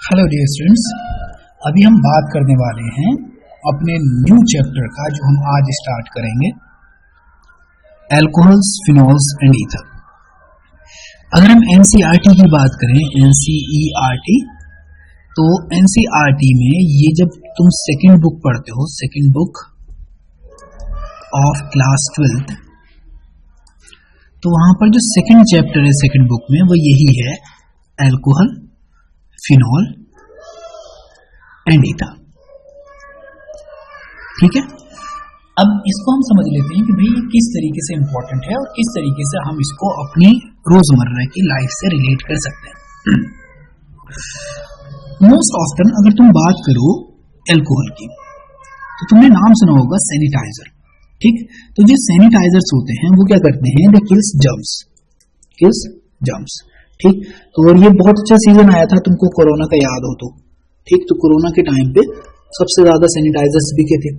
Hello dear students, अभी हम बात करने वाले हैं अपने न्यू चैप्टर का जो हम आज स्टार्ट करेंगे, अल्कोहल्स, फिनॉल्स एंड ईथर। अगर हम एनसीईआरटी की बात करें, एनसीईआरटी, तो एनसीईआरटी में ये जब तुम सेकंड बुक पढ़ते हो, second book of class 12th, तो वहां पर जो सेकंड चैप्टर है सेकंड बुक में वो यही है, अल्कोहल, फिनॉल एंड ईथर। ठीक है, अब इसको हम समझ लेते हैं कि भाई ये किस तरीके से इंपॉर्टेंट है और किस तरीके से हम इसको अपनी रोजमर्रा की लाइफ से रिलेट कर सकते हैं। मोस्ट ऑफ्टन अगर तुम बात करो अल्कोहल की, तो तुमने नाम सुना होगा सैनिटाइजर। ठीक, तो जो सैनिटाइजर्स होते हैं वो क्या करते हैं, दे किल्स जर्म्स। ठीक, तो और ये बहुत अच्छा सीजन आया था, तुमको कोरोना का याद हो तो। ठीक, तो कोरोना के टाइम पे सबसे ज्यादा सैनिटाइजर्स बिके थे,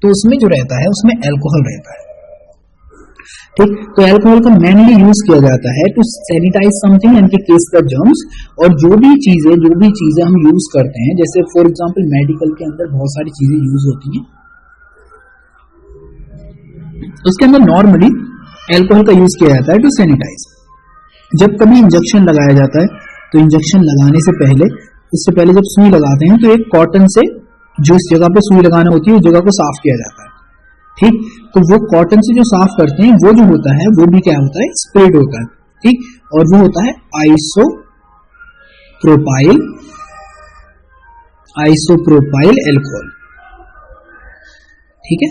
तो उसमें जो रहता है उसमें अल्कोहल रहता है। ठीक, तो अल्कोहल का मेनली यूज किया जाता है to sanitize something and kills the germs. और जो भी चीजें हम यूज करते हैं, जैसे फॉर एग्जांपल मेडिकल के अंदर बहुत सारी चीजें यूज होती हैं, उसके अंदर नॉर्मली अल्कोहल का यूज किया जाता है टू सैनिटाइज। जब कभी इंजेक्शन लगाया जाता है, तो इंजेक्शन लगाने से पहले, इससे पहले जब सुई लगाते हैं, तो एक कॉटन से जो इस जगह पे सुई लगाना होती है उस जगह को साफ किया जाता है। ठीक, तो वो कॉटन से जो साफ करते हैं वो जो होता है वो भी क्या होता है, स्प्रेड होता है। ठीक, और वो होता है आइसोप्रोपाइल अल्कोहल। ठीक है,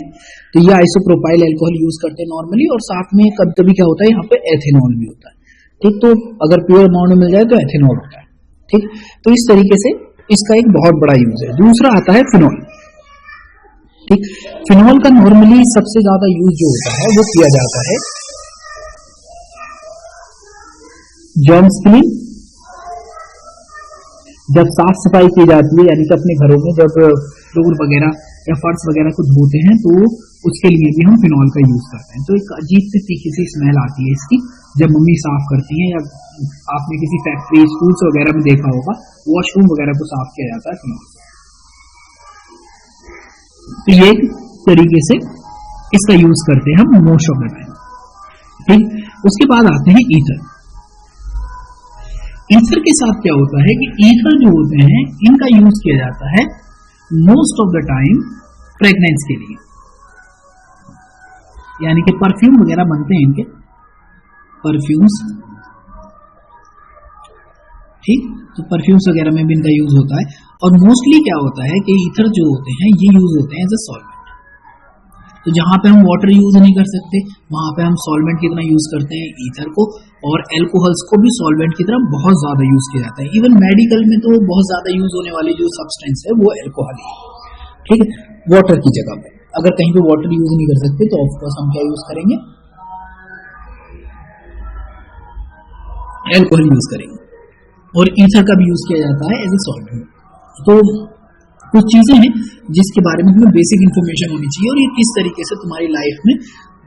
तो ये आइसोप्रोपाइल अल्कोहल यूज करते हैं नॉर्मली, और साथ में कभी कभी क्या होता है यहाँ पे एथेनॉल भी होता है। ठीक, तो अगर प्योर अमाउंट में मिल जाए तो एथेनॉल होता है। ठीक, तो इस तरीके से इसका एक बहुत बड़ा यूज है। दूसरा आता है फिनॉल। ठीक, फिनॉल का नॉर्मली सबसे ज्यादा यूज जो होता है वो किया जाता है जर्म्स क्लीन, जब साफ सफाई की जाती है, यानी कि अपने घरों में जब फ्लोर वगैरह या फर्श वगैरह को धोते हैं तो उसके लिए भी हम फिनॉल का यूज करते हैं। तो एक अजीब सी तीखी सी स्मेल आती है इसकी जब मम्मी साफ करती हैं, या आपने किसी फैक्ट्री स्कूल्स वगैरह में देखा होगा, वॉशरूम वगैरह को साफ किया जाता है फिनॉल। तो ये तरीके से इसका यूज करते हैं हम मोस्ट ऑफ द टाइम। ठीक, उसके बाद आते हैं ईथर। ईथर के साथ क्या होता है कि ईथर जो होते हैं इनका यूज किया जाता है most of the time fragrance के लिए, यानी कि परफ्यूम वगैरह बनते हैं इनके, परफ्यूम्स। ठीक, तो परफ्यूम्स वगैरह में भी इनका यूज होता है। और मोस्टली क्या होता है कि ईथर जो होते हैं ये यूज होते हैं एज अ सॉल्वेंट। तो जहां पे हम वाटर यूज नहीं कर सकते वहां पे हम सॉल्वेंट की तरह यूज करते हैं ईथर को, और एल्कोहल्स को भी सॉल्वेंट की तरह बहुत ज्यादा यूज किया जाता है। इवन मेडिकल में तो बहुत ज्यादा यूज होने वाली जो सब्सटेंस है वो एल्कोहल है। ठीक है, वाटर की जगह पे अगर कहीं पे वाटर यूज नहीं कर सकते तो ऑफकोर्स हम क्या यूज करेंगे, एल्कोहल यूज करेंगे। और ईथर का भी यूज किया जाता है एज ए सॉल्वेंट। तो कुछ चीजें हैं जिसके बारे में तुम्हें बेसिक इंफॉर्मेशन होनी चाहिए, और ये किस तरीके से तुम्हारी लाइफ में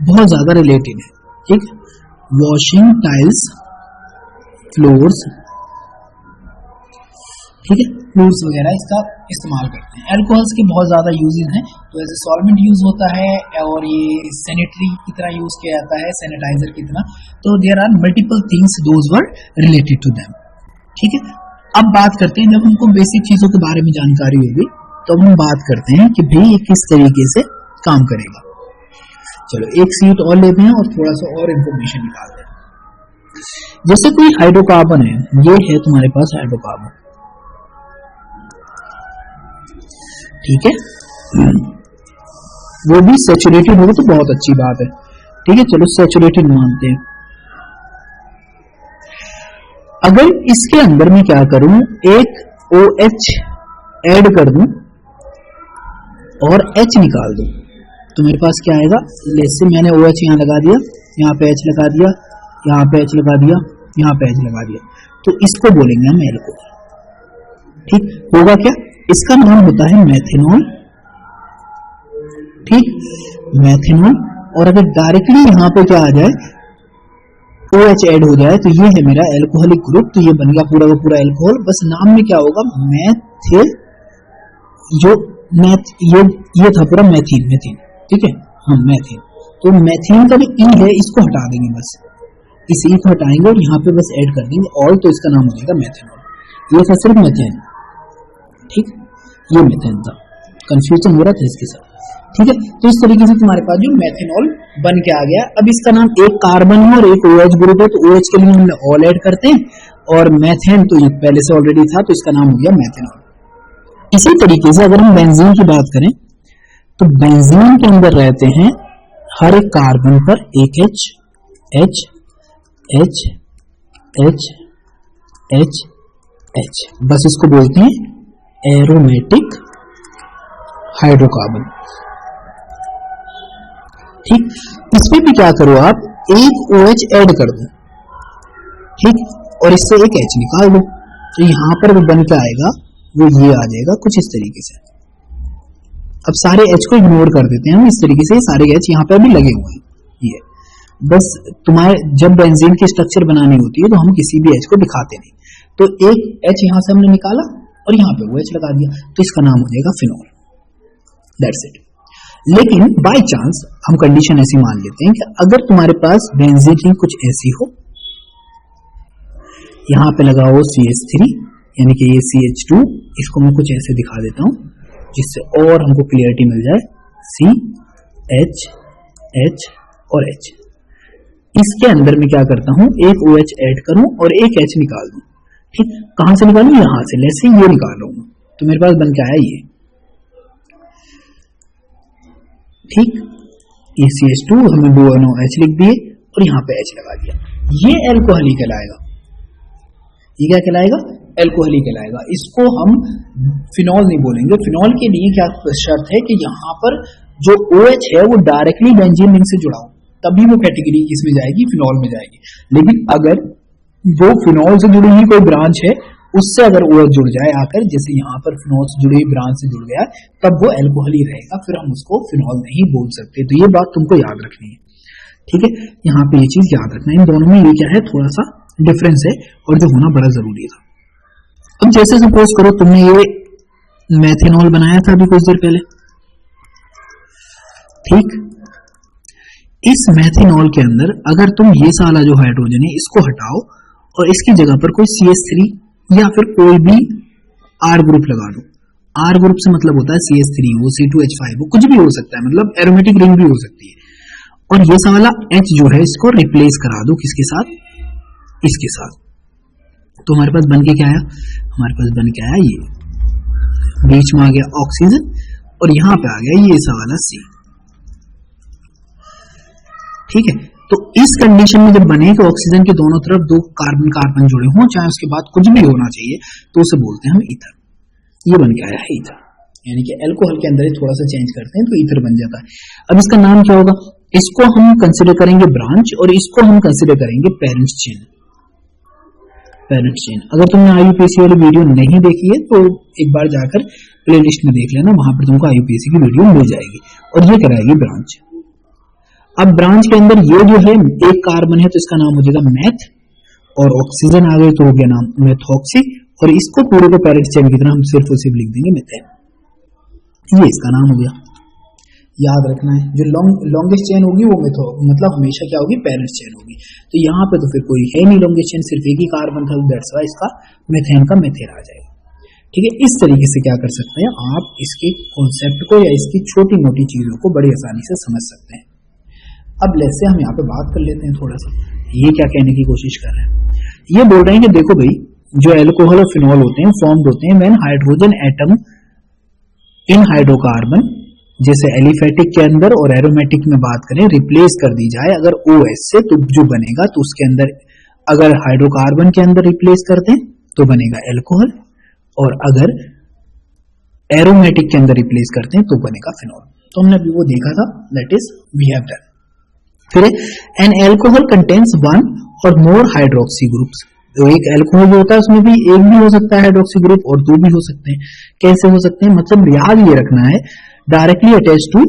बहुत ज्यादा रिलेटेड है। ठीक, वॉशिंग टाइल्स, फ्लोर्स, ठीक है, फ्लोर्स वगैरह इसका इस्तेमाल करते हैं। अल्कोहल्स के बहुत ज्यादा यूजेस हैं, तो एज ए सॉल्वेंट यूज होता है, और ये सैनिटरी की तरह यूज किया जाता है, सैनिटाइजर की तरह। तो there are multiple things those were related to them. ठीक है, अब बात करते हैं, जब हमको बेसिक चीजों के बारे में जानकारी होगी तो हम बात करते हैं कि भाई ये किस तरीके से काम करेगा। चलो एक सीट और लेते हैं और थोड़ा सा और इंफॉर्मेशन निकालते हैं। जैसे कोई हाइड्रोकार्बन है, ये है तुम्हारे पास हाइड्रोकार्बन। ठीक है, वो भी सैचुरेटेड होगा तो बहुत अच्छी बात है। ठीक है, चलो सैचुरेटेड मानते हैं। अगर इसके अंदर मैं क्या करूं, एक OH ऐड कर दूं और H निकाल दूं, तो मेरे पास क्या आएगा, जैसे मैंने OH यहां लगा दिया, यहां पे H लगा दिया, यहां पे H लगा दिया, यहां पे H लगा दिया, तो इसको बोलेंगे हम अल्कोहल। ठीक, होगा क्या, इसका नाम होता है मेथेनॉल। ठीक, मेथेनॉल। और अगर डायरेक्टली यहां पे क्या आ जाए, OH ऐड हो जाए तो ये है मेरा एल्कोहलिक ग्रुप, तो ये बन गया पूरा का पूरा एल्कोहल। बस नाम में क्या होगा, मैथिल, जो ये था पूरा मैथीन, ठीक है, हाँ मैथीन। तो मैथीन का जो ई है इसको हटा देंगे, बस इस ई को हटाएंगे और यहाँ पे बस ऐड कर देंगे ऑल, तो इसका नाम हो जाएगा मेथेनॉल। ये था सिर्फ मेथेन, ठीक, ये मेथेन था, कंफ्यूजन हो रहा था इसके साथ, ठीक है। तो इस तरीके से तुम्हारे पास जो मेथेनॉल बन के आ गया। अब इसका नाम एक कार्बन है और एक OH ग्रुप है, तो OH के लिए हमने ऑल ऐड करते हैं, और मेथेन तो ये पहले से ऑलरेडी था, तो इसका नाम हो गया मेथेनॉल। इसी तरीके से अगर हम बेंजीन की बात करें तो बेंजीन के अंदर रहते हैं हर एक कार्बन पर एक H, H, H, H, H, H, बस इसको बोलते हैं एरोमेटिक हाइड्रोकार्बन, ठीक। इसमें भी क्या करो आप, एक OH ऐड कर दो, ठीक, और इससे एक H निकाल दो, तो यहां पर वो बन के आएगा, वो ये आ जाएगा कुछ इस तरीके से। अब सारे H को इग्नोर कर देते हैं हम, इस तरीके से सारे H यहाँ पे भी लगे हुए हैं, ये बस तुम्हारे जब बेंजीन की स्ट्रक्चर बनानी होती है तो हम किसी भी H को दिखाते नहीं, तो एक H यहां से हमने निकाला और यहाँ पे वो H लगा दिया, तो इसका नाम हो जाएगा फिनॉल, दैट्स इट। लेकिन बाय चांस हम कंडीशन ऐसी मान लेते हैं कि अगर तुम्हारे पास बेंजीन रिंग कुछ ऐसी हो, यहां पे लगा हो CH3 यानी कि ये CH2, इसको मैं कुछ ऐसे दिखा देता हूं जिससे और हमको क्लियरिटी मिल जाए, C, H, H और H। इसके अंदर मैं क्या करता हूं, एक OH ऐड करूं और एक H निकाल दूं, ठीक। कहां से निकालूं, यहां से, जैसे ये निकाल रहा हूं, तो मेरे पास बन के आया ये, ठीक, ये CH2 हमने दोनों H लिख दिए और यहाँ पे H लगा दिया, ये एल्कोहल ही कहलाएगा। ये क्या कहलाएगा, एल्कोहल ही कहलाएगा। इसको हम फिनॉल नहीं बोलेंगे। फिनॉल के लिए क्या शर्त है कि यहाँ पर जो OH है वो डायरेक्टली बेंजीन रिंग से जुड़ा हो, तभी वो कैटेगरी किसमें जाएगी, फिनॉल में जाएगी। लेकिन अगर वो फिनॉल से जुड़ी हुई कोई ब्रांच है, उससे अगर OH जुड़ जाए आकर, जैसे यहाँ पर फिनॉल से जुड़ी हुई ब्रांच से जुड़ गया, तब वो एल्कोहल ही रहेगा, फिर हम उसको फिनॉल नहीं बोल सकते। तो ये बात तुमको याद रखनी है, ठीक है, यहाँ पे ये चीज याद रखना है। इन दोनों में ये क्या है, थोड़ा सा डिफरेंस है और जो होना बड़ा जरूरी था। अब जैसे सपोज करो तुमने ये मेथेनॉल बनाया था अभी कुछ देर पहले, ठीक, इस मेथेनॉल के अंदर अगर तुम ये साला जो हाइड्रोजन है इसको हटाओ और इसकी जगह पर कोई CH3 या फिर कोई भी R ग्रुप लगा दो। R ग्रुप से मतलब होता है CH3 हो, C2H5 हो, कुछ भी हो सकता है, मतलब एरोमेटिक रिंग भी हो सकती है। और ये वाला H जो है इसको रिप्लेस करा दो किसके साथ, इसके साथ। तो हमारे पास बन के क्या आया, हमारे पास बन के आया ये, बीच में आ गया ऑक्सीजन और यहां पे आ गया ये वाला C, ठीक है। तो इस कंडीशन में जब बने कि ऑक्सीजन के दोनों तरफ दो कार्बन कार्बन जुड़े हों, चाहे उसके बाद कुछ भी होना चाहिए, तो उसे बोलते हैं हम ईथर। ये बन के आया है ईथर, यानी कि अल्कोहल के अंदर थोड़ा सा चेंज करते हैं तो ईथर बन जाता है। अब इसका नाम क्या होगा, इसको हम कंसिडर करेंगे ब्रांच और इसको हम कंसिडर करेंगे पेरेंट चेन। पेरेंट चेन अगर तुमने IUPAC वाली वीडियो नहीं देखी है तो एक बार जाकर प्लेलिस्ट में देख लेना, वहां पर तुमको IUPAC की वीडियो मिल जाएगी और ये कराएगी ब्रांच। अब ब्रांच के अंदर ये जो है एक कार्बन है तो इसका नाम हो जाएगा मैथ, और ऑक्सीजन आ गई तो हो गया नाम मेथॉक्सी, और इसको पूरे को पेरेंट चेन की तरह हम सिर्फ और सिर्फ लिख देंगे मेथेन। ये इसका नाम हो गया, याद रखना है। जो लॉन्गेस्ट चेन होगी वो मतलब हमेशा क्या होगी, पेरेंट चेन होगी। तो यहाँ पे तो फिर कोई है नहीं लॉन्गेस्ट चेन, सिर्फ एक ही कार्बन था, दैट्स व्हाई इसका मेथेन का मेथेन आ जाएगा, ठीक है। इस तरीके से क्या कर सकते हैं आप, इसके कॉन्सेप्ट को या इसकी छोटी मोटी चीजों को बड़ी आसानी से समझ सकते हैं। अब जैसे हम यहाँ पे बात कर लेते हैं थोड़ा सा, ये क्या कहने की कोशिश कर रहे हैं, ये बोल रहे हैं कि देखो भाई जो एल्कोहल और फिनॉल होते हैं फॉर्म्ड होते हैं when hydrogen atom in hydrocarbon, जैसे एलिफेटिक के अंदर और एरोमेटिक में बात करें रिप्लेस कर दी जाए अगर OH से, तो जो बनेगा तो उसके अंदर अगर हाइड्रोकार्बन के अंदर रिप्लेस कर दें तो बनेगा एल्कोहल, और अगर एरोमेटिक के अंदर रिप्लेस करते हैं तो बनेगा फिनॉल। तो हमने अभी वो देखा था, that is we have done. फिर an alcohol contains one or more hydroxy groups, तो एक एल्कोहल जो होता है उसमें भी एक भी हो सकता है हाइड्रोक्सी ग्रुप और दो भी हो सकते हैं। कैसे हो सकते हैं, मतलब याद ये रखना है, directly attach to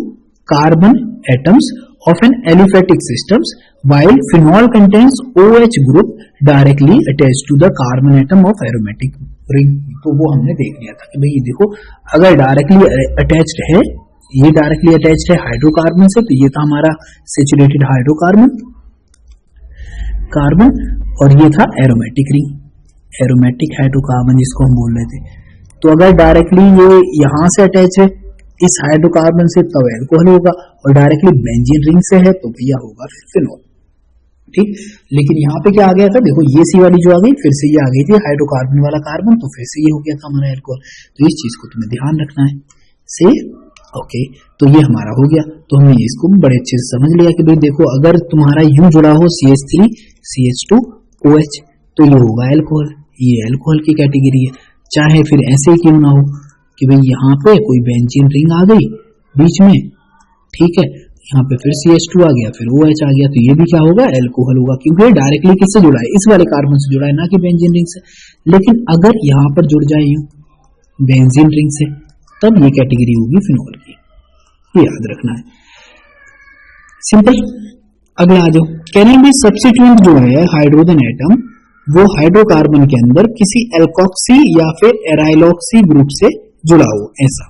carbon atoms of an aliphatic systems while phenol contains OH group directly attached to the carbon atom of aromatic ring। तो वो हमने देख लिया था कि भाई ये देखो अगर डायरेक्टली अटैच्ड है, ये डायरेक्टली अटैच्ड है हाइड्रोकार्बन से, तो ये था हमारा सेचुरेटेड कार्बन और ये था एरोमेटिक रिंग, एरोमेटिक हाइड्रोकार्बन जिसको हम बोल रहे थे। तो अगर डायरेक्टली ये यहां से अटैच है इस हाइड्रोकार्बन से तब एल्कोहल होगा, और डायरेक्टली बेंजीन रिंग से है तो भैया होगा फिर फिनॉल। ठीक, लेकिन यहाँ पे क्या आ गया था, देखो ये सी वाली जो आ गई फिर से ये आ गई थी हाइड्रोकार्बन वाला कार्बन, तो फिर से ये हो गया था हमारा एल्कोहल। तो इस चीज को तुम्हें ध्यान रखना है से। ओके, तो ये हमारा हो गया। तो हमने इसको बड़े अच्छे से समझ लिया कि भाई देखो अगर तुम्हारा यूं जुड़ा हो CH3 CH2 OH तो ये होगा एल्कोहल, ये एल्कोहल की कैटेगरी है। चाहे फिर ऐसे ही क्यों ना हो कि भाई यहाँ पे कोई बेंजीन रिंग आ गई बीच में, ठीक है, यहाँ पे फिर CH2 आ गया फिर OH आ गया, तो ये भी क्या होगा एल्कोहल होगा, क्योंकि डायरेक्टली किससे जुड़ा है, इस वाले कार्बन से जुड़ा है, ना कि बेंजीन रिंग से। लेकिन अगर यहाँ पर जुड़ जाए यूं बेंजीन रिंग से तब ये कैटेगरी होगी फिनॉल की, ये याद रखना है। सिंपल। अगला आ जाओ, कह रहे हैं भाई सब्स्टिट्यूएंट जो है हाइड्रोजन एटम वो हाइड्रोकार्बन के अंदर किसी एल्कोक्सी या फिर एराइलॉक्सी ग्रुप से जुड़ा हो ऐसा,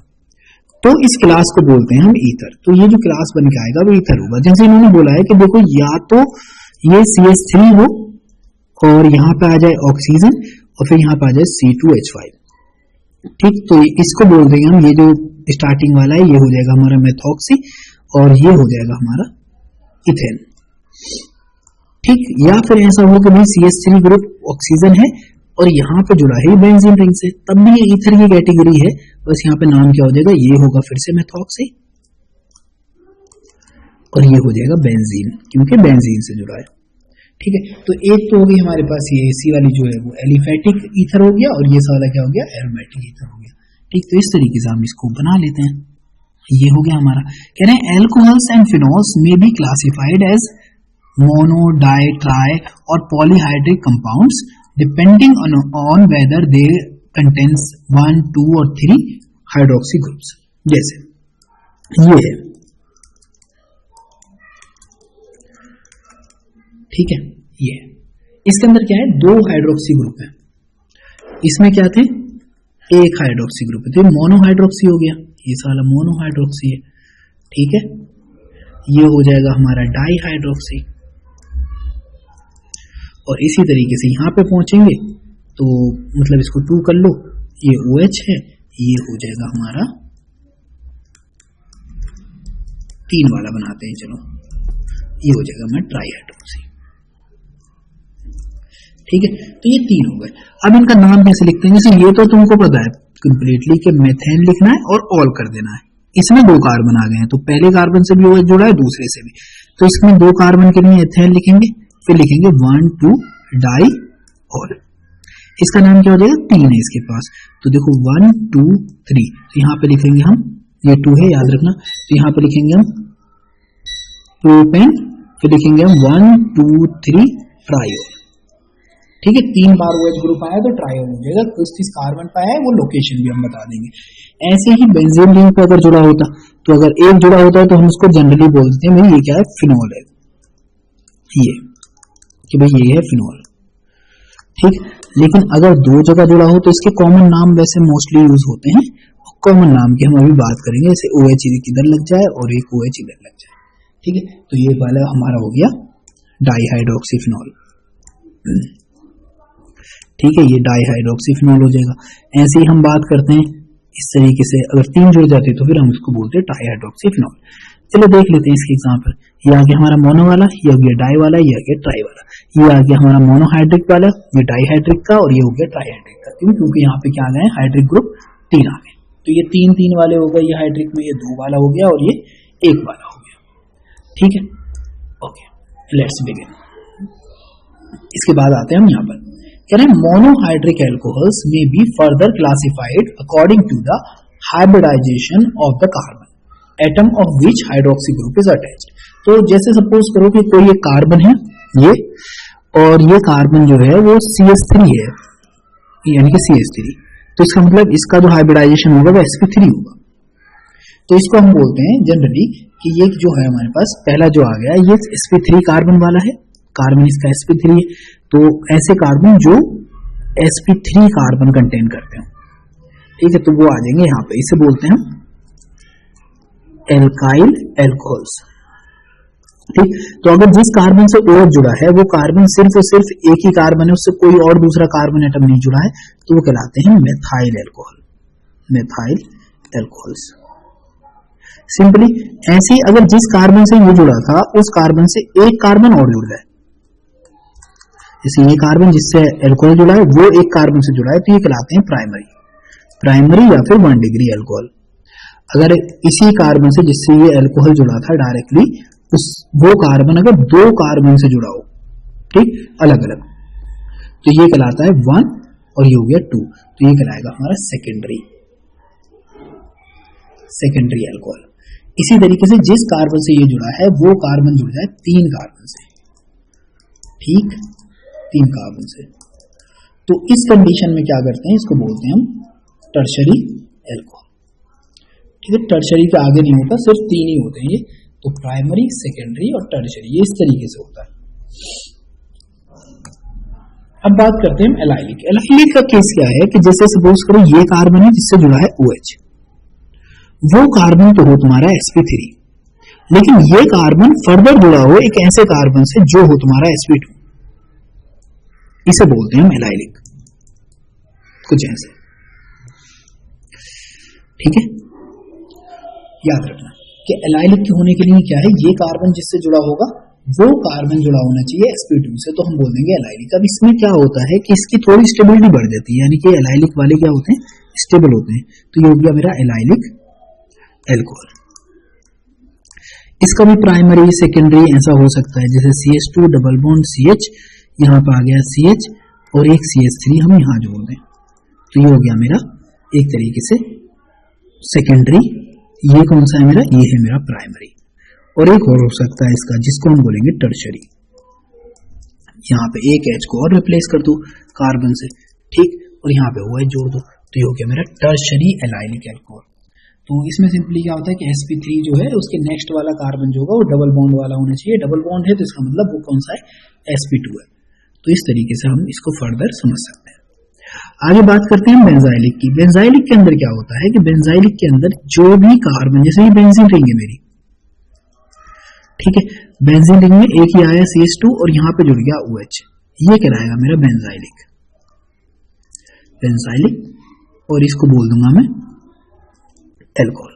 तो इस क्लास को बोलते हैं हम ईथर। तो ये जो क्लास बन के आएगा वो ईथर होगा। जैसे इन्होंने बोला है कि देखो या तो ये CH3 हो और यहाँ पे आ जाए ऑक्सीजन और फिर यहाँ पे आ जाए C2H5, ठीक, तो इसको बोल देंगे हम, ये जो स्टार्टिंग वाला है ये हो जाएगा हमारा मेथॉक्सी और ये हो जाएगा हमारा इथेन, ठीक। या फिर ऐसा हो कि भाई CH3 ग्रुप ऑक्सीजन है और यहाँ पे जुड़ा है बेंजीन रिंग से, तब भी ये ईथर की कैटेगरी है। बस यहाँ पे नाम क्या हो जाएगा, ये होगा फिर से मेथॉक्सी और ये हो जाएगा बेंजीन, क्योंकि बेंजीन से जुड़ा है, ठीक है। तो एक तो होगी हमारे पास ये सी वाली जो है वो एलिफेटिक ईथर हो गया और ये वाला क्या हो गया एरोमेटिक ईथर हो गया, ठीक। तो इस तरीके से हम इसको बना लेते हैं, ये हो गया हमारा। कह रहे हैं एल्कोहल्स एंड फिनॉल्स में be classified as mono, di, tri और polyhydric compounds depending on whether they contains 1, 2 और 3 हाइड्रोक्सी ग्रुप्स। जैसे ये है, ठीक है, ये इसके अंदर क्या है, 2 हाइड्रोक्सी ग्रुप है, इसमें क्या थे, एक हाइड्रोक्सी ग्रुप है, तो मोनो हाइड्रोक्सी हो गया, ये साला मोनो हाइड्रोक्सी है, ठीक है। ये हो जाएगा हमारा डाई हाइड्रोक्सी और इसी तरीके से यहां पे पहुंचेंगे तो मतलब इसको 2 कर लो, ये OH है, ये हो जाएगा हमारा 3 वाला बनाते हैं, चलो ये हो जाएगा हमारा ट्राई हाइड्रोक्सी, ठीक है। तो ये 3 हो गए। अब इनका नाम कैसे लिखते हैं, जैसे ये तो तुमको पता है कंप्लीटली कि मेथेन लिखना है और ऑल कर देना है। इसमें 2 कार्बन आ गए हैं तो पहले कार्बन से भी OH जुड़ा है, दूसरे से भी, तो इसमें 2 कार्बन के लिए एथेन लिखेंगे, फिर लिखेंगे 1, 2 डाई ऑल। इसका नाम क्या हो जाएगा, 3 है इसके पास, तो देखो 1, 2, 3, तो यहाँ पे लिखेंगे हम, ये 2 है याद रखना, तो यहाँ पे लिखेंगे हम प्रोपेन, फिर लिखेंगे हम 1, 2, 3 ट्राइओल, ठीक है। 3 बार OH ग्रुप आया तो ट्राइओल हो जाएगा। किस कार्बन पे आया वो लोकेशन भी हम बता देंगे। ऐसे ही बेंजीन रिंग पे अगर जुड़ा होता, तो अगर एक जुड़ा होता है तो हम उसको जनरली बोलते हैं भाई ये क्या है, फिनॉल है, ये कि भाई ये है फिनॉल, ठीक। लेकिन अगर 2 जगह जुड़ा हो तो इसके कॉमन नाम वैसे मोस्टली यूज होते हैं, कॉमन नाम की हम अभी बात करेंगे, जैसे OH इधर लग जाए और एक OH इधर लग जाए, ठीक है। तो ये वाला हमारा हो गया डाईहाइड्रोक्सी फिनॉल, ठीक है, ये डाईहाइड्रोक्सीफिनॉल हो जाएगा। ऐसे ही हम बात करते हैं इस तरीके से, अगर 3 जुड़ जाते तो फिर हम इसको बोलते हैं ट्राईहाइड्रोक्सीफिनॉल। चलो देख लेते हैं इसके एग्जांपल। ये आ गया हमारा मोनो वाला, ये हो गया डाई वाला, ये आ गया ट्राई वाला, ये आ गया हमारा मोनोहाइड्रिक वाला, ये डाईहाइड्रिक का, और ये हो गया ट्राईहाइड्रिक का। क्यों, क्योंकि यहाँ पे क्या आ गए हाइड्रिक ग्रुप 3 आ गए, तो ये 3 वाले हो गए, ये हाइड्रिक में ये 2 वाला हो गया और ये 1 वाला हो गया, ठीक है। Okay, let's begin. इसके बाद आते हैं हम यहाँ पर, कह रहे हैं मोनोहाइड्रिक एल्कोहल्स में be further classified according to the hybridization of the carbon atom of which hydroxy group is attached. तो जैसे सपोज करो कि कोई एक कार्बन है ये, और ये कार्बन जो है वो CH3 है, यानी कि CH3, तो इसका मतलब इसका जो हाइब्रिडाइजेशन होगा वो sp3 होगा। तो इसको हम बोलते हैं जनरली कि ये जो है हमारे पास पहला जो आ गया ये sp3 कार्बन वाला है, कार्बन इसका sp3 है, तो ऐसे कार्बन जो sp3 कार्बन कंटेन करते हैं, ठीक है, तो वो आ जाएंगे यहाँ पे, इसे बोलते हैं एल्काइल एल्कोहल्स। ठीक, तो अगर जिस कार्बन से OH जुड़ा है वो कार्बन सिर्फ और सिर्फ एक ही कार्बन है, उससे कोई और दूसरा कार्बन एटम नहीं जुड़ा है, तो वो कहलाते हैं methyl alcohol, methyl alcohols. Simply ऐसे अगर जिस कार्बन से ये जुड़ा था उस कार्बन से एक कार्बन और जुड़ जाए, जैसे ये कार्बन जिससे एल्कोहल जुड़ा है वो एक कार्बन से जुड़ा है, तो ये कहलाते हैं प्राइमरी, प्राइमरी या फिर 1 डिग्री एल्कोहल। अगर इसी कार्बन से जिससे ये एल्कोहल जुड़ा था डायरेक्टली उस वो कार्बन अगर 2 कार्बन से जुड़ा हो, ठीक, अलग अलग, तो ये कहलाता है 1 और ये हो गया 2, तो ये कहलाएगा हमारा सेकेंडरी, सेकेंडरी एल्कोहल। इसी तरीके से जिस कार्बन से ये जुड़ा है वो कार्बन जुड़ जाए 3 कार्बन से, ठीक, 3 कार्बन से, तो इस कंडीशन में क्या करते हैं, इसको बोलते हैं हम टर्शरी एल्कोहल। ठीक है, टर्शरी के आगे नहीं होता, सिर्फ 3 ही होते हैं ये, तो प्राइमरी, सेकेंडरी और टर्शरी, ये इस तरीके से होता है। अब बात करते हैं हम एलाइलिक। एलाइलिक का केस क्या है कि जैसे सपोज करो ये कार्बन है जिससे जुड़ा है OH, वो कार्बन तो हो तुम्हारा sp3, लेकिन ये कार्बन फर्दर जुड़ा हो एक ऐसे कार्बन से जो हो तुम्हारा sp2, इसे बोलते हैं हम एलाइलिक, कुछ ऐसे, ठीक है। याद रखना कि एलाइलिक के होने के लिए क्या है, ये कार्बन जिससे जुड़ा होगा वो कार्बन जुड़ा होना चाहिए sp2 से, तो हम बोल देंगे एलाइलिक। अब इसमें क्या होता है कि इसकी थोड़ी स्टेबिलिटी बढ़ जाती है, यानी कि एलाइलिक वाले क्या होते हैं, स्टेबल होते हैं, तो ये हो गया मेरा एलाइलिक एल्कोहल। इसका भी प्राइमरी सेकेंडरी ऐसा हो सकता है, जैसे CH2 डबल बॉन्ड CH, यहाँ पे आ गया CH और एक CH3 हम यहाँ जोड़ दें, तो ये हो गया मेरा एक तरीके से सेकेंडरी। ये कौन सा है मेरा, ये है मेरा प्राइमरी। और एक और हो सकता है इसका जिसको हम बोलेंगे टर्शरी, यहाँ पे एक H को और रिप्लेस कर दो कार्बन से, ठीक, और यहाँ पे OH जोड़ दो, तो ये हो गया मेरा टर्शरी एलाइलिक एल्कोहल। तो इसमें सिंपली क्या होता है कि sp3 जो है उसके नेक्स्ट वाला कार्बन जो होगा वो डबल बॉन्ड वाला होना चाहिए, डबल बॉन्ड है तो इसका मतलब वो कौन सा है, sp2 है। तो इस तरीके से हम इसको फर्दर समझ सकते हैं। आगे बात करते हैं बेंजाइलिक की। बेंजाइलिक के अंदर क्या होता है कि बेंजाइलिक के अंदर जो भी कार्बन, जैसे ये बेंजीन रिंग है मेरी, ठीक है, बेंजीन रिंग में एक ही आया CH2 और यहाँ पे जुड़ गया OH, ये कहलाएगा मेरा बेंजाइलिक, बेंजाइलिक, और इसको बोल दूंगा मैं एल्कोहल।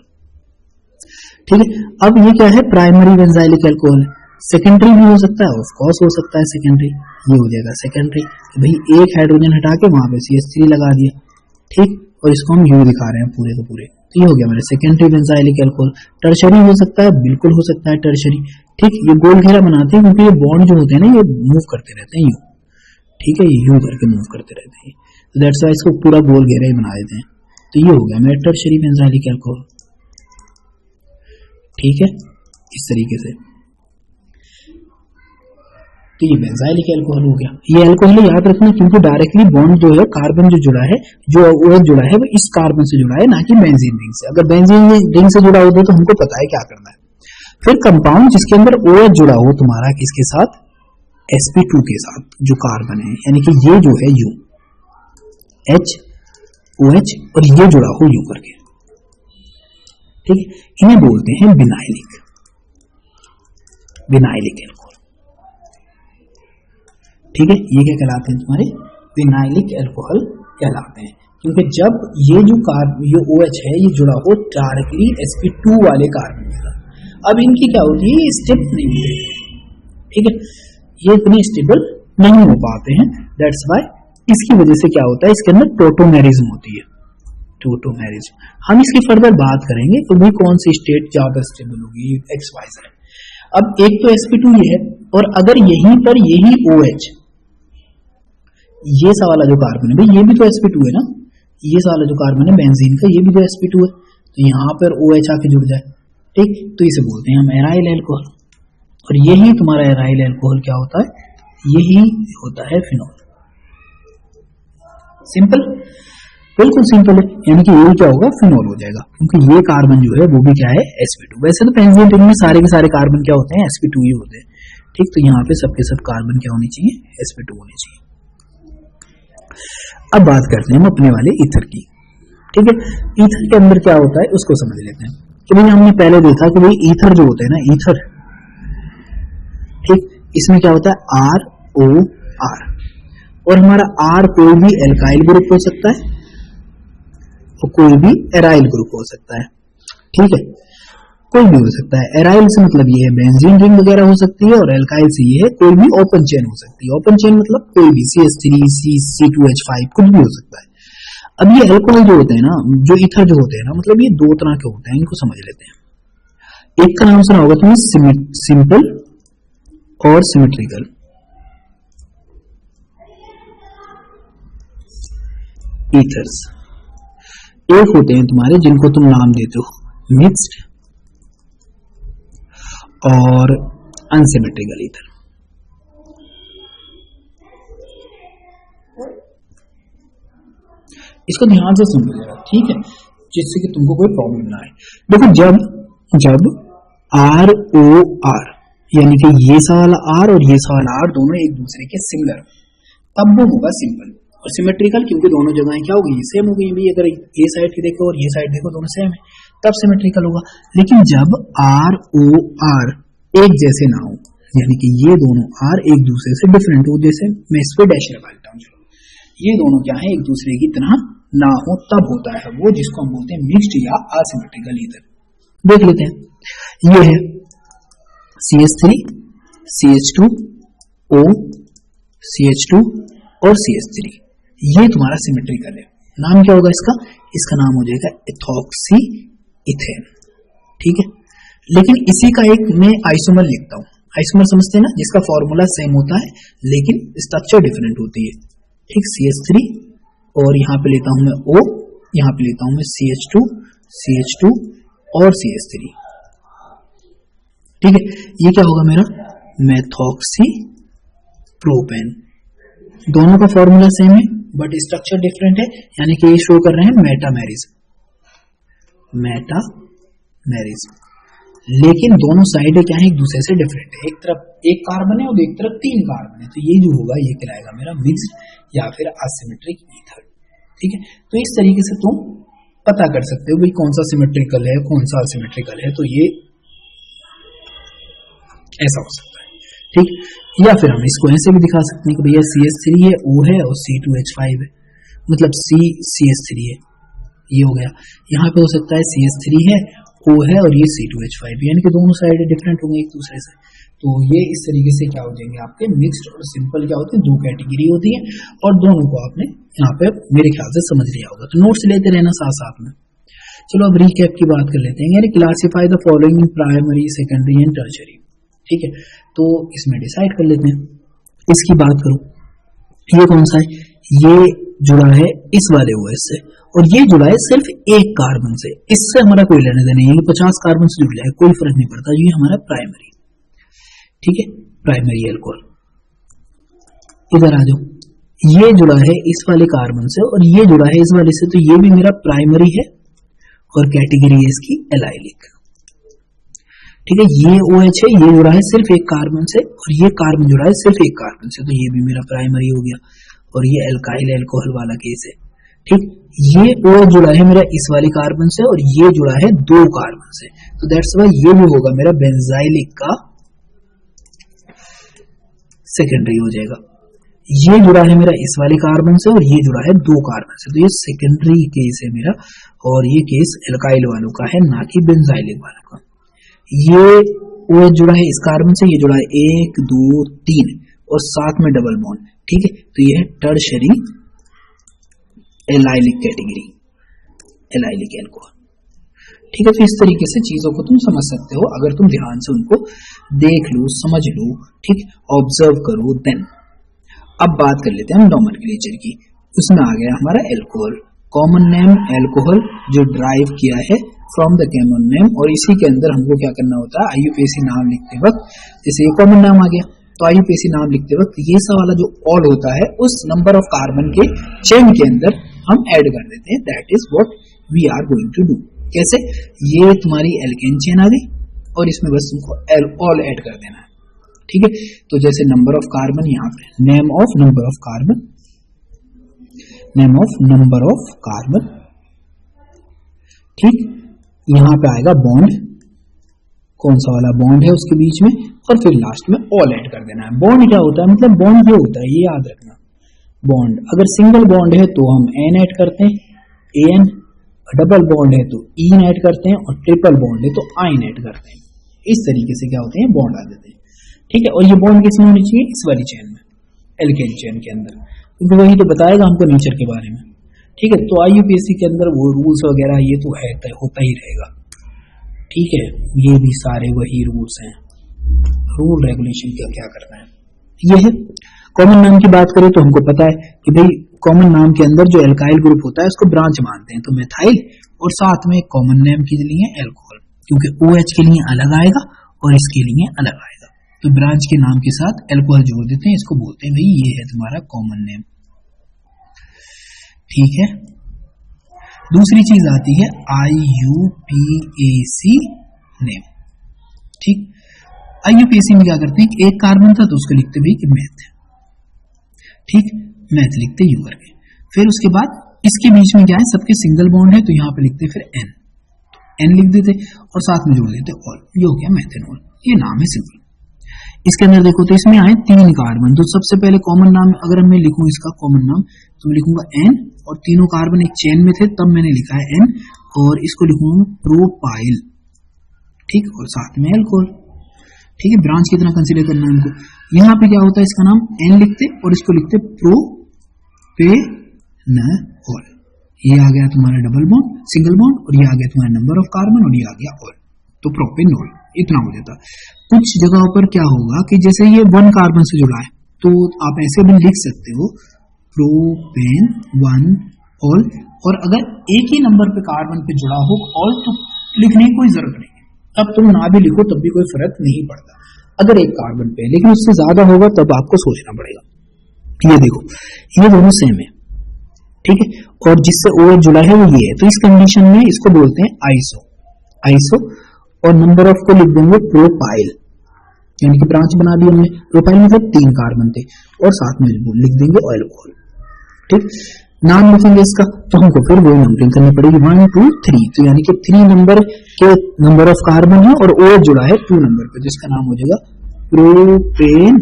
ठीक है, अब ये क्या है, प्राइमरी बेंजाइलिक एल्कोहल। सेकेंडरी भी हो सकता है, ऑफ कोर्स हो सकता है सेकेंडरी, ये हो जाएगा सेकेंडरी, तो भाई एक हाइड्रोजन हटा के वहां पे CH3 लगा दिया, ठीक, और इसको हम U दिखा रहे हैं पूरे के पूरे, तो ये हो गया मेरा सेकेंडरी बेंजाइलिक एल्कोहल। टर्शरी हो सकता है, बिल्कुल हो सकता है टर्शरी, ठीक, ये गोल घेरा बनाते हैं क्योंकि ये बॉन्ड जो होते हैं ना ये मूव करते रहते हैं U, ठीक है, ये U करके मूव करते रहते हैं, तो दैट्स व्हाई इसको पूरा गोल घेरा ही बना देते हैं, तो ये हो गया मेरा टर्शरी बेंजाइलिक एल्कोहल। ठीक है, इस तरीके से, तो ये बेंजाइलिक एल्कोहल हो गया। ये एल्कोहल याद रखना क्योंकि डायरेक्टली बॉन्ड जो है कार्बन जो जुड़ा है, जो OH जुड़ा है वो इस कार्बन से जुड़ा है, ना कि बेंजीन रिंग से। अगर बेंजीन रिंग से जुड़ा होता तो हमको पता है क्या करना है। फिर कंपाउंड जिसके अंदर OH जुड़ा हो तुम्हारा किसके साथ, sp2 के साथ, जो कार्बन है, यानी कि ये जो है U, H, OH और ये जुड़ा हो U करके, ठीक है, इन्हें बोलते हैं बिनाइलिक, बिनाइलिक एल्कोहल। ठीक है, ये क्या कहलाते हैं तुम्हारे, विनाइलिक एल्कोहल कहलाते हैं, क्योंकि जब ये जो OH है ये जुड़ा हो डायरेक्टली sp2 वाले कार्बन के साथ। अब इनकी क्या होती है, स्टेप नहीं होती, ठीक है, ये इतने स्टेबल नहीं हो पाते हैं, दैट्स व्हाई इसकी वजह से क्या होता है, इसके अंदर टोटोमेरिज्म होती है, टोटोमेरिज्म। हम इसकी फर्दर बात करेंगे कि भाई कौन सी स्टेट ज्यादा स्टेबल होगी, XYZ। अब एक तो sp2 ये है, और अगर यहीं पर यही OH, ये सा वाला जो कार्बन है भाई ये भी तो sp2 है ना, ये सा वाला जो कार्बन है बेंजीन का ये भी तो sp2 है, तो यहाँ पर OH आके जुड़ जाए, ठीक, तो इसे बोलते हैं हम एराइल एल्कोहल। और यही तुम्हारा एराइल एल्कोहल क्या होता है, यही होता है फिनॉल। सिंपल। बिल्कुल सिंपल है, यानी कि ये क्या होगा, फिनोल हो जाएगा, क्योंकि ये कार्बन जो है वो भी क्या है, sp2। वैसे तो बेंजीन रिंग में सारे के सारे कार्बन क्या होते हैं, sp2 ही होते हैं, ठीक। तो यहाँ पे सबके सब कार्बन क्या होनी चाहिए, sp2 होनी चाहिए। अब बात करते हैं हम अपने वाले ईथर की, ठीक है। ईथर के अंदर क्या होता है उसको समझ लेते हैं। कि भाई हमने पहले देखा कि भाई ईथर जो होता है ना, ईथर, ठीक, इसमें क्या होता है, ROR, और हमारा R कोई भी एल्काइल ग्रुप हो सकता है और कोई भी एराइल ग्रुप हो सकता है, ठीक है, कोई भी हो सकता है। एराइल से मतलब ये है बेंजीन रिंग वगैरह हो सकती है, और एल्काइल से ये है कोई भी ओपन चेन हो सकती है। ओपन चेन मतलब कोई भी CH3, C2H5 कुछ भी हो सकता है। अब ये एल्कोहल जो होते हैं ना, जो ईथर जो होते हैं ना, मतलब ये दो तरह के होते हैं, इनको समझ लेते हैं। एक का नाम सुना होगा तुम्हें, सिंपल और सिमेट्रिकल। ईथर्स एक होते हैं तुम्हारे जिनको तुम नाम देते हो मिक्स्ड और अनसिमेट्रिकल ईथर। इसको ध्यान से सुन लीजिएगा, ठीक है, जिससे कि तुमको कोई प्रॉब्लम ना आए। देखो जब ROR यानी कि ये वाला R और ये वाला R दोनों एक दूसरे के सिमिलर, तब वो होगा सिंपल। और सिमेट्रिकल क्योंकि दोनों जगहें क्या होगी, सेम हो गई भी, अगर ये साइड की देखो और ये साइड देखो दोनों सेम है, तब सिमेट्रिकल होगा। लेकिन जब ROR एक जैसे ना हो, यानी कि ये दोनों R एक दूसरे से डिफरेंट हो, जैसे मैं इस पे डैश लगा लेता हूँ, ये दोनों क्या है, एक दूसरे की तरह ना हो, तब होता है वो जिसको हम बोलते हैं मिक्स्ड या असिमेट्रिकल ईथर। देख लेते हैं, ये है CH3, CH2, O, CH2 और CH3, ये तुम्हारा सिमेट्रिकल है। नाम क्या होगा इसका, इसका नाम हो जाएगा इथॉक्सी इथेन, ठीक है। लेकिन इसी का एक मैं आइसोमर लिखता हूं, आइसोमर समझते हैं ना, जिसका फॉर्मूला सेम होता है लेकिन स्ट्रक्चर डिफरेंट होती है, ठीक। CH3 और यहाँ पे लेता हूं मैं O, यहाँ पे लेता हूं मैं CH2, CH2 और CH3, ठीक है। ये क्या होगा मेरा, मेथॉक्सी प्रोपेन। दोनों का फॉर्मूला सेम है बट स्ट्रक्चर डिफरेंट है, यानी कि ये शो कर रहे हैं मेटामेरिज्म, लेकिन दोनों साइड क्या है, एक दूसरे से डिफरेंट है। एक तरफ एक कार्बन है और एक तरफ 3 कार्बन है, तो ये जो होगा ये कहलाएगा मेरा मिक्स्ड या फिर असिमेट्रिक ईथर, ठीक है। तो इस तरीके से तुम पता कर सकते हो भाई कौन सा सिमेट्रिकल है कौन सा असिमेट्रिकल है, तो ये ऐसा हो सकता है, ठीक। या फिर हम इसको ऐसे भी दिखा सकते हैं कि भैया CH3 है, O है और C2H5 है, मतलब CH3 है, ये हो गया। यहाँ पे हो सकता है CH3 है, O है और ये C2H5, यानी कि दोनों साइड डिफरेंट होंगे एक दूसरे से। तो ये इस तरीके से क्या हो जाएंगे आपके मिक्स्ड और सिंपल क्या होते हैं, दो कैटेगरी होती है, और दोनों को आपने यहाँ पे मेरे ख्याल से समझ लिया होगा। तो नोट्स लेते रहना साथ साथ में। चलो अब रिकैप की बात कर लेते हैं, यानी classify the following in primary, secondary and tertiary, ठीक है। तो इसमें डिसाइड कर लेते हैं। इसकी बात करूं, ये कौन सा है, ये जुड़ा है इस वाले OH से, और ये जुड़ा है सिर्फ एक कार्बन से, इससे हमारा कोई लेने देने नहीं है, 50 कार्बन से जुड़ जाए कोई फर्क नहीं पड़ता, ये हमारा प्राइमरी, ठीक है, प्राइमरी अल्कोहल। इधर आ जाओ, ये जुड़ा है इस वाले कार्बन से और ये जुड़ा है इस वाले से, तो ये भी मेरा प्राइमरी है और कैटेगरी है इसकी एलाइलिक, ठीक है। ये OH है, ये जुड़ा है सिर्फ एक कार्बन से, और ये कार्बन जुड़ा है सिर्फ एक कार्बन से, तो ये भी मेरा प्राइमरी हो गया, और ये एल्काइल अल्कोहल वाला केस है, ठीक। ये OH जुड़ा है मेरा इस वाले कार्बन से, और ये जुड़ा है 2 कार्बन से, तो दैट्स व्हाई ये भी होगा मेरा बेंजाइलिक का सेकेंडरी हो जाएगा। ये जुड़ा है मेरा इस वाले कार्बन से और ये जुड़ा है 2 कार्बन से, तो ये सेकेंडरी केस है मेरा, और ये केस एल्काइल वालों का है, ना कि बेंजाइलिक वालों का। ये OH जुड़ा है इस कार्बन से, ये जुड़ा है 1 2 3 और साथ में डबल बॉन्ड, ठीक है। तो ये है tertiary allylic category, allylic alcohol, ठीक है। तो इस तरीके से चीजों को तुम समझ सकते हो अगर तुम ध्यान से उनको देख लो, समझ लो, ठीक, ऑब्जर्व करो। देन अब बात कर लेते हैं हम नोमेनक्लेचर की। उसमें आ गया हमारा अल्कोहल, कॉमन नेम अल्कोहल जो ड्राइव किया है फ्रॉम द कॉमन नेम, और इसी के अंदर हमको क्या करना होता है, IUPAC नाम लिखते वक्त, जैसे ये कॉमन नाम आ गया तो IUPAC नाम लिखते वक्त ये सब वाला जो ऑड होता है उस नंबर ऑफ कार्बन के चेन के अंदर हम ऐड कर देते हैं। That is what we are going to do. कैसे? ये तुम्हारी एल्केन चेन आ गई और इसमें बस तुमको ऑल ऐड कर देना है। ठीक है, तो जैसे नंबर ऑफ कार्बन, यहाँ पे name of number of carbon, name of number of carbon, ठीक। यहां पे आएगा बॉन्ड, कौन सा वाला बॉन्ड है उसके बीच में, और फिर लास्ट में ऑल ऐड कर देना है। बॉन्ड क्या होता है, मतलब बॉन्ड ये होता है, ये याद रखना। बॉन्ड अगर सिंगल बॉन्ड है तो हम एन ऐड करते हैं, एन, डबल बॉन्ड है तो इन ऐड करते हैं, और ट्रिपल बॉन्ड है तो आइन ऐड करते हैं। इस तरीके से क्या होते हैं, बॉन्ड आ जाते हैं। ठीक है, और ये बॉन्ड किसमें होनी चाहिए, इस वाली चेन में, एल्केन चेन के अंदर, क्योंकि वही तो बताएगा हमको नेचर के बारे में। ठीक है, तो IUPAC के अंदर वो रूल्स वगैरह ये तो है, होता ही रहेगा। ठीक है, ये भी सारे वही रूल्स हैं, रूल रेगुलेशन का क्या करना है। ये है कॉमन नाम की बात करें तो हमको पता है कि भाई कॉमन नाम के अंदर जो एल्काइल ग्रुप होता है उसको ब्रांच मानते हैं, तो मेथाइल, और साथ में कॉमन नेम के लिए एल्कोहल, क्योंकि OH के लिए अलग आएगा और इसके लिए अलग आएगा, तो ब्रांच के नाम के साथ एल्कोहल जोड़ देते हैं, इसको बोलते हैं भाई ये है तुम्हारा कॉमन नेम। ठीक है, दूसरी चीज आती है IUPAC नेम। ठीक, IUPAC में क्या करते हैं, एक कार्बन था तो उसको लिखते भाई कि मैथ, ठीक, मैथ लिखते यू करके, फिर उसके बाद इसके बीच में क्या है, सबके सिंगल बॉन्ड है तो यहाँ पे लिखते फिर N, N लिख देते और साथ में जोड़ देते ऑल, ये हो गया मैथेनॉल, ये नाम है सिंपल। इसके अंदर देखो तो इसमें आए 3 कार्बन, तो सबसे पहले कॉमन नाम अगर मैं लिखूं इसका कॉमन नाम तो मैं लिखूंगा N, और तीनों कार्बन एक चेन में थे तब मैंने लिखा है N, और इसको लिखूंगा प्रोपाइल, ठीक, और साथ में अल्कोहल। ठीक है, ब्रांच कितना कंसीडर करना है हमको, यहाँ पे क्या होता है, इसका नाम N लिखते और इसको लिखते प्रोपेनॉल, ये आ गया तुम्हारा डबल बॉन्ड, सिंगल बॉन्ड, और ये आ गया तुम्हारा नंबर ऑफ कार्बन, और ये आ गया ऑल, तो प्रोपेनॉल, इतना हो जाता। कुछ जगहों पर क्या होगा कि जैसे ये 1 कार्बन से जुड़ा है तो आप ऐसे भी लिख सकते हो प्रोपेन 1 ऑल, और अगर एक ही नंबर पे कार्बन पे जुड़ा हो ऑल तो लिखने की कोई जरूरत नहीं है, तब तुम ना भी लिखो तब भी कोई फर्क नहीं पड़ता अगर एक कार्बन पे, लेकिन उससे ज्यादा होगा तब आपको सोचना पड़ेगा। ये देखो ये दोनों सेम है, ठीक है, और जिससे OH जुड़ा है वो ये है, तो इस कंडीशन में इसको बोलते हैं आइसो, आइसो, और नंबर ऑफ को लिख देंगे प्रोपाइल, यानी कि ब्रांच बना दी हमने, प्रोपाइल मतलब 3 कार्बन थे, और साथ में लिख देंगे अल्कोहल। ठीक, नाम लिखेंगे इसका तो हमको फिर वही नंबरिंग करनी पड़ेगी 1 2 3, तो यानी कि 3 नंबर के नंबर ऑफ कार्बन है और OH जुड़ा है 2 नंबर पे, जिसका नाम हो जाएगा प्रोपेन,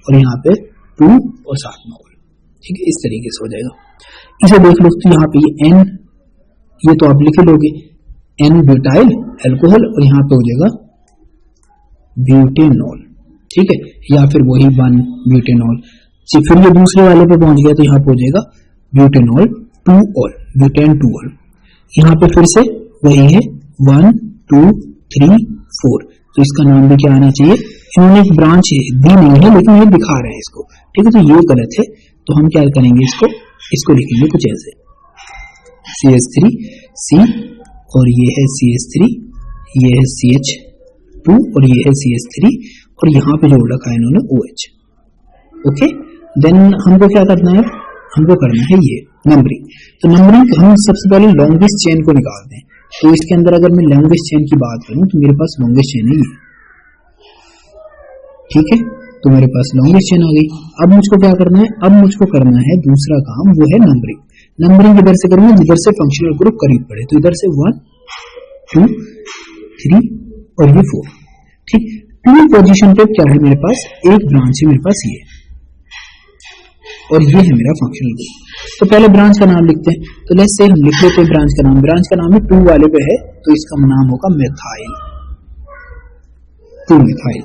और यहाँ पे 2 और साथ में ऑल। ठीक है, इस तरीके से हो जाएगा। इसे देख लो तो यहाँ पे ये N, ये तो आप लिख लोगे N ब्यूटाइल अल्कोहल, और यहाँ पे हो जाएगा ब्यूटेनॉल। ठीक है, या फिर वही 1 ब्यूटेनॉल, फिर ये दूसरे वाले पे पहुंच गया तो यहाँ पे हो जाएगा ब्यूटेनॉल 2 ऑल, ब्यूटेन 2 ऑल। यहाँ पे फिर से वही है 1 2 3 4, तो इसका नाम भी क्या आना चाहिए, इन्होंने एक ब्रांच दी नहीं है लेकिन ये दिखा रहे हैं इसको। ठीक है, तो ये गलत है, तो हम क्या करेंगे, इसको लिखेंगे कुछ ऐसे CH3C, और ये है CH3, ये है CH2, और ये है CH3, और यहाँ पे जोड़ रखा है इन्होंने OH। ओके, देन हमको क्या करना है, हमको करना है ये नंबरिंग। तो नंबरिंग हम सबसे पहले लॉन्गेस्ट चेन को निकालते हैं, तो इसके अंदर अगर मैं लॉन्गेस्ट चेन की बात करूं तो मेरे पास लॉन्गेस्ट चेन है ये। ठीक है, तो मेरे पास लॉन्गेस्ट चेन आ गई। अब मुझको क्या करना है, अब मुझको करना है दूसरा काम, वो है नंबरिंग। नंबरिंग इधर से करूंगा जिधर से फंक्शनल ग्रुप करीब पड़े, तो इधर से 1 2 3 और ये 4। ठीक, 2 पोजीशन पे क्या है मेरे पास, एक ब्रांच है मेरे पास ये, और ये है मेरा फंक्शनल ग्रुप। तो पहले ब्रांच का नाम लिखते हैं, तो लेट्स से हम लिख लेते हैं ब्रांच का नाम। ब्रांच का नाम है 2 वाले पे है, तो इसका नाम होगा मेथाइल, 2 मेथाइल।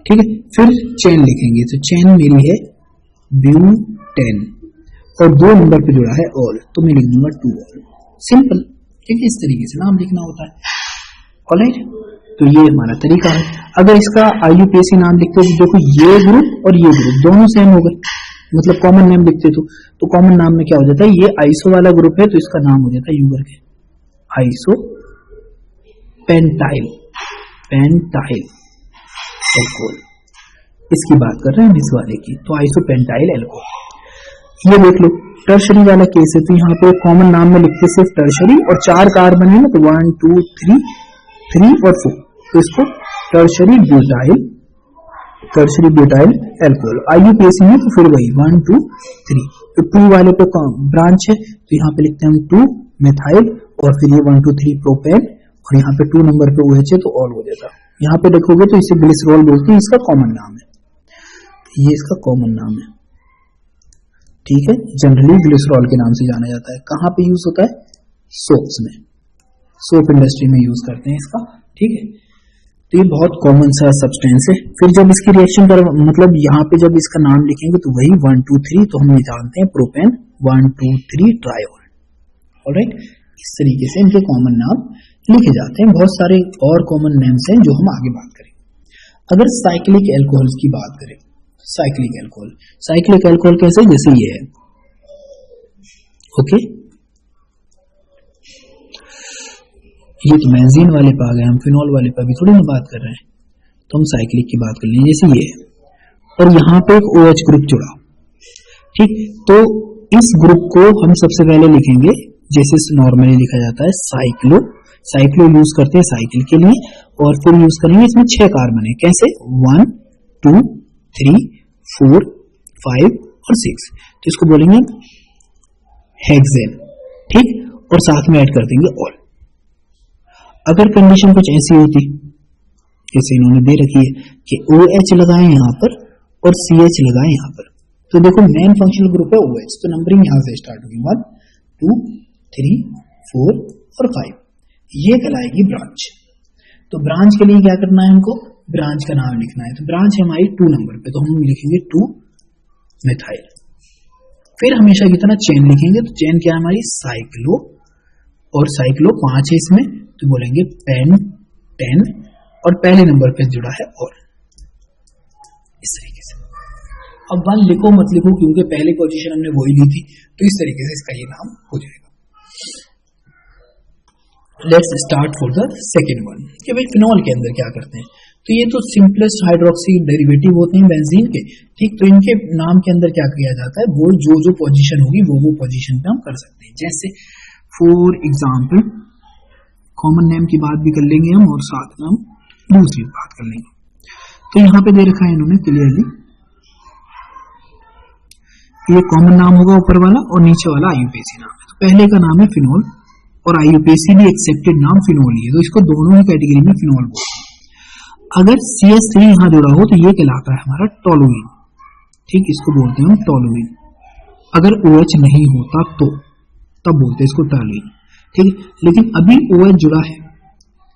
ठीक है, फिर चेन लिखेंगे, तो चेन मेरी है ब्यूटेन, और 2 नंबर पे जुड़ा है ऑल, तो मैं लिख दूंगा 2 ऑल, सिंपल। ठीक है, इस तरीके से नाम लिखना होता है। ऑलराइट, तो ये हमारा तरीका है। अगर इसका IUPAC नाम लिखते हो, देखो ये ग्रुप और ये ग्रुप दोनों सेम हो गए, मतलब कॉमन नेम लिखते तो कॉमन नाम में क्या हो जाता है, ये आइसो वाला ग्रुप है तो इसका नाम हो जाता है यू करके आइसो पेंटाइल, पेंटाइल अल्कोहल। इसकी बात कर रहे हैं हम इस वाले की, तो आइसो पेंटाइल अल्कोहल। ये देख लो टर्शरी वाला केस है, तो यहाँ पे कॉमन नाम में लिखते सिर्फ टर्शरी और 4 कार्बन है ना, तो 1 2 3 और 4, तो इसको टर्शरी ब्यूटाइल एल्कोहल। IUPAC में तो फिर वही 1 2 3, तो 2 वाले पे ब्रांच है, तो यहाँ पे लिखते हैं हम 2 मिथाइल और फिर ये 1 2 3 प्रोपेन और यहाँ पे 2 नंबर पे OH है तो ऑल हो जाता। यहाँ पे देखोगे तो इसे ग्लिसरॉल बोलते हैं, इसका कॉमन नाम है, ये इसका कॉमन नाम है, ठीक है। जनरली ग्लिसरॉल के नाम से जाना जाता है। कहाँ पे यूज होता है? सोप्स में, सोप इंडस्ट्री में यूज करते हैं इसका, ठीक है। तो ये बहुत कॉमन सा सब्सटेंस है। फिर जब इसकी रिएक्शन कर मतलब यहाँ पे जब इसका नाम लिखेंगे तो वही 1 2 3, तो हम ये जानते हैं प्रोपेन 1 2 3 ट्रायोल। ऑलराइट, इस तरीके से इनके कॉमन नाम लिखे जाते हैं। बहुत सारे और कॉमन नेम्स हैं जो हम आगे बात करेंगे। अगर साइक्लिक एल्कोहल्स की बात करें, साइक्लिक एल्कोहल कैसे, जैसे ये है, ओके, ये तो बेंजीन वाले पे आ गए, हम फिनॉल वाले पे अभी थोड़ी ना बात कर रहे हैं, तो हम साइक्लिक की बात कर लेंगे। जैसे ये है और यहाँ पे एक OH ग्रुप जुड़ा, ठीक, तो इस ग्रुप को हम सबसे पहले लिखेंगे जैसे नॉर्मली लिखा जाता है साइक्लो यूज करते हैं साइकिल के लिए, और फिर यूज करेंगे, इसमें 6 कार्बन है, कैसे 1 2 3 4 5 और 6, तो इसको बोलेंगे हेक्सेन, ठीक, और साथ में ऐड कर देंगे ऑल। अगर कंडीशन कुछ ऐसी होती जैसे इन्होंने दे रखी है कि OH लगाएं यहां पर और CH लगाएं यहां पर, तो देखो मेन फंक्शनल ग्रुप है OH, तो नंबरिंग यहां से स्टार्ट होगी 1 2 3 4 और 5, ये कहलाएगी ब्रांच। तो ब्रांच के लिए क्या करना है हमको, ब्रांच का नाम लिखना है, तो ब्रांच है हमारी 2 नंबर पे, तो हम लिखेंगे 2 मिथाइल। फिर हमेशा की तरह चेन लिखेंगे, तो चेन क्या है हमारी साइक्लो, और साइक्लो 5 है इसमें, तो बोलेंगे पेन 10, और पहले नंबर पे जुड़ा है और, इस तरीके से। अब 1 लिखो मत लिखो क्योंकि पहले पोजीशन हमने वही ली थी, तो इस तरीके से इसका ये नाम हो जाएगा। Let's start for the second one कि भाई फिनॉल के अंदर क्या करते हैं, तो ये तो सिंपलेस्ट हाइड्रोक्सी डेरिवेटिव होते हैं बेंजीन के, ठीक, तो इनके नाम के अंदर क्या किया जाता है, वो जो पोजीशन होगी वो पोजीशन पे हम कर सकते हैं। जैसे फॉर एग्जांपल कॉमन नेम की बात भी कर लेंगे हम और साथ में हम दूसरी बात कर लेंगे। तो यहाँ पे दे रखा है इन्होंने क्लियरली, ये कॉमन नाम होगा ऊपर वाला और नीचे वाला IUPAC नाम है। तो पहले का नाम है फिनॉल और IUPAC भी एक्सेप्टेड नाम फिनॉल ही है, तो इसको दोनों ही कैटेगरी में फिनॉल बोलते हैं। अगर CH3 यहां जुड़ा हो तो ये कहलाता है हमारा टोलुइन, ठीक, इसको बोलते हैं हम टोलुइन। अगर OH नहीं होता तो तब बोलते हैं इसको टोलुइन, ठीक, लेकिन अभी OH जुड़ा है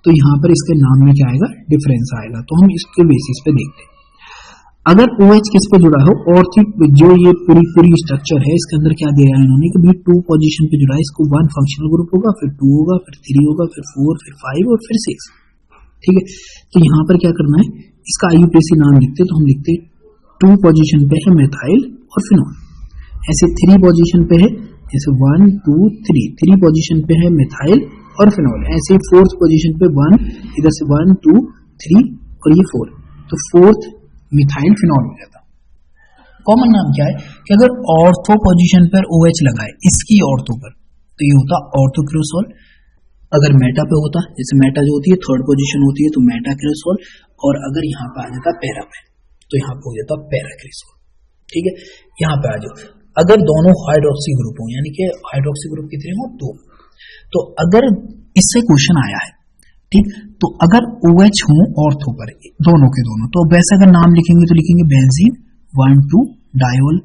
तो यहां पर इसके नाम में क्या आएगा, डिफरेंस आएगा, तो हम इसके बेसिस पे देखते हैं। अगर OH किस पे जुड़ा हो, और जो ये पूरी स्ट्रक्चर है इसके अंदर क्या दिया है इन्होंने कि भाई 2 पोजीशन पे जुड़ा है, इसको 1 फंक्शनल ग्रुप होगा, फिर 2 होगा, फिर 3 होगा, फिर 4, फिर 5 और फिर 6, ठीक है। तो यहाँ पर क्या करना है, इसका IUPAC नाम लिखते, तो हम लिखते 2 पोजीशन पे है मिथाइल और फिनॉल, ऐसे 3 पोजीशन पे है, जैसे 1 2 3 पोजीशन पे है मिथाइल और फिनॉल, ऐसे 4th पोजीशन पे 1, इधर से 1 2 3 और ये 4, तो 4th मिथाइल फिनॉल हो जाता। कॉमन नाम क्या है कि अगर ऑर्थो पोजीशन पर OH लगाए इसकी ऑर्थो पर, तो ये होता ऑर्थोक्रेसोल। अगर मेटा पे होता, जैसे मेटा जो होती है 3rd पोजीशन होती है, तो मेटाक्रेसोल, और अगर यहाँ पे आ जाता पैरा पे, तो यहाँ पे हो जाता पैराक्रेसोल, ठीक है। यहाँ पे आ जाओ, अगर दोनों हाइड्रोक्सी ग्रुप हो, यानी कि हाइड्रोक्सी ग्रुप कितने हो 2, तो अगर इससे क्वेश्चन आया है, ठीक, तो अगर OH हो ऑर्थो पर दोनों के दोनों, तो वैसे अगर नाम लिखेंगे तो लिखेंगे benzene 1 2 diol,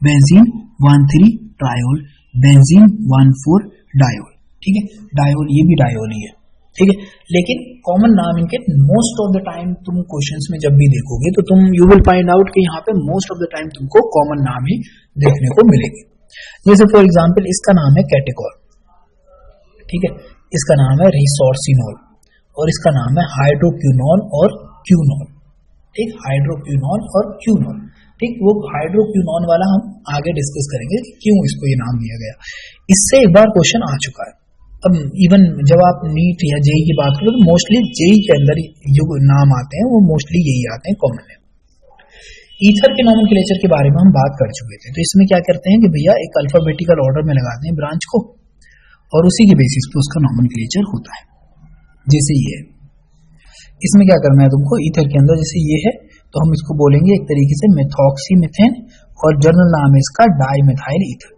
benzene 1 3 triol, benzene 1 4 diol, ठीक है। डायोल ये भी डायोल ही है, ठीक है। लेकिन कॉमन नाम इनके मोस्ट ऑफ द टाइम तुम क्वेश्चंस में जब भी देखोगे तो तुम यू विल फाइंड आउट कि यहाँ पे मोस्ट ऑफ द टाइम तुमको कॉमन नाम ही देखने को मिलेंगे। जैसे फॉर एग्जांपल इसका नाम है कैटेकॉल, ठीक है, इसका नाम है रिसोर्सिनोल, और इसका नाम है हाइड्रोक्विनोन और क्यूनोल, ठीक, हाइड्रोक्विनोन और क्यूनोल, ठीक। वो हाइड्रोक्विनोन वाला हम आगे डिस्कस करेंगे कि क्यों इसको ये नाम दिया गया। इससे एक बार क्वेश्चन आ चुका है, अब इवन जब आप नीट या जेई की बात करो तो मोस्टली जेई के अंदर जो नाम आते हैं वो मोस्टली यही आते हैं कॉमन नेम। ईथर के नॉमेनक्लेचर के बारे में हम बात कर चुके थे। तो इसमें क्या करते हैं कि भैया एक अल्फाबेटिकल ऑर्डर में लगाते हैं ब्रांच को और उसी के बेसिस पे उसका नॉमेनक्लेचर होता है। जैसे ये है, इसमें क्या करना है तुमको, ईथर के अंदर जैसे ये है तो हम इसको बोलेंगे एक तरीके से मेथॉक्सीमीथेन और जनरल नाम है इसका डाईमेथाइल ईथर।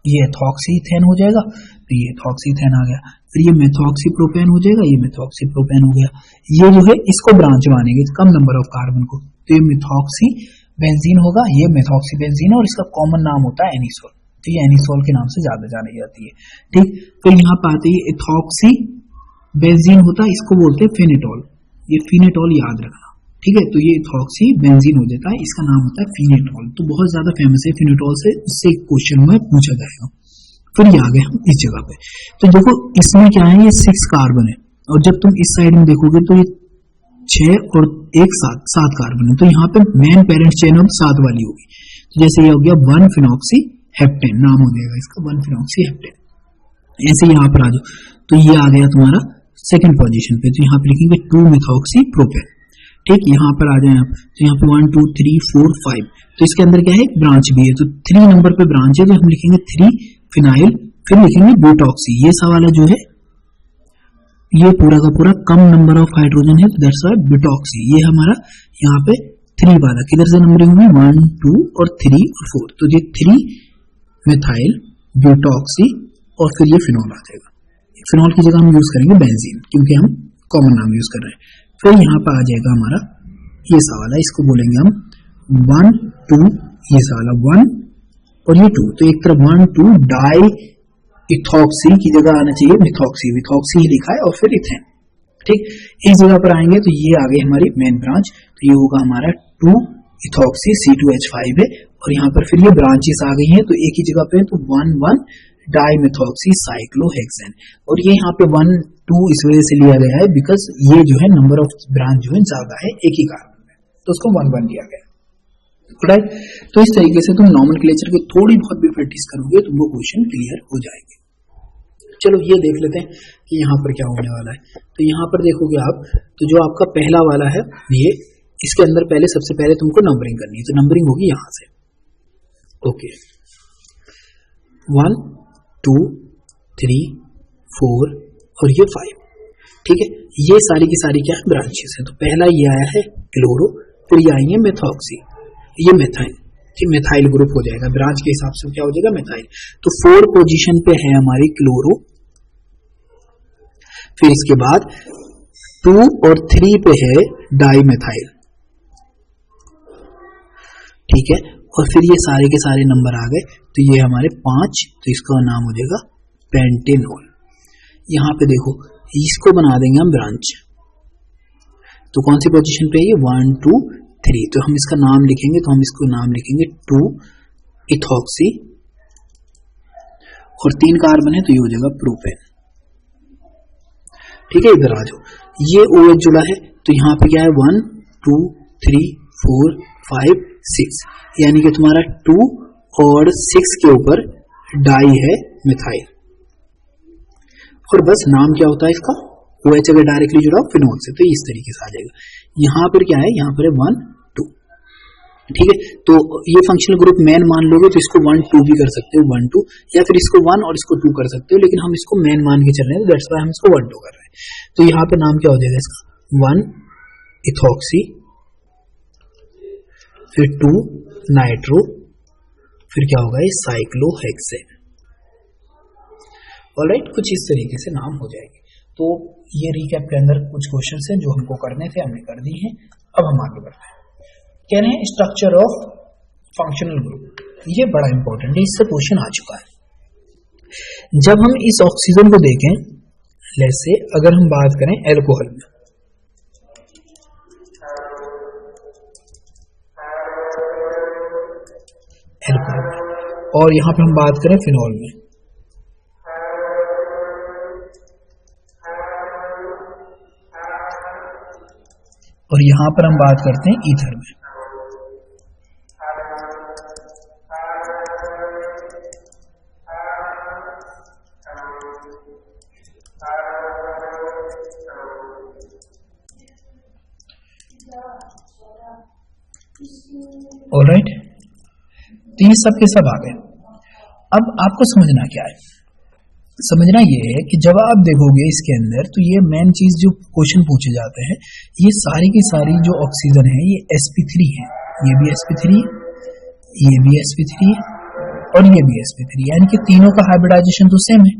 ये एथॉक्सीथेन हो जाएगा, तो ये एथॉक्सीथेन आ गया। फिर ये मेथॉक्सीप्रोपेन हो जाएगा, ये मेथॉक्सीप्रोपेन हो गया। ये जो है इसको ब्रांच मानेंगे कम नंबर ऑफ कार्बन को, तो ये मेथॉक्सी बेंजीन होगा, ये मेथॉक्सी बेंजीन है और इसका कॉमन नाम होता है एनिसोल। तो ये एनिसोल के नाम से ज्यादा जानी जाती है। ठीक, फिर यहाँ पे आती है एथॉक्सी बेंजीन होता है, इसको बोलते हैं फिनेटॉल। ये फिनेटॉल याद रखना, ठीक है। तो ये इथॉक्सी बेंजीन हो जाता है, इसका नाम होता है फिनेटॉल। तो बहुत ज्यादा फेमस है फिनेटॉल से, उससे क्वेश्चन में पूछा जाएगा। फिर ये आ गए हम इस जगह पे, तो देखो इसमें क्या है, ये 6 कार्बन है और जब तुम इस साइड में देखोगे तो ये 6 और 1 7 कार्बन है। तो यहाँ पे मेन पेरेंट चेन अब 7 वाली होगी। तो जैसे ये हो गया 1 फिनॉक्सी हेप्टेन, नाम हो जाएगा इसका 1 फिनॉक्सी हेप्टेन। ऐसे यहाँ पर आ जाओ, तो ये आ गया तुम्हारा सेकंड पोजीशन पे, तो यहाँ पे लिखेंगे 2 मिथॉक्सी प्रोपेन। ठीक, यहाँ पर आ जाए आप, तो यहाँ पे 1 2 3 4 5, तो इसके अंदर क्या है, ब्रांच भी है। तो 3 नंबर पे ब्रांच है, तो हम लिखेंगे 3 फिनाइल, फिर लिखेंगे ब्यूटॉक्सी। ये सवाल जो है ये पूरा का पूरा कम नंबर ऑफ हाइड्रोजन है, तो दैट्स व्हाई ब्यूटॉक्सी। ये हमारा यहाँ पे 3 वाला किधर से नंबरिंग हुई, 1 2 और 3 और 4, तो ये 3 मिथाइल ब्यूटॉक्सी और फिर ये फिनॉल आ जाएगा। फिनॉल की जगह हम यूज करेंगे बेंजीन, क्योंकि हम कॉमन नाम यूज कर रहे हैं। फिर यहाँ पर आ जाएगा हमारा ये सवाल है, इसको बोलेंगे हम 1 2, ये सवाल 1 और ये 2, तो एक तरफ 1 2 डाई इथॉक्सी की जगह आना चाहिए मिथॉक्सी, मिथॉक्सी ही लिखा है और फिर इथेन। ठीक, इस जगह पर आएंगे तो ये आ गई हमारी मेन ब्रांच, तो ये होगा हमारा 2 इथॉक्सी C2H5 है और यहाँ पर फिर ये ब्रांचेस आ गई हैं, तो एक ही जगह पे है, तो 1 1 डाईमेथॉक्सी साइक्लोहेक्सेन। और ये यहाँ पे 1 2 इस वजह से लिया गया है बिकॉज ये जो है नंबर ऑफ ब्रांच जो है ज्यादा है एक ही कार्बन में, तो उसको 1 1 लिया गया। राइट, तो इस तरीके से तुम नॉमेनक्लेचर की थोड़ी बहुत भी प्रैक्टिस करोगे तुमको क्वेश्चन क्लियर हो जाएंगे। चलो ये देख लेते हैं कि यहाँ पर क्या होने वाला है। तो यहाँ पर देखोगे आप, तो जो आपका पहला वाला है ये, इसके अंदर पहले सबसे पहले तुमको नंबरिंग करनी है, तो नंबरिंग होगी यहां से। ओके, 1 2 3 4 और ये 5। ठीक है, ये सारी की सारी क्या ब्रांचेस है। तो पहला ये आया है क्लोरो, फिर ये आएंगे मेथॉक्सी, ये मेथाइल, ये मेथाइल ग्रुप हो जाएगा, ब्रांच के हिसाब से क्या हो जाएगा मेथाइल। तो 4 पोजीशन पे है हमारी क्लोरो, फिर इसके बाद 2 और 3 पे है डाईमेथाइल। ठीक है, और फिर ये सारे के सारे नंबर आ गए, तो ये हमारे 5, तो इसका नाम हो जाएगा पेंटेनॉल। यहां पे देखो इसको बना देंगे हम ब्रांच, तो कौन सी पोजीशन पे है ये 1 2 3, तो हम इसका नाम लिखेंगे, तो हम इसको नाम लिखेंगे 2 इथॉक्सी और 3 कार्बन है, तो ये हो जाएगा प्रोपेन। ठीक है, इधर आ जाओ, ये OH जुड़ा है, तो यहाँ पे क्या है 1 2 3 4 5 6, यानी कि तुम्हारा 2 और 6 के ऊपर डाई है मिथाइल, और बस नाम क्या होता है इसका OH अगर डायरेक्टली जुड़ा हो फिनॉल से, तो इस तरीके से आ जाएगा। यहां पर क्या है, यहाँ पर है 1 2। ठीक है, तो ये फंक्शनल ग्रुप मेन मान लोगे तो इसको 1 2 भी कर सकते हो, 1 2, या फिर इसको 1 और इसको 2 कर सकते हो, लेकिन हम इसको मेन मान के चल रहे हैं, दैट्स व्हाई हम इसको 1 2 कर रहे हैं। तो यहाँ पे नाम क्या हो जाएगा इसका 1 इथॉक्सी, फिर 2 नाइट्रो, फिर क्या होगा ये साइक्लोहेक्सेन। ऑलराइट, कुछ इस तरीके से नाम हो जाएंगे। तो ये रिकैप के अंदर कुछ क्वेश्चंस हैं जो हमको करने थे, हमने कर दिए हैं। अब हम आगे बढ़ते हैं। कह रहे हैं स्ट्रक्चर ऑफ फंक्शनल ग्रुप, ये बड़ा इंपॉर्टेंट है, इससे क्वेश्चन आ चुका है। जब हम इस ऑक्सीजन को देखें, जैसे अगर हम बात करें एल्कोहल में, और यहां पे हम बात करें फिनॉल में, और यहां पर हम बात करते हैं ईथर में। ऑलराइट, तो ये सब के सब आ गए। अब आपको समझना क्या है, समझना ये है कि जब आप देखोगे इसके अंदर तो ये मेन चीज जो क्वेश्चन पूछे जाते हैं, ये सारी की सारी जो ऑक्सीजन है ये sp3 है, ये भी sp3, ये भी sp3 और ये भी sp3, यानी कि तीनों का हाइब्रिडाइजेशन तो सेम है।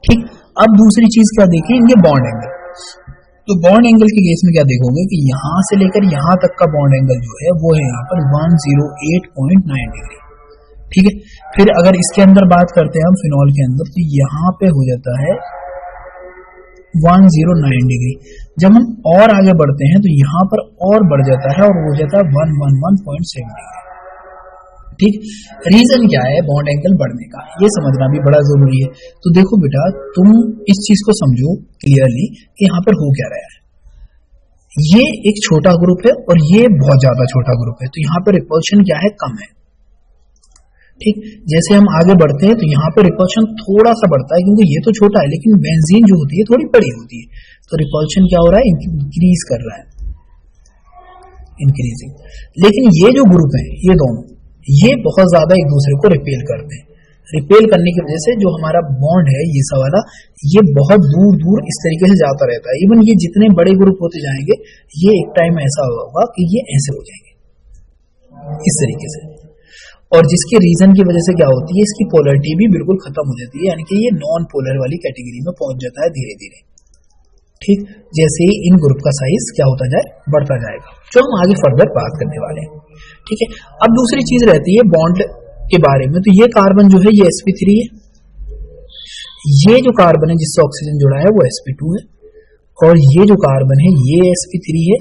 ठीक, अब दूसरी चीज क्या देखें, इनके बॉन्ड एंगल। तो बॉन्ड एंगल के केस में क्या देखोगे कि यहां से लेकर यहां तक का बॉन्ड एंगल जो है वो है यहाँ पर 108.9 डिग्री। ठीक है, फिर अगर इसके अंदर बात करते हैं हम फिनॉल के अंदर, तो यहाँ पे हो जाता है 109 डिग्री। जब हम और आगे बढ़ते हैं तो यहाँ पर और बढ़ जाता है और हो जाता है 111.7 डिग्री। ठीक, रीजन क्या है बॉन्ड एंगल बढ़ने का, ये समझना भी बड़ा जरूरी है। तो देखो बेटा, तुम इस चीज को समझो क्लियरली कि यहाँ पर हो क्या रहा है। ये एक छोटा ग्रुप है और ये बहुत ज्यादा छोटा ग्रुप है, तो यहाँ पर रिपल्शन क्या है, कम है। ठीक, जैसे हम आगे बढ़ते हैं तो यहाँ पे रिपल्शन थोड़ा सा बढ़ता है क्योंकि ये तो छोटा है, लेकिन बेंजीन जो होती है थोड़ी बड़ी होती है, तो रिपल्शन क्या हो रहा है, इंक्रीज कर रहा है, इंक्रीजिंग। लेकिन ये जो ग्रुप है ये दोनों, ये बहुत ज्यादा एक दूसरे को रिपेल करते हैं। रिपेल करने की वजह से जो हमारा बॉन्ड है ये वाला, ये बहुत दूर दूर इस तरीके से जाता रहता है। इवन ये जितने बड़े ग्रुप होते जाएंगे, ये एक टाइम ऐसा होगा कि ये ऐसे हो जाएंगे इस तरीके से, और जिसके रीजन की वजह से क्या होती है, इसकी पोलरिटी भी बिल्कुल खत्म हो जाती है, यानी कि ये नॉन पोलर वाली कैटेगरी में पहुंच जाता है धीरे धीरे। ठीक, जैसे ही इन ग्रुप का साइज क्या होता जाए, बढ़ता जाएगा, जो हम आगे फर्दर बात करने वाले हैं। ठीक है, अब दूसरी चीज रहती है बॉन्ड के बारे में। तो ये कार्बन जो है ये sp3 है, ये जो कार्बन है जिससे ऑक्सीजन जुड़ा है वो sp2 है, और ये जो कार्बन है ये sp3 है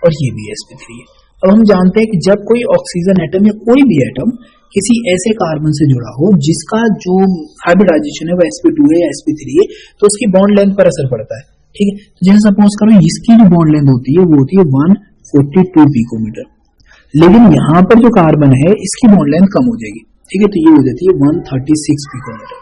और ये भी sp3 है। अब हम जानते हैं कि जब कोई ऑक्सीजन एटम या कोई भी एटम किसी ऐसे कार्बन से जुड़ा हो जिसका जो हाइब्रिडाइजेशन है वो sp2 है या sp3 है, तो उसकी बॉन्ड लेंथ पर असर पड़ता है। ठीक है, तो जैसे सपोज करो इसकी जो बॉन्ड लेंथ होती है वो होती है 142 पिकोमीटर, लेकिन यहाँ पर जो कार्बन है इसकी बॉन्ड लेंथ कम हो जाएगी। ठीक है, तो ये हो जाती है 136 पिकोमीटर।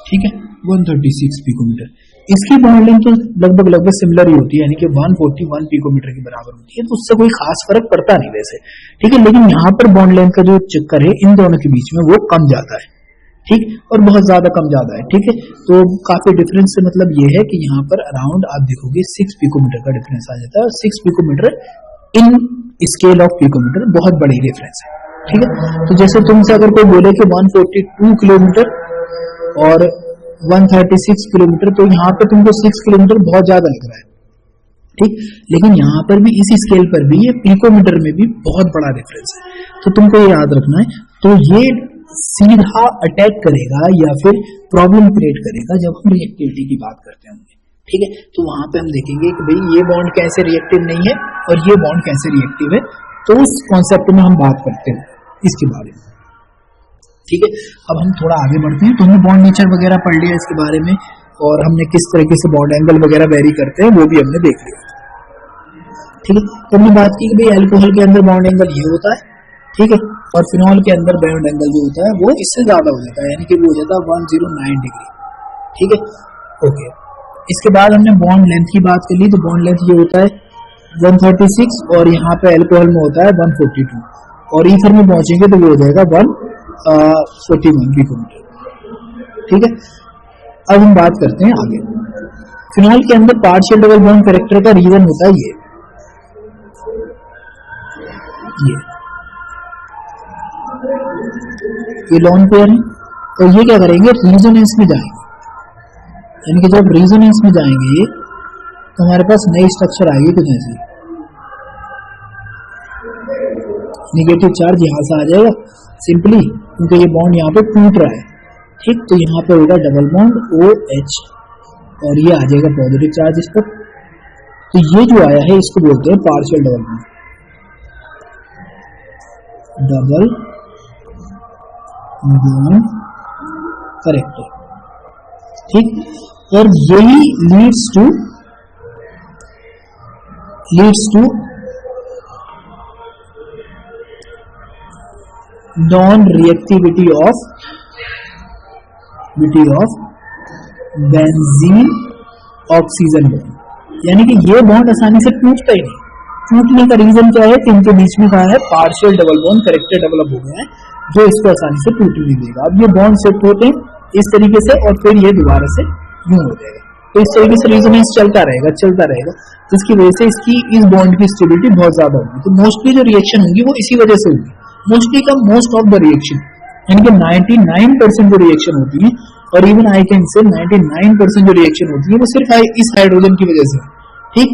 ठीक है, 136 पिकोमीटर। इसकी बॉन्ड लेंथ तो लगभग सिमिलर ही होती है, यानी कि 141 पिकोमीटर के बराबर होती है, तो उससे कोई खास फर्क पड़ता नहीं वैसे। ठीक है, लेकिन यहाँ पर बॉन्ड लेंथ का जो चक्कर है इन दोनों के बीच में वो कम जाता है। ठीक, और बहुत ज्यादा कम ज्यादा है। ठीक है, तो काफी डिफरेंस से मतलब ये है कि यहाँ पर अराउंड आप देखोगे 6 पिकोमीटर का डिफरेंस आ जाता है, और 6 picometer in scale of picometer बहुत बड़ी डिफरेंस है। ठीक है, तो जैसे तुमसे अगर कोई बोले कि 142 किलोमीटर और 136 किलोमीटर, तो यहाँ पर तुमको 6 किलोमीटर बहुत ज्यादा लग रहा है। ठीक, लेकिन यहाँ पर भी इसी स्केल पर भी ये पिकोमीटर में भी बहुत बड़ा डिफरेंस है, तो तुमको ये याद रखना है। तो ये सीधा अटैक करेगा या फिर प्रॉब्लम क्रिएट करेगा जब हम रिएक्टिविटी की बात करते होंगे। ठीक है, तो वहां पे हम देखेंगे कि भाई ये बॉन्ड कैसे रिएक्टिव नहीं है और ये बॉन्ड कैसे रिएक्टिव है, तो उस कॉन्सेप्ट में हम बात करते हैं इसके बारे में। ठीक है, अब हम थोड़ा आगे बढ़ते हैं। तो हमने बॉन्ड नेचर वगैरह पढ़ लिया इसके बारे में, और हमने किस तरीके से बॉन्ड एंगल वगैरह वेरी करते हैं वो भी हमने देख लिया। ठीक है, तो हमने बात की कि भाई अल्कोहल के अंदर बॉन्ड एंगल ये होता है। ठीक है, और फिनॉल के अंदर बॉन्ड एंगल जो होता है वो इससे ज्यादा हो जाता है, यानी कि वो हो जाता है 109 डिग्री। ठीक है, ओके। इसके बाद हमने बॉन्ड लेंथ की बात कर ली, तो बॉन्ड लेंथ ये होता है 136, और यहाँ पे अल्कोहल में होता है 142, और ईथर में पहुंचेंगे तो वो हो जाएगा 141 पिकोमीटर। ठीक है, अब हम बात करते हैं आगे। फिनॉल के अंदर पार्शियल डबल बॉन्ड कैरेक्टर का रीजन होता है ये लोन पेयर है, तो ये क्या करेंगे, रेजोनेंस में जाएंगे, यानी कि जब रेजोनेंस में जाएंगे तो हमारे पास नई स्ट्रक्चर आएगी कुछ ऐसी, निगेटिव चार्ज यहां से आ जाएगा सिंपली, क्योंकि ये बॉन्ड यहाँ पे टूट रहा है। ठीक, तो यहाँ पे होगा डबल बॉन्ड OH, और ये आ जाएगा पॉजिटिव चार्ज इस पर। तो ये जो आया है इसको बोलते हैं partial double bond, double bond character. ठीक, और यही leads to non reactivity of benzene oxygen bond, यानी कि ये बॉन्ड आसानी से टूटता ही नहीं, टूटने का रीजन क्या है कि इनके बीच में कहा है partial double bond character develop हो गया है, जो इसको आसानी से टूटने नहीं देगा। अब ये बॉन्ड सेट होते हैं इस तरीके से और फिर ये दोबारा से यूं हो जाएगा। तो इस तरीके से रेजोनेंस चलता रहेगा, जिसकी वजह से इसकी इस बॉन्ड की स्टेबिलिटी बहुत ज्यादा होगी। तो मोस्टली जो रिएक्शन होगी वो इसी वजह से होगी, मोस्टली का मोस्ट ऑफ द रिएक्शन, यानी कि 99% जो रिएक्शन होती है, और इवन आई कैन से 99% जो रिएक्शन होती है वो सिर्फ इस हाइड्रोजन की वजह से। ठीक,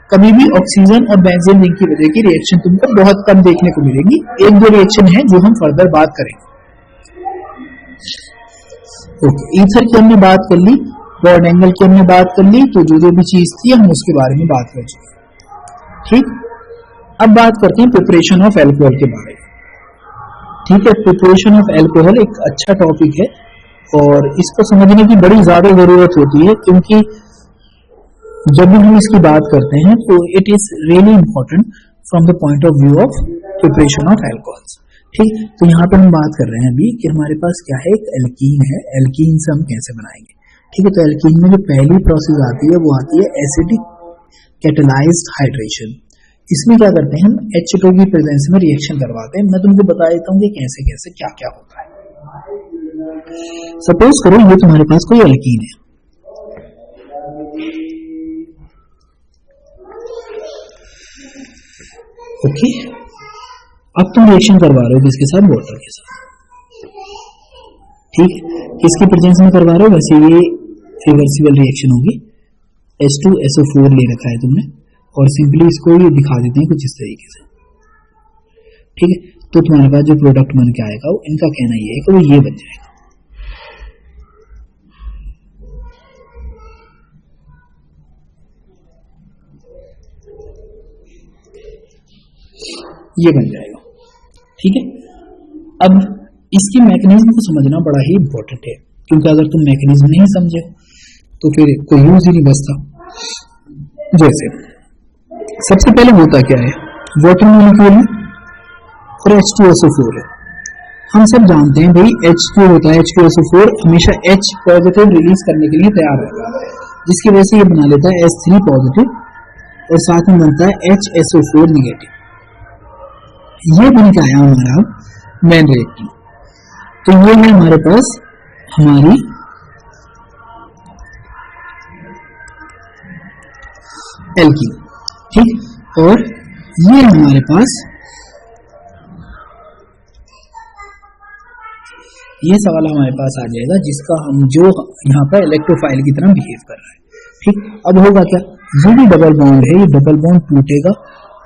कभी भी ऑक्सीजन और बेंजीन रिंग की वजह की रिएक्शन तुमको बहुत कम देखने को मिलेगी। एक दो रिएक्शन है जो हम फर्दर बात करेंगे। ओके, ईथर की हमने बात कर ली, बॉन्ड एंगल की हमने बात कर ली, तो जो भी चीज थी हम उसके बारे में बात कर चुके। ठीक, अब बात करते हैं प्रिपरेशन ऑफ एल्कोहल के बारे में। ठीक है, प्रिपरेशन ऑफ एल्कोहल एक अच्छा टॉपिक है और इसको समझने की बड़ी ज्यादा जरूरत होती है, क्योंकि जब भी हम इसकी बात करते हैं तो it is really important from the point of view of preparation of alcohols. ठीक, तो यहाँ पर हम बात कर रहे हैं अभी कि हमारे पास क्या है, एक एल्कीन है, एल्कीन से हम कैसे बनाएंगे। ठीक है, तो एल्कीन में जो पहली प्रोसेस आती है वो आती है एसिडिक कैटलाइज्ड हाइड्रेशन। इसमें क्या करते हैं हम H2 की प्रेजेंस में रिएक्शन करवाते हैं। मैं तुमको बता देता हूँ कि कैसे कैसे क्या क्या होता है। सपोज करो ये तुम्हारे पास कोई एल्कीन है, ओके, अब तुम रिएक्शन करवा रहे हो किसके साथ, वाटर के साथ। ठीक, किसकी प्रेजेंस में करवा रहे हो, वैसे ये रिवर्सिबल रिएक्शन होगी, H2SO4 ले रखा है तुमने और सिंपली इसको ये दिखा देते हैं कुछ इस तरीके से। ठीक है, तो तुम्हारे पास जो प्रोडक्ट बन के आएगा इनका कहना ये है कि वो ये बन जाएगा। ये बन जाएगा। ठीक है, अब इसकी मैकेनिज्म को समझना बड़ा ही इंपॉर्टेंट है, क्योंकि अगर तुम मैकेनिज्म नहीं समझे तो फिर कोई यूज ही नहीं बचता। जैसे सबसे पहले होता क्या है, वाटर मॉलिक्यूल है और H2SO4 है। हम सब जानते हैं भाई H2 होता है, H2SO4 हमेशा H पॉजिटिव रिलीज करने के लिए तैयार रहता है, जिसकी वजह से ये बना लेता है H3 पॉजिटिव और साथ में बनता है HSO4 निगेटिव। ये बन के आया हमारा मेन रिएक्टिव। तो ये है हमारे पास हमारी एल्कीन। ठीक, और ये हमारे पास ये सवाल हमारे पास आ जाएगा जिसका हम जो यहाँ पर इलेक्ट्रोफाइल की तरह बिहेव कर रहा है। ठीक, अब होगा क्या, ये भी डबल बॉन्ड है, ये डबल बॉन्ड टूटेगा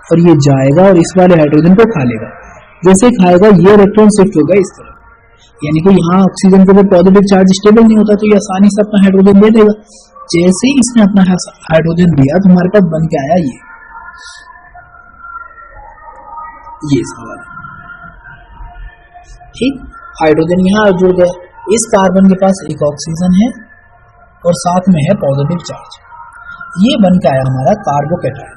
और ये जाएगा और इस वाले हाइड्रोजन को खा लेगा। जैसे खाएगा ये इलेक्ट्रॉन शिफ्ट होगा इस तरफ, यानी कि यहाँ ऑक्सीजन के ऊपर पॉजिटिव चार्ज स्टेबल नहीं होता तो ये आसानी से अपना हाइड्रोजन दे देगा। जैसे ही इसने अपना हाइड्रोजन दिया तो हमारे पास बन के आया ये सवाल। ठीक, हाइड्रोजन यहाँ जुड़ गया, इस कार्बन के पास एक ऑक्सीजन है और साथ में है पॉजिटिव चार्ज। ये बन के आया हमारा कार्बोकैटायन।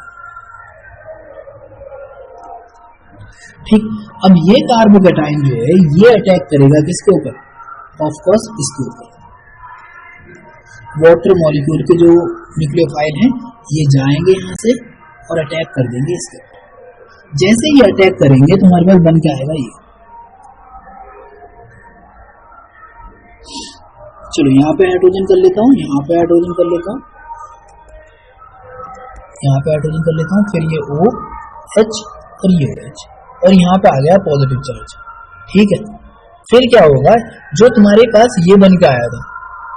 ठीक, अब ये कार्बोकैटायन जो है ये अटैक करेगा किसके ऊपर, ऑफ कोर्स इसके ऊपर। वाटर मॉलिक्यूल के जो न्यूक्लियोफाइल हैं ये जाएंगे यहाँ से और अटैक कर देंगे इसके ऊपर। जैसे ही अटैक करेंगे तो हमारे पास बन के आएगा ये। चलो यहाँ पे हाइड्रोजन कर लेता हूँ, यहाँ पे हाइड्रोजन कर लेता हूँ, यहाँ पे हाइड्रोजन कर लेता हूँ, फिर ये OH और ये OH और यहाँ पे आ गया पॉजिटिव चार्ज। ठीक है, फिर क्या होगा, जो तुम्हारे पास ये बन के आया था,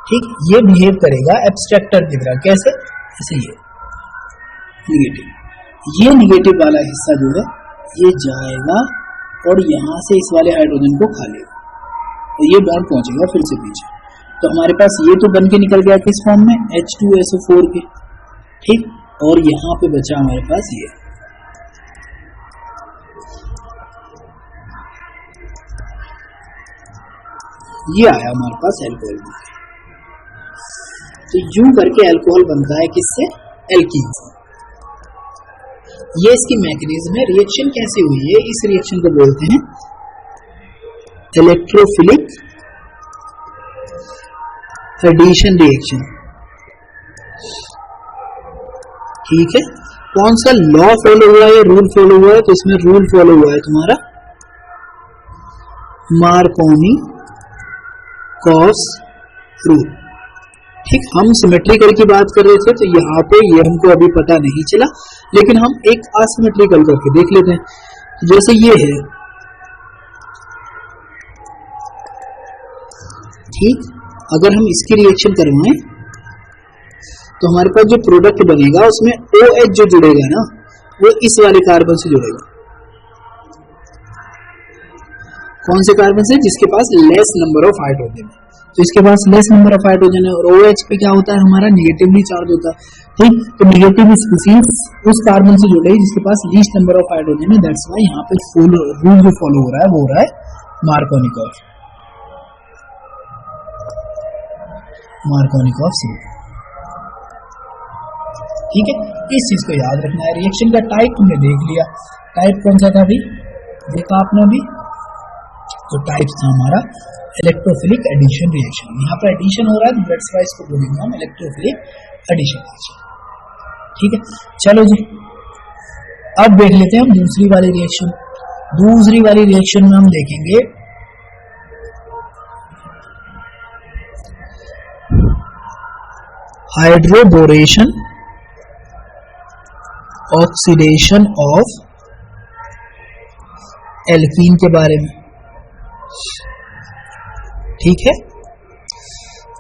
ठीक, ये बिहेव करेगा एब्स्ट्रैक्टर की तरह। कैसे, ऐसे ये निगेटिव, ये निगेटिव वाला हिस्सा जो है ये जाएगा और यहाँ से इस वाले हाइड्रोजन को खा लेगा और ये बॉन्ड पहुंचेगा फिर से पीछे। तो हमारे पास ये तो बन के निकल गया किस फॉर्म में, H2SO4 के। ठीक, और यहाँ पे बचा हमारे पास ये आया हमारे पास एल्कोहल। तो यूं करके अल्कोहल बनता है किससे, एल्कीन से। ये इसकी मैकेनिज्म है। रिएक्शन कैसे हुई है, इस रिएक्शन को बोलते हैं इलेक्ट्रोफिलिक एडिशन रिएक्शन। ठीक है, कौन सा लॉ फॉलो हुआ है, रूल फॉलो हुआ है, तो इसमें रूल फॉलो हुआ है तुम्हारा मार्कोनी कॉस रूल। ठीक, हम सिमेट्रिकल की बात कर रहे थे, तो यहाँ पे ये हमको अभी पता नहीं चला, लेकिन हम एक असिमेट्रिकल करके देख लेते हैं। जैसे ये है, ठीक, अगर हम इसकी रिएक्शन करवाएं तो हमारे पास जो प्रोडक्ट बनेगा उसमें OH जो जुड़ेगा ना, वो इस वाले कार्बन से जुड़ेगा। कौन से कार्बन से? जिसके पास लेस नंबर ऑफ हाइड्रोजन है। तो इसके पास लेस नंबर ऑफ हाइड्रोजन है और OH पे क्या होता है हमारा, निगेटिवली चार्ज होता है। ठीक, तो निगेटिव स्पीसीज उस कार्बन से जुड़ेगी जिसके पास लीस्ट नंबर ऑफ हाइड्रोजन है। दैट्स व्हाई यहाँ पे रूल जो फॉलो हो रहा है वो हो रहा है मार्कोनिकॉफ रूल। ठीक है, इस चीज को याद रखना है। रिएक्शन का टाइप हमने देख लिया, टाइप कौन सा था अभी देखा आपने अभी, तो टाइप था हमारा इलेक्ट्रोफिलिक एडिशन रिएक्शन। यहाँ पर एडिशन हो रहा है, दैट्स व्हाई इसको बोलेंगे हम इलेक्ट्रोफिलिक एडिशन रिएक्शन। ठीक है, चलो जी अब देख लेते हैं हम दूसरी वाली रिएक्शन। दूसरी वाली रिएक्शन में हम देखेंगे हाइड्रोबोरेशन ऑक्सीडेशन ऑफ एल्कीन के बारे में। ठीक है,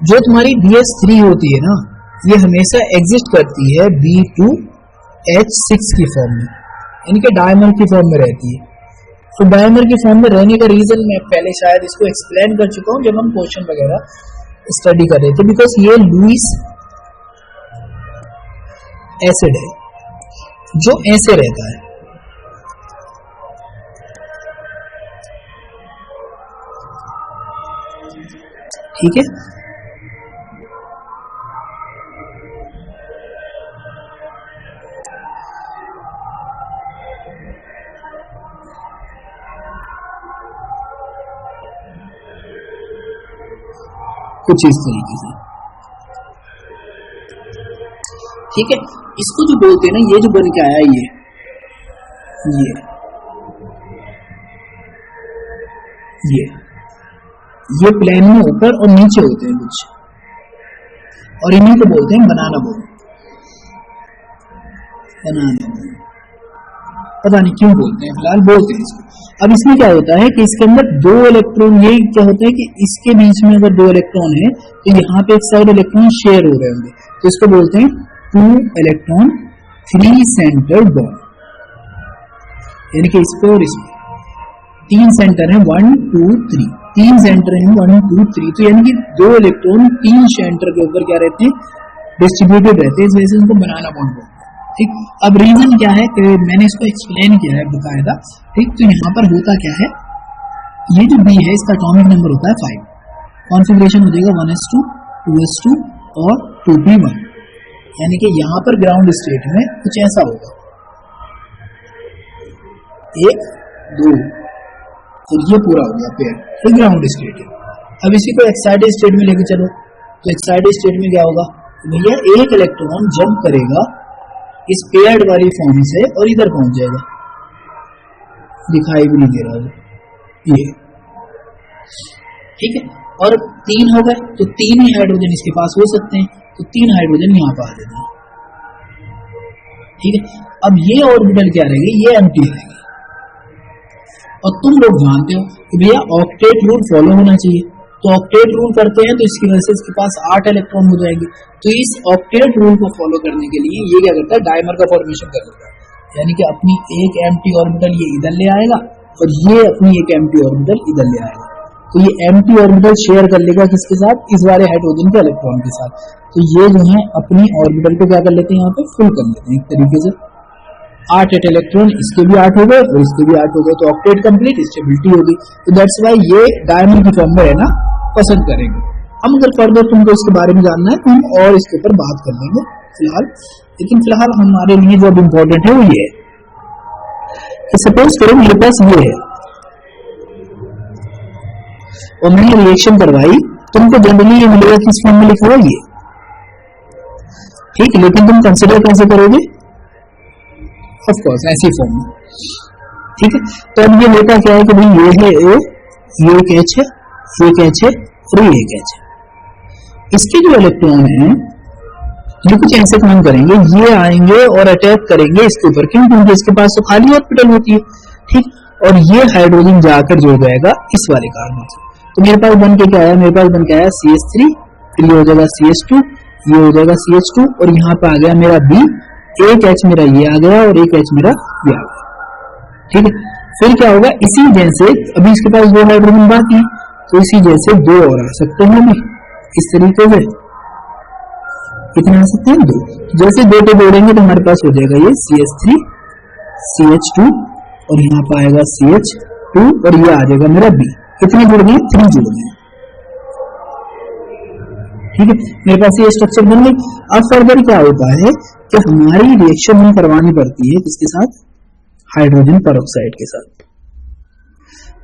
जो तुम्हारी BH3 होती है ना, ये हमेशा एग्जिस्ट करती है B2H6 की फॉर्म में, यानी कि डायमर की फॉर्म में रहती है। तो डायमर की फॉर्म में रहने का रीजन मैं पहले शायद इसको एक्सप्लेन कर चुका हूं जब हम क्वेश्चन वगैरह स्टडी कर रहे थे, बिकॉज ये लुईस एसिड है जो ऐसे रहता है। ठीक है, कुछ इस तरीके से। ठीक है, इसको जो बोलते हैं ना, ये जो बन के आया ये प्लेन में ऊपर और नीचे होते हैं कुछ, और इन्हीं को बोलते हैं बनाना बोल। पता नहीं क्यों बोलते हैं, फिलहाल बोलते हैं इसको। अब इसमें क्या होता है कि इसके अंदर दो इलेक्ट्रॉन, ये क्या होता है कि इसके बीच में अगर दो इलेक्ट्रॉन है तो यहाँ पे एक साइड इलेक्ट्रॉन शेयर हो रहे होंगे, तो इसको बोलते हैं 2 इलेक्ट्रॉन 3 सेंटर बॉन्ड, यानी कि इस पे और इसमें 3 सेंटर है 1 2 3, 3 सेंटर है 1 2 3, तो यानी कि 2 इलेक्ट्रॉन 3 सेंटर के ऊपर क्या रहते हैं, डिस्ट्रीब्यूटेड रहते हैं, इस वजह से उनको बनाना बॉन्ड बोलते हैं। ठीक, अब रीजन क्या है कि मैंने इसको एक्सप्लेन किया है बकायदा। ठीक, तो यहाँ पर होता क्या है, ये जो B है इसका एटॉमिक नंबर होता है 5, कॉन्फ़िगरेशन हो जाएगा 1s2 2s2 और 2p1, यानी कि यहाँ पर ग्राउंड स्टेट में कुछ ऐसा होगा 1 2 और ये पूरा हो गया पेयर, तो ग्राउंड स्टेट है। अब इसी को एक्साइटेड स्टेट में लेके चलो, तो एक्साइटेड स्टेट में क्या होगा, भैया एक इलेक्ट्रॉन जंप करेगा इस पेयर्ड वाली फॉर्म से और इधर पहुंच जाएगा, दिखाई भी नहीं दे रहा ये। ठीक है, और 3 हो गए तो 3 ही हाइड्रोजन इसके पास हो सकते हैं, तो 3 हाइड्रोजन यहाँ पर आ जाते हैं। ठीक है, अब ये ऑर्बिटल क्या रहेगी, ये एम्प्टी रहेगी। और तुम लोग जानते हो कि भैया ऑक्टेट रूल फॉलो होना चाहिए, तो ऑक्टेट रूल करते हैं तो इसकी वजह से इसके पास 8 इलेक्ट्रॉन हो जाएंगे। तो इस ऑक्टेट रूल को फॉलो करने के लिए ये क्या करता है, डायमर का फॉर्मेशन कर देता है, यानी कि अपनी एक एम्प्टी ऑर्बिटल ये इधर ले आएगा और ये अपनी एक एम्प्टी ऑर्बिटल इधर ले आएगा, तो ये एम्प्टी ऑर्बिटल शेयर कर लेगा किसके साथ, इस वाले हाइड्रोजन के इलेक्ट्रॉन के साथ। तो ये जो है अपनी ऑर्बिटल को क्या कर लेते हैं, यहाँ पे फुल कर लेते हैं एक तरीके से। 8 इलेक्ट्रॉन इसके भी 8 हो गए और इसके भी 8 हो गए, तो ऑक्टेट कंप्लीट, स्टेबिलिटी होगी। तो दैट्स व्हाई ये डायमंड की फॉर्म में रहना पसंद करेंगे। हम अगर फर्दर तुमको इसके बारे में जानना है तो हम और इसके ऊपर बात कर लेंगे फिलहाल, लेकिन फिलहाल हमारे लिए जो अब इम्पोर्टेंट है वो ये है कि सपोज करो मेरे पास ये है और मैंने रिएक्शन करवाई, तुमको जनरली ये मिलेगा किस फॉर्म में लिखा हुआ ये। ठीक, लेकिन तुम कंसिडर कैसे करोगे, ऑफ कोर्स ऐसी फॉर्म में, ठीक है। तो अब ये होता क्या है कि भाई ये है O, ये एक H है, ये एक H है और ये एक H है। इसके जो इलेक्ट्रॉन है ये कुछ ऐसे काम करेंगे, ये आएंगे और अटैक करेंगे इसके ऊपर, क्यों? क्योंकि इसके पास तो खाली ऑर्बिटल होती है, ठीक। और ये हाइड्रोजन जाकर जुड़ जाएगा इस वाले कार्बन से। तो मेरे पास बन के क्या आया, मेरे पास बन के आया CH3, फिर ये हो जाएगा CH2, ये हो जाएगा CH2 और यहाँ पे आ गया मेरा B, एक H मेरा ये आ गया और एक H मेरा ये आ गया, ठीक है। फिर क्या होगा, इसी जैसे अभी इसके पास 2 हाइड्रोजन बाकी है, तो इसी जैसे 2 और आ सकते हैं अभी इस तरीके से। कितने आ सकते हैं? 2। जैसे 2 पे जोड़ेंगे तो हमारे पास हो जाएगा ये CH3, CH2 और यहाँ पर आएगा CH2 और ये आ जाएगा मेरा B। कितने जुड़ गए? 3 जुड़ गए, ठीक है। मेरे पास ये स्ट्रक्चर बन गई। अब फर्दर क्या होता है कि हमारी रिएक्शन हमें करवानी पड़ती है किसके साथ? हाइड्रोजन पेरोक्साइड के साथ,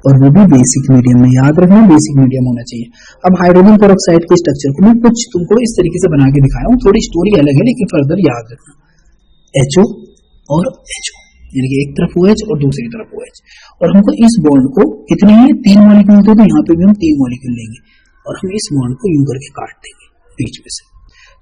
और वो भी बेसिक मीडियम में। याद रखना बेसिक मीडियम होना चाहिए। अब हाइड्रोजन पेरोक्साइड के स्ट्रक्चर को मैं कुछ तुमको इस तरीके से बना के दिखाया हूँ, थोड़ी स्टोरी अलग है लेकिन फर्दर याद रखना। HO और HO यानी कि एक तरफ OH और दूसरी तरफ OH, और हमको इस बॉन्ड को कितने हैं? 3 मॉलिक्यूल थे, तो यहाँ पे भी हम 3 मॉलिक्यूल लेंगे और हम इस बॉन्ड को यूं करके काट देंगे बीच में से।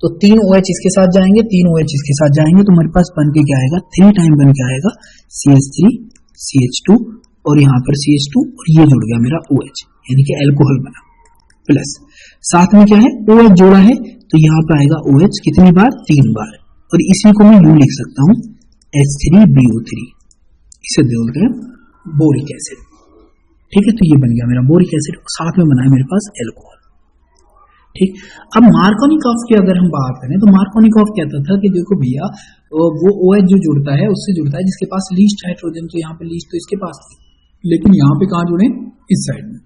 तो 3 OH इसके साथ जाएंगे, 3 OH इसके साथ जाएंगे, तो हमारे पास बन के क्या आएगा? 3 टाइम बन के आएगा CH3, CH2 और यहाँ पर CH2 और ये जुड़ गया मेरा OH यानी कि अल्कोहल बना। प्लस साथ में क्या है? OH जोड़ा है, तो यहाँ पर आएगा OH कितनी बार? 3 बार। और इसी को मैं यूं लिख सकता हूँ H3BO3, इसे बोलते हैं बोरिक एसिड, ठीक है। तो ये बन गया मेरा बोरिक एसिड, साथ में बना है मेरे पास अल्कोहल, ठीक। अब मार्कोनिकॉफ की अगर हम बात करें तो मार्कोनिकॉफ कहता था कि देखो भैया वो OH जो जुड़ता है उससे जुड़ता है जिसके पास लीस्ट हाइड्रोजन, तो यहाँ पे लीस्ट तो इसके पास थी, लेकिन यहाँ पे कहाँ जुड़े? इस साइड में,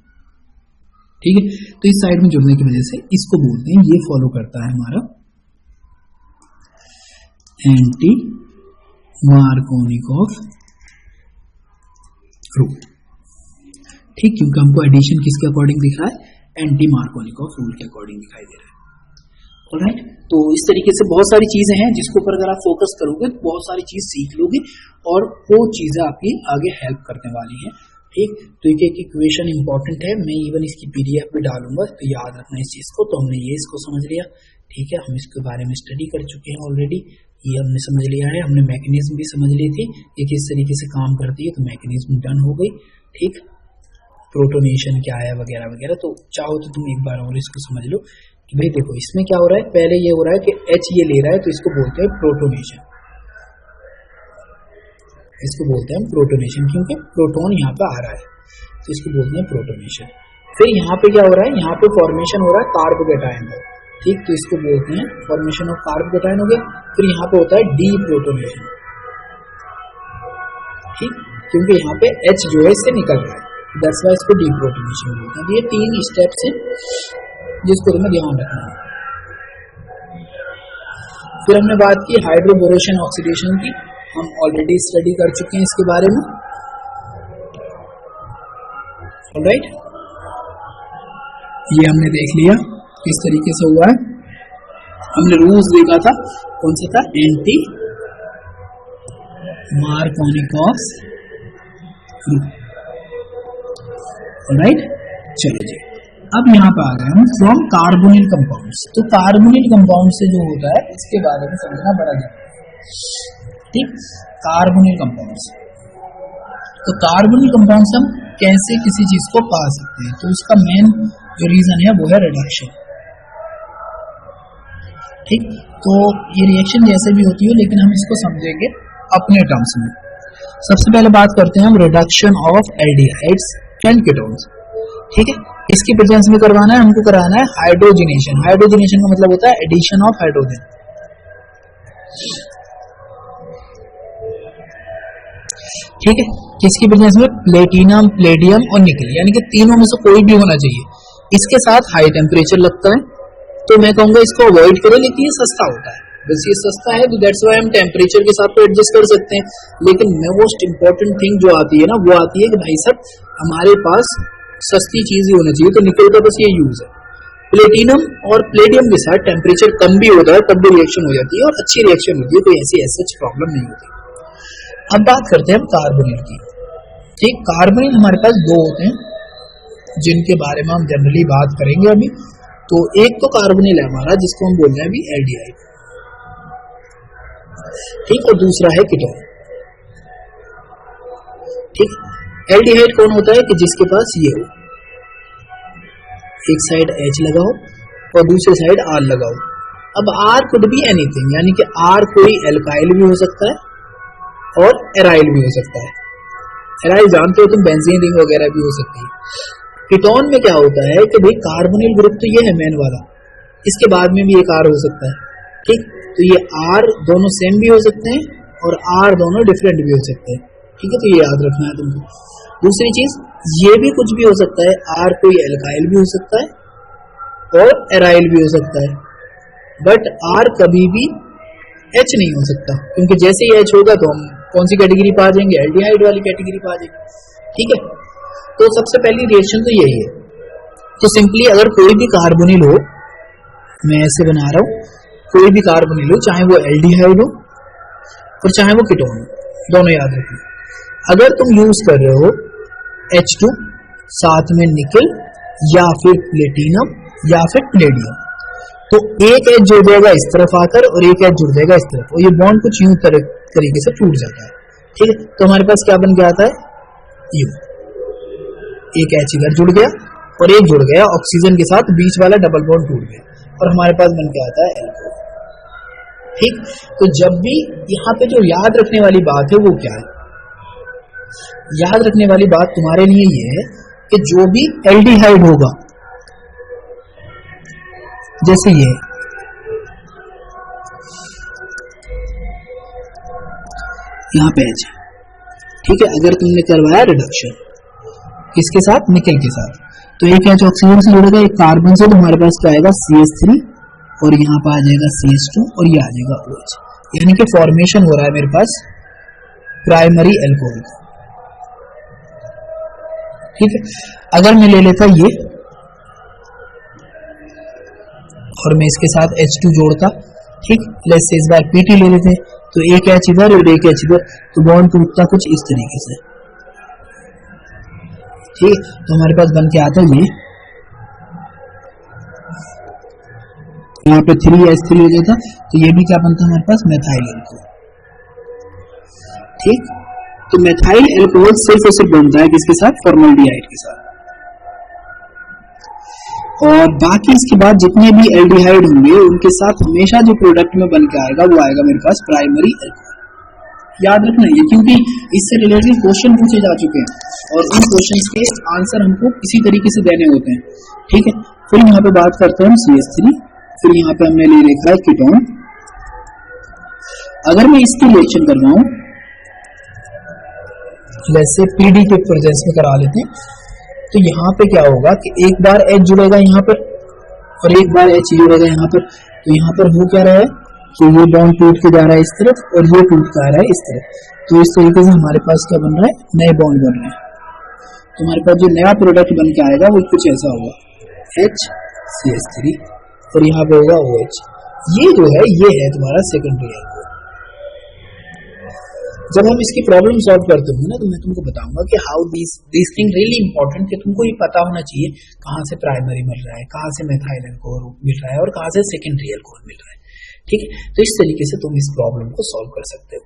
ठीक है। तो इस साइड में जुड़ने की वजह से इसको बोलते हैं, ये फॉलो करता है हमारा एंटी मार्कोनिकॉफ रूल, ठीक, क्योंकि हमको एडिशन किसके अकॉर्डिंग दिख रहा है? एंटी मार्कोनिकॉफ रूल के अकॉर्डिंग दिखाई दे रहा है। ऑलराइट, तो इस तरीके से बहुत सारी चीजें हैं जिसके ऊपर अगर आप फोकस करोगे तो बहुत सारी चीज सीख लोगे और वो चीजें आपकी आगे हेल्प करने वाली हैं, ठीक। तो एक इक्वेशन इंपॉर्टेंट है, मैं इवन इसकी PDF भी डालूंगा, तो याद रखना इस चीज को। तो हमने ये इसको समझ लिया, ठीक है। हम इसके बारे में स्टडी कर चुके हैं ऑलरेडी, ये हमने समझ लिया है। हमने मैकेनिज्म भी समझ ली थी कि किस तरीके से काम करती है, तो मैकेनिज्म डन हो गई, ठीक। प्रोटोनेशन क्या है वगैरह वगैरह, तो चाहो तो तुम एक बार और इसको समझ लो कि भाई देखो इसमें क्या हो रहा है। पहले ये हो रहा है कि H ये ले रहा है, तो इसको बोलते हैं प्रोटोनेशन, इसको बोलते हैं प्रोटोनेशन, क्योंकि प्रोटॉन यहाँ पे आ रहा है, तो इसको बोलते हैं प्रोटोनेशन। फिर यहाँ पे क्या हो रहा है? यहाँ पे फॉर्मेशन हो रहा है कार्बोकेटायन का, ठीक, तो इसको बोलते हैं फॉर्मेशन ऑफ कार्बोकेटायन हो गया। फिर यहाँ पे होता है डीप्रोटोनेशन, ठीक, क्योंकि यहाँ पे H जो है इससे निकल रहा है, दैट्स व्हाई इसको डीप्रोटोनेशन बोलते हैं। ये 3 स्टेप्स हैं जिसको तुम्हें ध्यान रखना है। फिर हमने बात की हाइड्रोबोरेशन ऑक्सीडेशन की, हम ऑलरेडी स्टडी कर चुके हैं इसके बारे में, ऑलराइट। ये हमने देख लिया किस तरीके से हुआ है। हमने रूल्स देखा था, कौन सा था? Anti Markovnikov rule, alright. चलो जी, अब यहाँ पे आ गए हम फ्रॉम कार्बोनिल कंपाउंड्स। तो कार्बोनिल कंपाउंड से जो होता है इसके बारे में समझना बड़ा जरूरी है, ठीक। कार्बोनिल कंपाउंड्स, तो कार्बोनिल कंपाउंड्स हम कैसे किसी चीज को पा सकते हैं? तो उसका मेन जो रीजन है वो है रिडक्शन, ठीक। तो ये रिएक्शन जैसे भी होती है, लेकिन हम इसको समझेंगे अपने टर्म्स में। सबसे पहले बात करते हैं हम reduction of aldehydes and ketones, ठीक है। इसकी प्रेजेंस में करवाना है हमको, कराना है हाइड्रोजनेशन। हाइड्रोजनेशन का मतलब होता है एडिशन ऑफ हाइड्रोजन, ठीक है। किसकी प्रेजेंस में? प्लेटिनम, प्लेडियम और निकल, यानी कि तीनों में से कोई भी होना चाहिए। इसके साथ हाई टेम्परेचर लगता है, तो मैं कहूंगा इसको अवॉइड करें, लेकिन ये सस्ता होता है। बस ये सस्ता है तो दैट्स व्हाई हम टेम्परेचर के साथ तो एडजस्ट कर सकते हैं, लेकिन मोस्ट इंपॉर्टेंट थिंग जो आती है ना, वो आती है कि भाई साहब हमारे पास सस्ती चीज ही होनी चाहिए। तो निकल का बस ये यूज है। प्लेटिनम और प्लेडियम के साथ टेम्परेचर कम भी होता है तब भी रिएक्शन हो जाती है और अच्छी रिएक्शन होती है, कोई ऐसी सच प्रॉब्लम नहीं होती। अब बात करते हैं हम कार्बोनिल की। ठीक, कार्बोनिल हमारे पास दो होते हैं जिनके बारे में हम जनरली बात करेंगे अभी। तो एक तो कार्बोनिल है हमारा जिसको हम बोल रहे हैं अभी एल्डिहाइड, ठीक, और दूसरा है कीटोन। ठीक, एल्डिहाइड कौन होता है कि जिसके पास ये हो, एक साइड H लगाओ और दूसरी साइड R लगाओ। अब R कुड बी एनीथिंग, यानी कि R कोई एल्काइल भी हो सकता है और एराइल भी हो सकता है। एराइल जानते हो तुम, बेंजीन रिंग वगैरह भी हो सकती है। कीटोन में क्या होता है कि भाई कार्बोनिल ग्रुप तो ये है मेन वाला, इसके बाद में भी एक R हो सकता है। ठीक, तो ये R दोनों सेम भी हो सकते हैं और R दोनों डिफरेंट भी हो सकते हैं। ठीक है, तो ये याद रखना है तुमको। दूसरी चीज, ये भी कुछ भी हो सकता है, R कोई एल्काइल भी हो सकता है और एराइल भी हो सकता है, बट R कभी भी H नहीं हो सकता, क्योंकि जैसे ही H होगा तो हम कौन सी कैटेगरी पा जाएंगे, एल्डिहाइड वाली कैटेगरी पा जाएंगे। ठीक है, तो सबसे पहली रिएक्शन तो यही है। तो सिंपली अगर कोई भी कार्बोनिल हो, मैं ऐसे बना रहा हूं, कोई भी कार्बोनिल हो, चाहे वो एल्डिहाइड हो और चाहे वो कीटोन हो, दोनों याद रखना। अगर तुम यूज कर रहे हो H2 साथ में निकल या फिर प्लेटिनम या फिर प्लेडियम, तो एक एच जुड़ जाएगा इस तरफ आकर और एक एच जुड़ जाएगा इस तरफ, और ये बॉन्ड कुछ यूं तरीके से टूट जाता है। ठीक है, तो हमारे पास क्या बन के आता है, यू, एक एच इधर जुड़ गया और एक जुड़ गया ऑक्सीजन के साथ, बीच वाला डबल बॉन्ड टूट गया और हमारे पास बन के आता है एल्कोहल। ठीक, तो जब भी यहाँ पे जो याद रखने वाली बात है वो क्या है, याद रखने वाली बात तुम्हारे लिए ये है कि जो भी एल्डिहाइड होगा, जैसे ये यहाँ पे एच, ठीक है, अगर तुमने करवाया रिडक्शन किसके साथ, निकल के साथ, तो एक एच ऑक्सीजन से जुड़ेगा, एक कार्बन से, तो हमारे पास क्या आएगा CH3 और यहाँ पर आ जाएगा CH2 और ये आ जाएगा OH, यानी कि फॉर्मेशन हो रहा है मेरे पास प्राइमरी एल्कोहल। ठीक है, अगर मैं ले लेता ये और मैं इसके साथ H2 जोड़ता, ठीक, लेट्स से इस बार PT ले लेते हैं, तो एक एच इधर और एक एच इधर, तो बॉन्ड टूटता कुछ इस तरीके से। ठीक, तो हमारे पास बन के आता है ये, यहाँ पे 3H3 हो जाता, तो ये भी क्या बनता है हमारे पास, मेथाइल एल्कोहल। ठीक, तो मेथाइल एल्कोहल सिर्फ और सिर्फ बनता है किसके साथ, फॉर्मल्डिहाइड के साथ। और बाकी इसके बाद जितने भी एल्डिहाइड होंगे उनके साथ हमेशा जो प्रोडक्ट में बन के आएगा वो आएगा मेरे पास प्राइमरी एल्कोहल। याद रखना ये, क्योंकि इससे रिलेटेड क्वेश्चन पूछे जा चुके हैं और उन क्वेश्चंस के आंसर हमको इसी तरीके से देने होते हैं। ठीक है, फिर यहाँ पे बात करते हैं हम CH3, फिर यहाँ पे हमने ले रखा है कीटोन। अगर मैं इसकी रिएक्शन कर रहा हूं, वैसे PD के प्रेजेंस में करा लेते हैं, तो यहाँ पे क्या होगा कि एक बार H जुड़ेगा यहाँ पर और एक बार H जुड़ेगा यहाँ पर, तो यहाँ पर हो क्या रहा है कि ये बॉन्ड टूट के जा रहा है इस तरफ और ये टूट के आ रहा है इस तरफ, तो इस तरीके से हमारे पास क्या बन रहा है, नए बॉन्ड बन रहे हैं। तो हमारे पास जो नया प्रोडक्ट बन के आएगा वो कुछ ऐसा होगा, HCH3 और यहाँ पे होगा OH। ये जो है ये है तुम्हारा सेकेंडरी एल्कोहल। जब हम इसकी प्रॉब्लम सॉल्व करते होंगे ना, तो मैं तुमको बताऊंगा कि how this thing really important, कि तुमको ये पता होना चाहिए कहाँ से प्राइमरी मिल रहा है, कहाँ से मेथाइल एल्कोहल मिल रहा है और कहाँ से सेकेंडरी एल्कोहल मिल रहा है। ठीक है, तो इस तरीके से तुम इस प्रॉब्लम को सॉल्व कर सकते हो।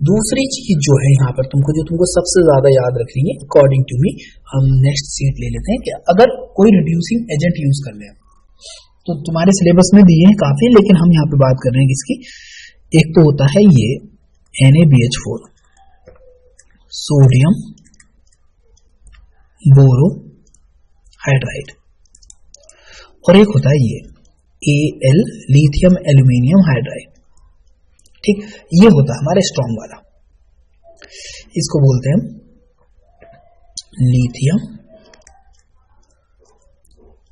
दूसरी चीज जो है यहाँ पर तुमको सबसे ज्यादा याद रखनी है, अकॉर्डिंग टू मी, हम नेक्स्ट सीट ले लेते हैं कि अगर कोई रिड्यूसिंग एजेंट यूज कर ले, तो तुम्हारे सिलेबस में दिए हैं काफी, लेकिन हम यहाँ पे बात कर रहे हैं किसकी, एक तो होता है ये NaBH4 सोडियम बोरो हाइड्राइड, और एक होता है ये Al लिथियम एल्यूमिनियम हाइड्राइड। ठीक, ये होता है हमारा स्ट्रॉन्ग वाला, इसको बोलते हैं लिथियम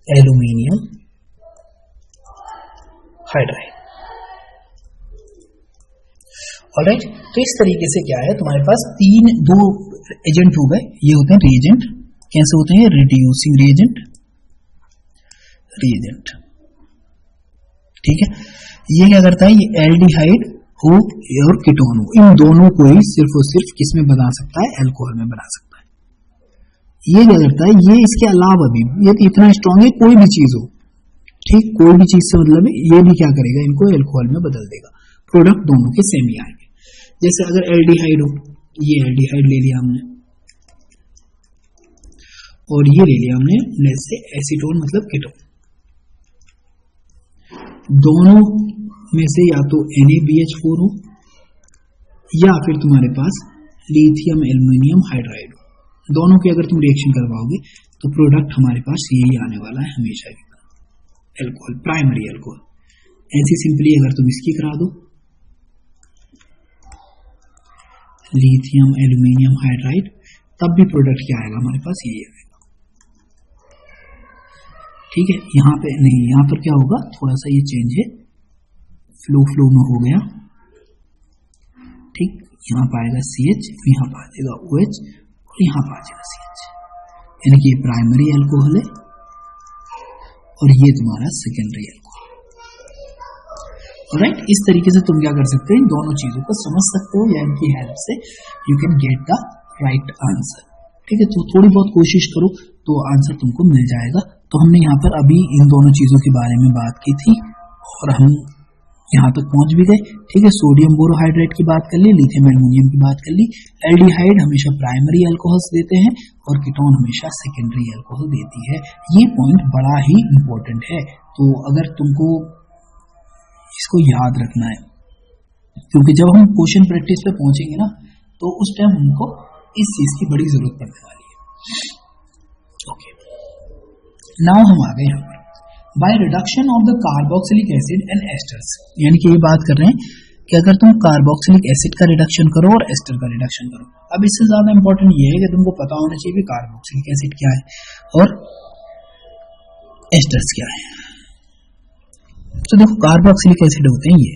एल्यूमिनियम हाइड्राइड। ऑलराइट, तो इस तरीके से क्या है, तुम्हारे पास दो एजेंट हो गए, ये होते हैं रिएजेंट। कैसे होते हैं, रिड्यूसिंग रिएजेंट, ठीक है। ये क्या करता है, ये एल्डिहाइड हो और कीटोन हो, इन दोनों को ही सिर्फ और सिर्फ किस में बना सकता है, अल्कोहल में बना सकता है। ये क्या करता है, ये इसके अलावा भी ये तो इतना स्ट्रांग है, कोई भी चीज हो, ठीक, कोई भी चीज से मतलब ये भी क्या करेगा, इनको अल्कोहल में बदल देगा, प्रोडक्ट दोनों के सेम ही आएंगे। जैसे अगर एल्डिहाइड हो, ये एल्डिहाइड ले लिया हमने और ये ले लिया हमने जैसे एसीटोन मतलब कीटोन, दोनों में से या तो NaBH4 हो या फिर तुम्हारे पास लिथियम एल्युमिनियम हाइड्राइड हो, दोनों की अगर तुम रिएक्शन करवाओगे तो प्रोडक्ट हमारे पास यही आने वाला है हमेशा की तरह, अल्कोहल, प्राइमरी अल्कोहल। ऐसी सिंपली अगर तुम इसकी करा दो लिथियम एल्युमिनियम हाइड्राइड, तब भी प्रोडक्ट क्या आएगा हमारे पास, यही आएगा। ठीक है, यहाँ पे नहीं, यहाँ पर क्या होगा, थोड़ा सा ये चेंज है, फ्लो में हो गया, ठीक, यहाँ पाएगा CH, यहाँ पा जाएगा OH और यहाँ पा जाएगा CH, यानी कि ये प्राइमरी अल्कोहल है और ये तुम्हारा सेकेंडरी अल्कोहल। राइट, इस तरीके से तुम क्या कर सकते हो, इन दोनों चीजों को समझ सकते हो या इनकी हेल्प से you can get the right answer. ठीक है, तो थोड़ी बहुत कोशिश करो तो आंसर तुमको मिल जाएगा। तो हमने यहाँ पर अभी इन दोनों चीजों के बारे में बात की थी और हम यहाँ तक पहुंच भी गए। ठीक है, सोडियम बोरोहाइड्रेट की बात कर ली, लिथियम एल्युमिनियम की बात कर ली, एल्डिहाइड हमेशा प्राइमरी अल्कोहल्स देते हैं और कीटोन हमेशा सेकेंडरी अल्कोहल देती है। ये पॉइंट बड़ा ही इंपॉर्टेंट है, तो अगर तुमको इसको याद रखना है, क्योंकि जब हम क्वेश्चन प्रैक्टिस पे पहुंचेंगे ना तो उस टाइम हमको इस चीज की बड़ी जरूरत पड़ने वाली है। ओके, नाउ हम आ गए यहाँ पर by reduction of the carboxylic acid and asters, यानी कि ये बात कर रहे हैं कि अगर तुम कार्बोक्सिलिक एसिड का रिडक्शन करो और एस्टर का रिडक्शन करो। अब इससे ज्यादा इंपॉर्टेंट ये है कि तुमको पता होना चाहिए कि कार्बोक्सिलिक एसिड क्या है और एस्टर्स क्या है। तो देखो, कार्बोक्सिलिक एसिड होते हैं ये,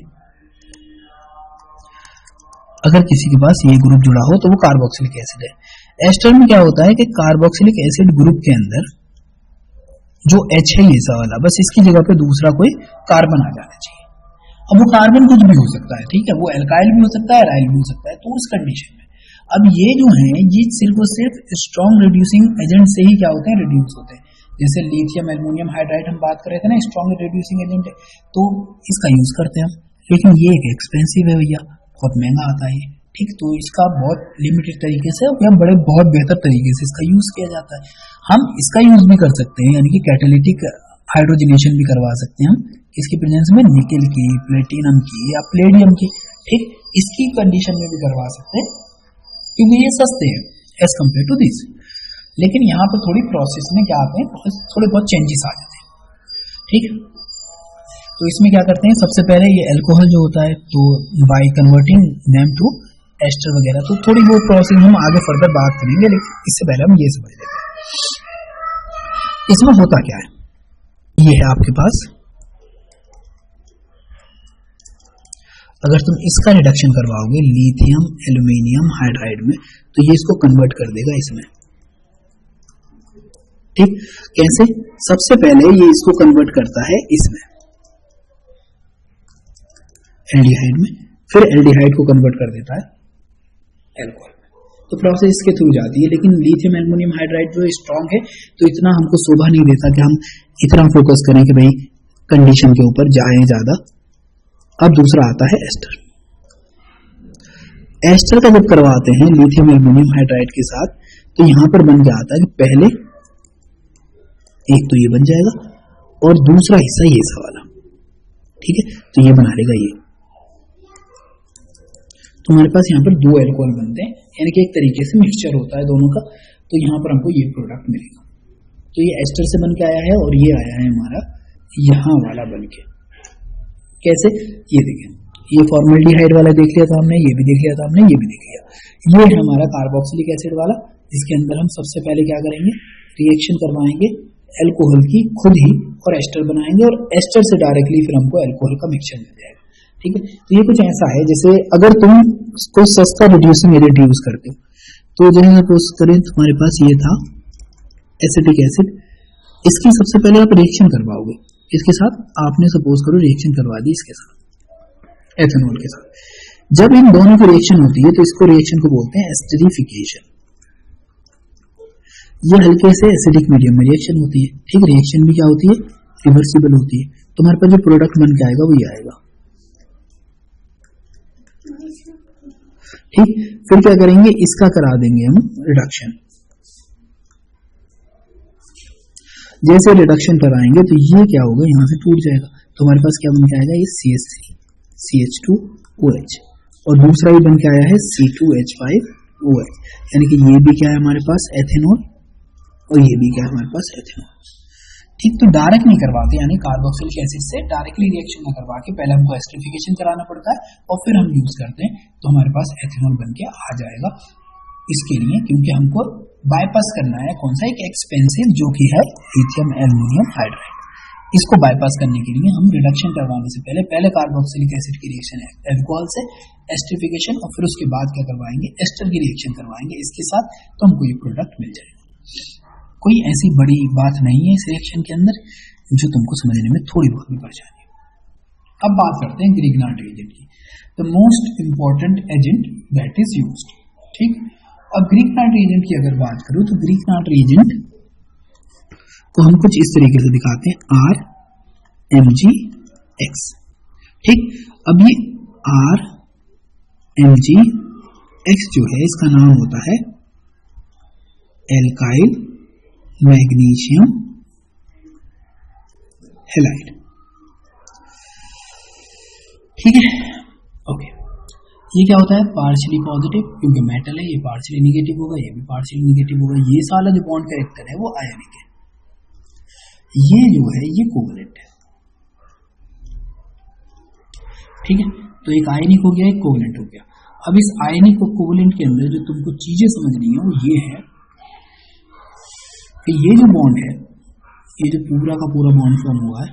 अगर किसी के पास ये ग्रुप जुड़ा हो तो वो कार्बोक्सिलिक एसिड है। एस्टर में क्या होता है कि कार्बोक्सिलिक एसिड ग्रुप के अंदर जो H है ये वाला, बस इसकी जगह पे दूसरा कोई कार्बन आ जाना चाहिए। अब वो कार्बन कुछ भी हो सकता है, ठीक है, वो एल्काइल भी हो सकता है, एराइल भी हो सकता है। तो उस कंडीशन में अब ये जो है ये सिर्फ और सिर्फ स्ट्रॉन्ग रिड्यूसिंग एजेंट से ही क्या होते हैं, रिड्यूस होते हैं। जैसे लिथियम एल्युमिनियम हाइड्राइड हम बात कर रहे थे ना, स्ट्रॉन्ग रिड्यूसिंग एजेंट है, तो इसका यूज करते हैं हम, लेकिन ये एक एक्सपेंसिव है भैया, बहुत महंगा आता है, ठीक, तो इसका बहुत लिमिटेड तरीके से या बहुत बेहतर तरीके से इसका यूज किया जाता है। हम इसका यूज भी कर सकते हैं, यानी कि कैटालिटिक हाइड्रोजनेशन भी करवा सकते हैं हम, इसकी प्रेजेंस में निकेल की, प्लेटिनम की या प्लेडियम की, ठीक, इसकी कंडीशन में भी करवा सकते हैं क्योंकि ये सस्ते हैं एज कम्पेयर टू दिस। लेकिन यहाँ पर थोड़ी प्रोसेस में क्या आते हैं, थोड़े बहुत चेंजेस आ जाते हैं। ठीक, तो इसमें क्या करते हैं, सबसे पहले ये अल्कोहल जो होता है तो by converting them to ester वगैरह, तो थोड़ी बहुत प्रोसेस हम आगे फर्दर बात करेंगे, लेकिन इससे पहले हम ये समझ लेते हैं इसमें होता क्या है। ये है आपके पास, अगर तुम इसका रिडक्शन करवाओगे लिथियम एल्युमिनियम हाइड्राइड में तो ये इसको कन्वर्ट कर देगा इसमें। ठीक, कैसे, सबसे पहले ये इसको कन्वर्ट करता है इसमें एल्डिहाइड में, फिर एल्डिहाइड को कन्वर्ट कर देता है अल्कोहल में। तो प्रोसेस इसके थ्रू जाती है, लेकिन लिथियम एल्युमिनियम हाइड्राइड जो स्ट्रॉन्ग है तो इतना हमको शोभा नहीं देता कि हम इतना फोकस करें कि भाई कंडीशन के ऊपर जाएं ज्यादा। अब दूसरा आता है एस्टर। एस्टर का जब करवाते हैं लिथियम एल्युमिनियम हाइड्राइड के साथ तो यहां पर बन जाता है कि पहले एक तो ये बन जाएगा और दूसरा हिस्सा ये सा वाला, ठीक है, तो ये बना लेगा ये। तुम्हारे पास यहाँ पर दो अल्कोहल बनते हैं, यानी कि एक तरीके से मिक्सचर होता है दोनों का, तो यहाँ पर हमको ये प्रोडक्ट मिलेगा। तो ये एस्टर से बन के आया है और ये आया है हमारा यहाँ वाला बन के। कैसे, ये देखें, ये फॉर्मल्डिहाइड वाला देख लिया था हमने, ये भी देख लिया था हमने, ये भी देख लिया। ये है हमारा कार्बोक्सिलिक एसिड वाला, जिसके अंदर हम सबसे पहले क्या करेंगे, रिएक्शन करवाएंगे अल्कोहल की खुद ही और एस्टर बनाएंगे और एस्टर से डायरेक्टली फिर हमको अल्कोहल का मिक्सचर मिल जाएगा। ठीक है, तो ये कुछ ऐसा है जैसे अगर तुम कोई सस्ता रिड्यूसिंग एजेंट यूज करते हो, तो जैसे सपोज करें तुम्हारे पास ये था एसिटिक एसिड, इसकी सबसे पहले आप रिएक्शन करवाओगे इसके साथ, आपने सपोज करो रिएक्शन करवा दी इसके साथ, एथेनॉल के साथ। जब इन दोनों की रिएक्शन होती है तो इसको रिएक्शन को बोलते हैं एस्टरिफिकेशन। ये हल्के से एसिडिक मीडियम में रिएक्शन होती है। ठीक, रिएक्शन भी क्या होती है, रिवर्सिबल होती है। तुम्हारे पास जो प्रोडक्ट बन के आएगा वही आएगा। ठीक, फिर क्या करेंगे, इसका करा देंगे हम रिडक्शन। जैसे रिडक्शन कराएंगे तो ये क्या होगा, यहां से टूट जाएगा। तो हमारे पास क्या बन के आएगा, ये CH3 CH2OH, और दूसरा ही बन के आया है C2H5OH, यानी कि ये भी क्या है हमारे पास एथेनॉल, और ये भी क्या है हमारे पास एथेनॉल। ठीक, तो डायरेक्ट नहीं करवाते, यानी कार्बोक्सिलिक एसिड से डायरेक्टली रिएक्शन न करवा के पहले हमको एस्टरिफिकेशन कराना पड़ता है और फिर हम यूज करते हैं, तो हमारे पास एथेनॉल बन के आ जाएगा। इसके लिए क्योंकि हमको बाईपास करना है कौन सा, एक एक्सपेंसिव जो कि है लिथियम एल्युमिनियम हाइड्राइड। इसको बाईपास करने के लिए हम रिडक्शन करवाने से पहले कार्बोक्सिलिक एसिड की रिएक्शन है अल्कोहल से, एस्टरिफिकेशन, और फिर उसके बाद क्या करवाएंगे, एस्टर की रिएक्शन करवाएंगे इसके साथ, तो हमको ये प्रोडक्ट मिल जाएगा। कोई ऐसी बड़ी बात नहीं है इस रिएक्शन के अंदर जो तुमको समझने में थोड़ी बहुत भी परेशानी है। अब बात करते हैं ग्रिग्नार्ड रिएजेंट की, the most important agent that is used. ठीक, अब ग्रिग्नार्ड रिएजेंट की अगर बात करूं तो ग्रिग्नार्ड रिएजेंट को हम कुछ इस तरीके से दिखाते हैं, RMgX। ठीक, अब ये RMgX जो है इसका नाम होता है एल्काइल मैग्नीशियम हैलाइड। ठीक है, ओके। ये क्या होता है, पार्शियली पॉजिटिव, क्योंकि मेटल है, ये पार्शियली निगेटिव होगा, ये भी पार्शियली निगेटिव होगा। ये सारा जो बॉन्ड कैरेक्टर है वो आयनिक है, ये जो है ये कोवलेंट है। ठीक है, तो एक आयनिक हो गया, एक कोवलेंट हो गया। अब इस आयनिक और कोवलेंट के अंदर जो तुमको चीजें समझनी है वो ये है कि ये जो बॉन्ड है, ये जो पूरा का पूरा बॉन्ड फॉर्म हुआ है,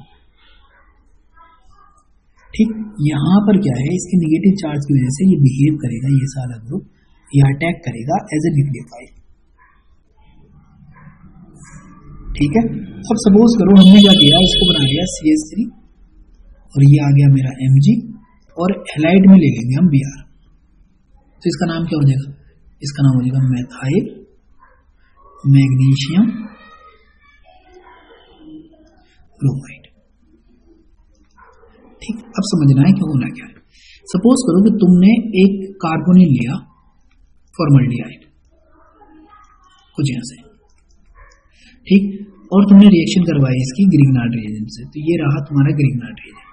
ठीक, यहां पर क्या है, इसके नेगेटिव चार्ज की वजह से ये बिहेव करेगा, ये सारा ग्रुप ये अटैक करेगा एज ए न्यूक्लियोफाइल। ठीक है, अब सपोज करो हमने क्या किया, इसको बना लिया CH3 और ये आ गया मेरा Mg, और हैलाइड में ले लेंगे हम Br, तो इसका नाम क्या हो जाएगा, इसका नाम हो जाएगा मेथाइल मैग्नीशियम ब्रोमाइड। ठीक, अब समझना है कि होना क्या है। सपोज करो कि तुमने एक कार्बोनिल लिया फॉर्मल्डिहाइड कुछ यहां से, ठीक, और तुमने रिएक्शन करवाई इसकी ग्रिग्नार्ड रिएजेंट से, तो ये रहा तुम्हारा ग्रिग्नार्ड रिएजेंट।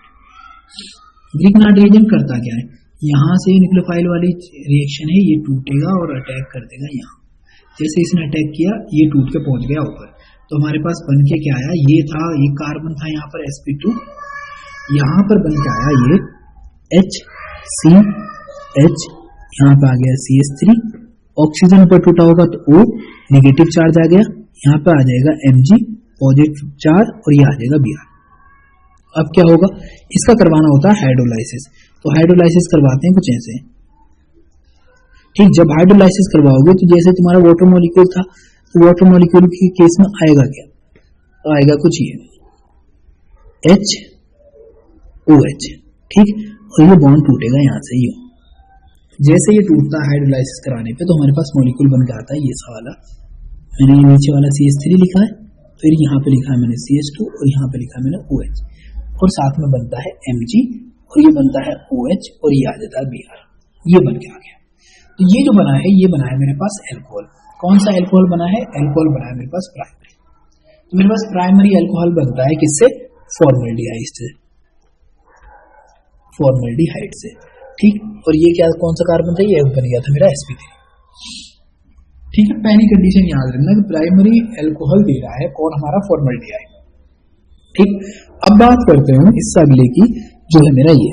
ग्रिग्नार्ड रिएजेंट करता क्या है, यहां से न्यूक्लियोफाइल वाली रिएक्शन है, ये टूटेगा और अटैक कर देगा यहाँ। जैसे इसने अटैक किया, ये टूट के पहुंच गया ऊपर, तो हमारे पास बन के क्या आया, ये था, ये कार्बन था यहाँ पर sp2, यहाँ पर बन के आया ये HCH, यहाँ पे आ गया CH3, ऑक्सीजन पर टूटा होगा तो O नेगेटिव चार्ज आ गया, यहाँ पे आ जाएगा Mg पॉजिटिव चार्ज, और ये आ जाएगा Br। अब क्या होगा, इसका करवाना होता है हाइड्रोलाइसिस, तो हाइड्रोलाइसिस करवाते हैं कुछ ऐसे। ठीक, जब हाइड्रोलाइसिस करवाओगे तो जैसे तुम्हारा वाटर मॉलिक्यूल था, तो वाटर मॉलिक्यूल के केस में आएगा क्या, आएगा कुछ ये HOH। ठीक, और ये बॉन्ड टूटेगा यहाँ से, ये जैसे ये टूटता है हाइड्रोलाइसिस कराने पे, तो हमारे पास मॉलिक्यूल बन के आता है ये वाला, मैंने ये नीचे वाला CH3 लिखा है, फिर यहाँ पे लिखा है मैंने CH2, और यहाँ पे लिखा है मैंने OH, और साथ में बनता है Mg, और ये बनता है OH, और ये आ जाता है Br। ये बन के आ गया। तो ये जो बना है, ये बना है मेरे पास एल्कोहल। कौन सा एल्कोहल बना है, एल्कोहल बना है मेरे पास प्राइमरी। तो मेरे पास प्राइमरी एल्कोहल बनता है किससे, फॉर्मल्डिहाइड से, फॉर्मल्डिहाइड से। ठीक, और ये क्या, कौन सा कार्बन था, ये बन गया था मेरा sp3। ठीक है, पहली कंडीशन याद रखना कि प्राइमरी एल्कोहल दे रहा है कौन, हमारा फॉर्मल्डिहाइड। ठीक, अब बात करते हैं इससे अगले की, जो है मेरा ये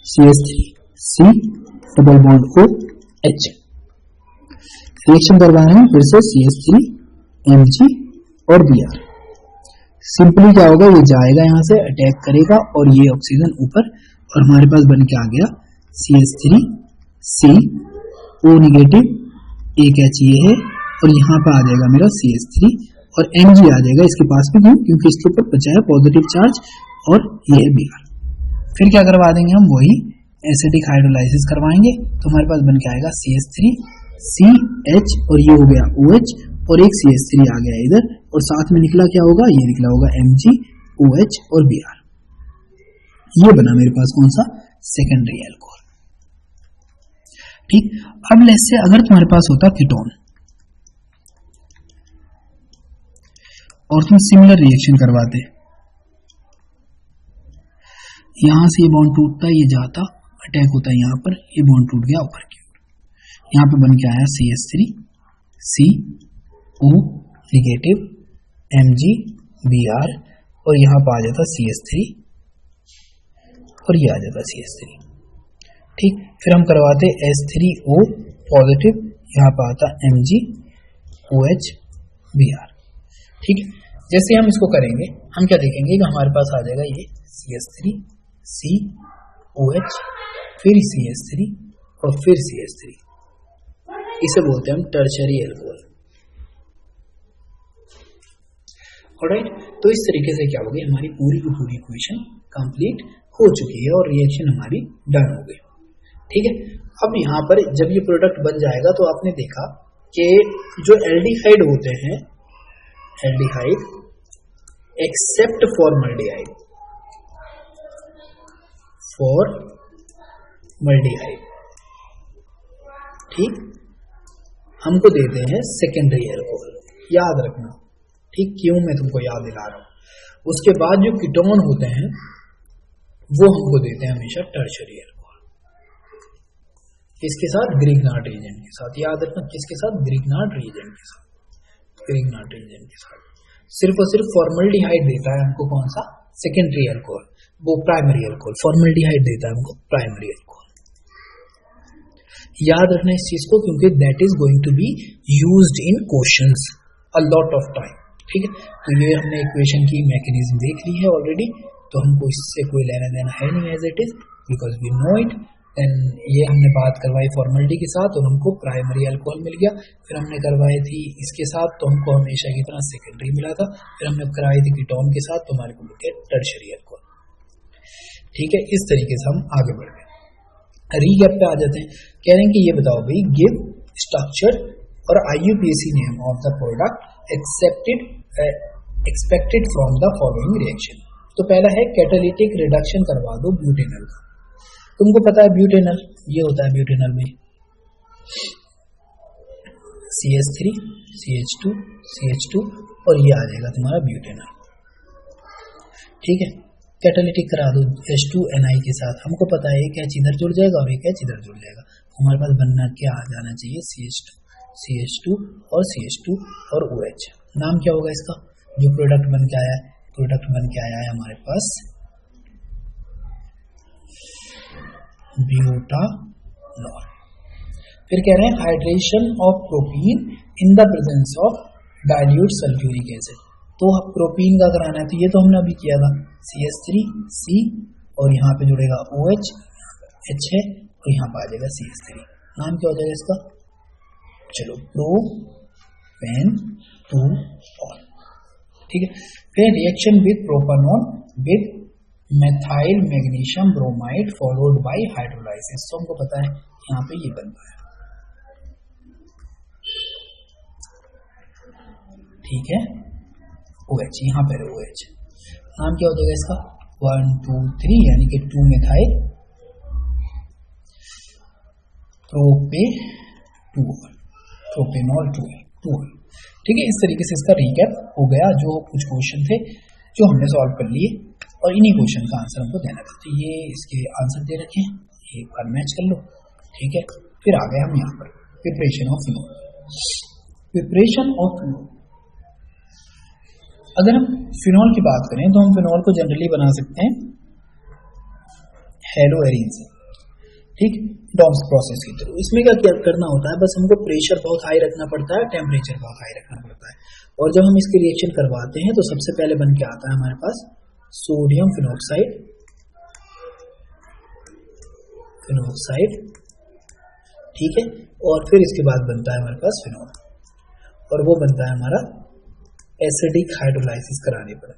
CH3C double bond OH। Reaction करवाना है फिर से CH3 Mg और Br। सिंपली क्या होगा, ये जाएगा यहाँ से, अटैक करेगा, और ये ऑक्सीजन ऊपर, और हमारे पास बन के आ गया CH3C O नेगेटिव, एक H ये है, और यहाँ पे आ जाएगा मेरा CH3, और Mg आ जाएगा इसके पास भी, क्यों, क्योंकि इसके ऊपर बचा है पॉजिटिव चार्ज, और ये है Br। फिर क्या करवा देंगे हम, वही एसिडिक हाइड्रोलाइसिस करवाएंगे तो हमारे पास बन के आएगा CH3 CH और ये हो गया OH और एक CH3 आ गया इधर और साथ में निकला क्या होगा, ये निकला होगा MgOH और Br। ये बना मेरे पास कौन सा, सेकेंडरी अल्कोहल। ठीक, अब लेट्स से अगर तुम्हारे पास होता कीटोन और तुम सिमिलर रिएक्शन करवाते, यहां से ये बॉन्ड टूटता, ये जाता, अटैक होता है यहाँ पर, ये बॉन्ड टूट गया ऊपर की ओर, यहाँ पे बन के आया CH3 CO नेगेटिव MgBr और यहाँ पर आ जाता CH3 और ये आ जाता CH3। ठीक, फिर हम करवाते H3O पॉजिटिव, यहाँ पर आता MgOH Br। ठीक है, जैसे हम इसको करेंगे हम क्या देखेंगे कि हमारे पास आ जाएगा ये CH3 COH फिर CH3 और फिर CH3, इसे बोलते हैं हम टर्शरी अल्कोहल। ऑलराइट, तो इस तरीके से क्या होगी, हमारी पूरी की पूरी इक्वेशन कंप्लीट हो चुकी है और रिएक्शन हमारी डन हो गई। ठीक है, अब यहाँ पर जब ये प्रोडक्ट बन जाएगा तो आपने देखा कि जो एल्डिहाइड होते हैं, एल्डिहाइड एक्सेप्ट फॉर्मल्डिहाइड, फॉर्मल्डिहाइड, ठीक, हमको देते हैं सेकेंडरी अल्कोहल, याद रखना। ठीक, क्यों मैं तुमको याद दिला रहा हूं। उसके बाद जो कीटोन होते हैं वो हमको देते हैं हमेशा टर्शरी अल्कोहल, किसके साथ, ग्रिग्नार्ड रीजन के साथ। याद रखना, किसके साथ, ग्रिग्नार्ड रीजन के साथ, ग्रिग्नार्ड रीजन के साथ। सिर्फ और सिर्फ फॉर्मल्डिहाइड देता है हमको कौन सा, सेकेंडरी अल्कोहल, वो प्राइमरी अल्कोहल। फॉर्मल्डिहाइड देता है हमको प्राइमरी अल्कोहल। याद रखना इस चीज को, क्योंकि that is going to be used in questions a lot of time. ठीक है, तो ये हमने इक्वेशन की मैकेनिज्म देख ली है ऑलरेडी, तो हमको इससे कोई लेना देना है नहीं, as it is, because we know it. Then ये हमने बात करवाई फॉर्मलिटी के साथ और हमको प्राइमरी अल्कोहल मिल गया। फिर हमने करवाई थी इसके साथ तो हमको हमेशा की तरह सेकेंडरी मिला था। फिर हमने कराई थी कीटोन के साथ तो हमारे को मिल गया टर्शरी अल्कोहल। ठीक है, इस तरीके से हम आगे बढ़ गए। रीकैप पे आ जाते हैं। कह रहे हैं कि ये बताओ भाई, गिव स्ट्रक्चर और IUPAC name of the product expected from the following reaction. तो पहला है कैटालिटिक रिडक्शन करवा दो ब्यूटेनॉल का। तुमको पता है ब्यूटेनॉल ये होता है, ब्यूटेनॉल में CH3 CH2 CH2 और ये आ जाएगा तुम्हारा ब्यूटेनॉल। ठीक है, कैटालिटिक करा दो H2Ni के साथ। हमको पता है एक एच इधर जुड़ जाएगा और एक एच इधर जुड़ जाएगा। हमारे पास बनना क्या आ जाना चाहिए, CH2 और CH2 और OH। नाम क्या होगा इसका, जो प्रोडक्ट बन के आया है, प्रोडक्ट बन के आया है हमारे पास ब्यूटानॉल। फिर कह रहे हैं hydration of propene in the presence of dilute sulphuric acid. तो प्रोपीन का कराना है, तो ये तो हमने अभी किया था, CH3C और यहाँ पे जुड़ेगा OH, H है और यहाँ पे आ जाएगा CH3। नाम क्या हो जाएगा इसका, चलो प्रोपेनटूऑल। ठीक है, फिर reaction with propanol with methyl magnesium bromide followed by hydrolysis. तो हमको पता है यहाँ पे ये बनता है। ठीक है, OH यहाँ पर OH। नाम क्या हो जाएगा इसका, 1 2 3 यानी कि 2 मेथाइल प्रोपेनॉल 2। ठीक है, इस तरीके से इसका रीकैप हो गया। जो कुछ क्वेश्चन थे जो हमने सॉल्व कर लिए और इन्हीं क्वेश्चन का आंसर हमको देना था, तो ये इसके आंसर दे रखे हैं, एक बार मैच कर लो। ठीक है, फिर आ गए हम यहाँ पर preparation of phenol. Preparation of phenol, अगर हम फिनोल की बात करें तो हम फिनोल को जनरली बना सकते हैं हेलोएरिन से। ठीक, डॉम्स प्रोसेस के थ्रू। इसमें क्या करना होता है, बस हमको प्रेशर बहुत हाई रखना पड़ता है, टेम्परेचर बहुत हाई रखना पड़ता है। और जब हम इसके रिएक्शन करवाते हैं तो सबसे पहले बन के आता है हमारे पास सोडियम फिनोक्साइड। ठीक है, और फिर इसके बाद बनता है हमारे पास फिनोल और वो बनता है हमारा एसिडिक हाइड्रोलाइसिस कराने पर।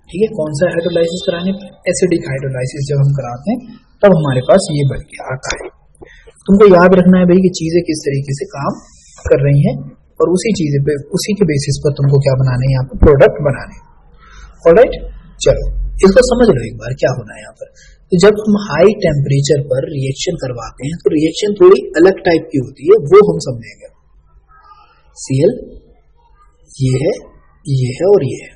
ठीक है, कौन सा हाइड्रोलाइसिस कराने पर, एसिडिक हाइड्रोलाइसिस जब हम कराते हैं तब हमारे पास ये बन के आता है। तुमको याद रखना है भाई कि चीजें किस तरीके से काम कर रही हैं और उसी चीजें पे, उसी के बेसिस पर तुमको क्या बनाने हैं, यहाँ पर प्रोडक्ट बनाने। ऑलराइट, चलो इसको समझ लो एक बार क्या होना है यहाँ पर। तो जब हम हाई टेम्परेचर पर रिएक्शन करवाते हैं तो रिएक्शन थोड़ी अलग टाइप की होती है, वो हम समझेंगे। Cl ये है और ये है,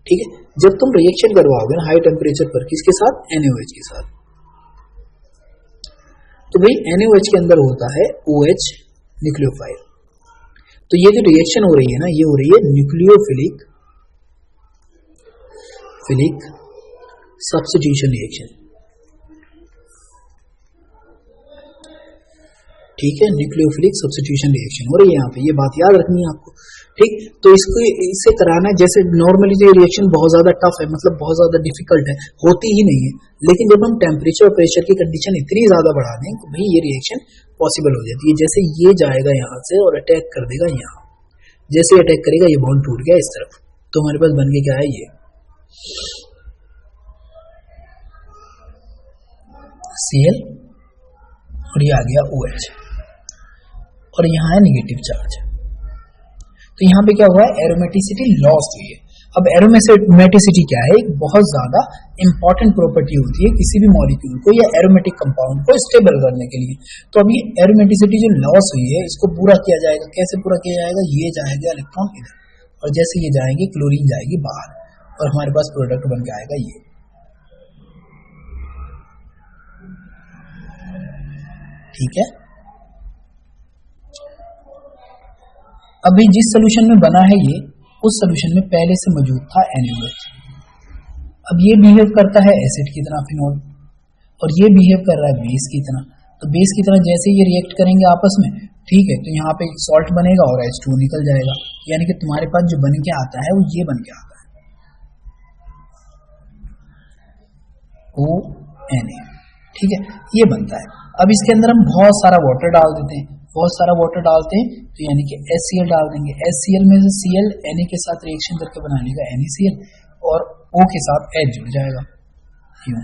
ठीक है। जब तुम रिएक्शन करवाओगे ना हाई टेम्परेचर पर, किसके साथ, NaOH के साथ, तो भाई NaOH के अंदर होता है OH न्यूक्लियोफाइल। तो ये जो रिएक्शन हो रही है ना, ये हो रही है न्यूक्लियोफिलिक सब्स्टिट्यूशन रिएक्शन, ठीक है। न्यूक्लियोफिलिक सब्स्टिट्यूशन रिएक्शन हो रही है यहाँ पे, ये बात याद रखनी है आपको, ठीक। तो इसको इससे कराना है, जैसे नॉर्मली जो रिएक्शन बहुत ज्यादा टफ है, मतलब बहुत ज्यादा डिफिकल्ट है, होती ही नहीं है, लेकिन जब हम टेम्परेचर और प्रेशर की कंडीशन इतनी ज्यादा बढ़ा दें तो भाई ये रिएक्शन पॉसिबल हो जाती है। जैसे ये जाएगा यहाँ से और अटैक कर देगा यहाँ, जैसे अटैक करेगा ये बॉन्ड टूट गया इस तरफ, तो हमारे पास बन के क्या है, ये Cl और ये आ गया OH और यहाँ है निगेटिव चार्ज। तो यहाँ पे क्या हुआ है, एरोमेटिसिटी लॉस्ट हुई है। अब एरोमेटिसिटी क्या है, एक बहुत ज्यादा इंपॉर्टेंट प्रॉपर्टी होती है किसी भी मॉलिक्यूल को या एरोमेटिक कंपाउंड को स्टेबल करने के लिए। तो अब ये एरोमेटिसिटी जो लॉस हुई है इसको पूरा किया जाएगा। कैसे पूरा किया जाएगा, ये जाएगा इलेक्ट्रॉन इधर और जैसे ये जाएंगे क्लोरीन जाएगी बाहर और हमारे पास प्रोडक्ट बन के आएगा ये, ठीक है। अभी जिस सोल्यूशन में बना है ये, उस सोल्यूशन में पहले से मौजूद था NaOH। अब ये बिहेव करता है एसिड की तरह फिनोल और ये बिहेव कर रहा है बेस की तरह। तो बेस की तरह जैसे ये रिएक्ट करेंगे आपस में, ठीक है, तो यहाँ पे एक सॉल्ट बनेगा और H2 निकल जाएगा, यानी कि तुम्हारे पास जो बन के आता है वो ये बन के आता है ONA, ठीक है, ये बनता है। अब इसके अंदर हम बहुत सारा वाटर डाल देते हैं, बहुत सारा वाटर डालते हैं तो यानी कि HCl डाल देंगे। HCl में से Cl Na के साथ रिएक्शन करके बना लेगा NaCl और O के साथ H जुड़ जाएगा, यूं।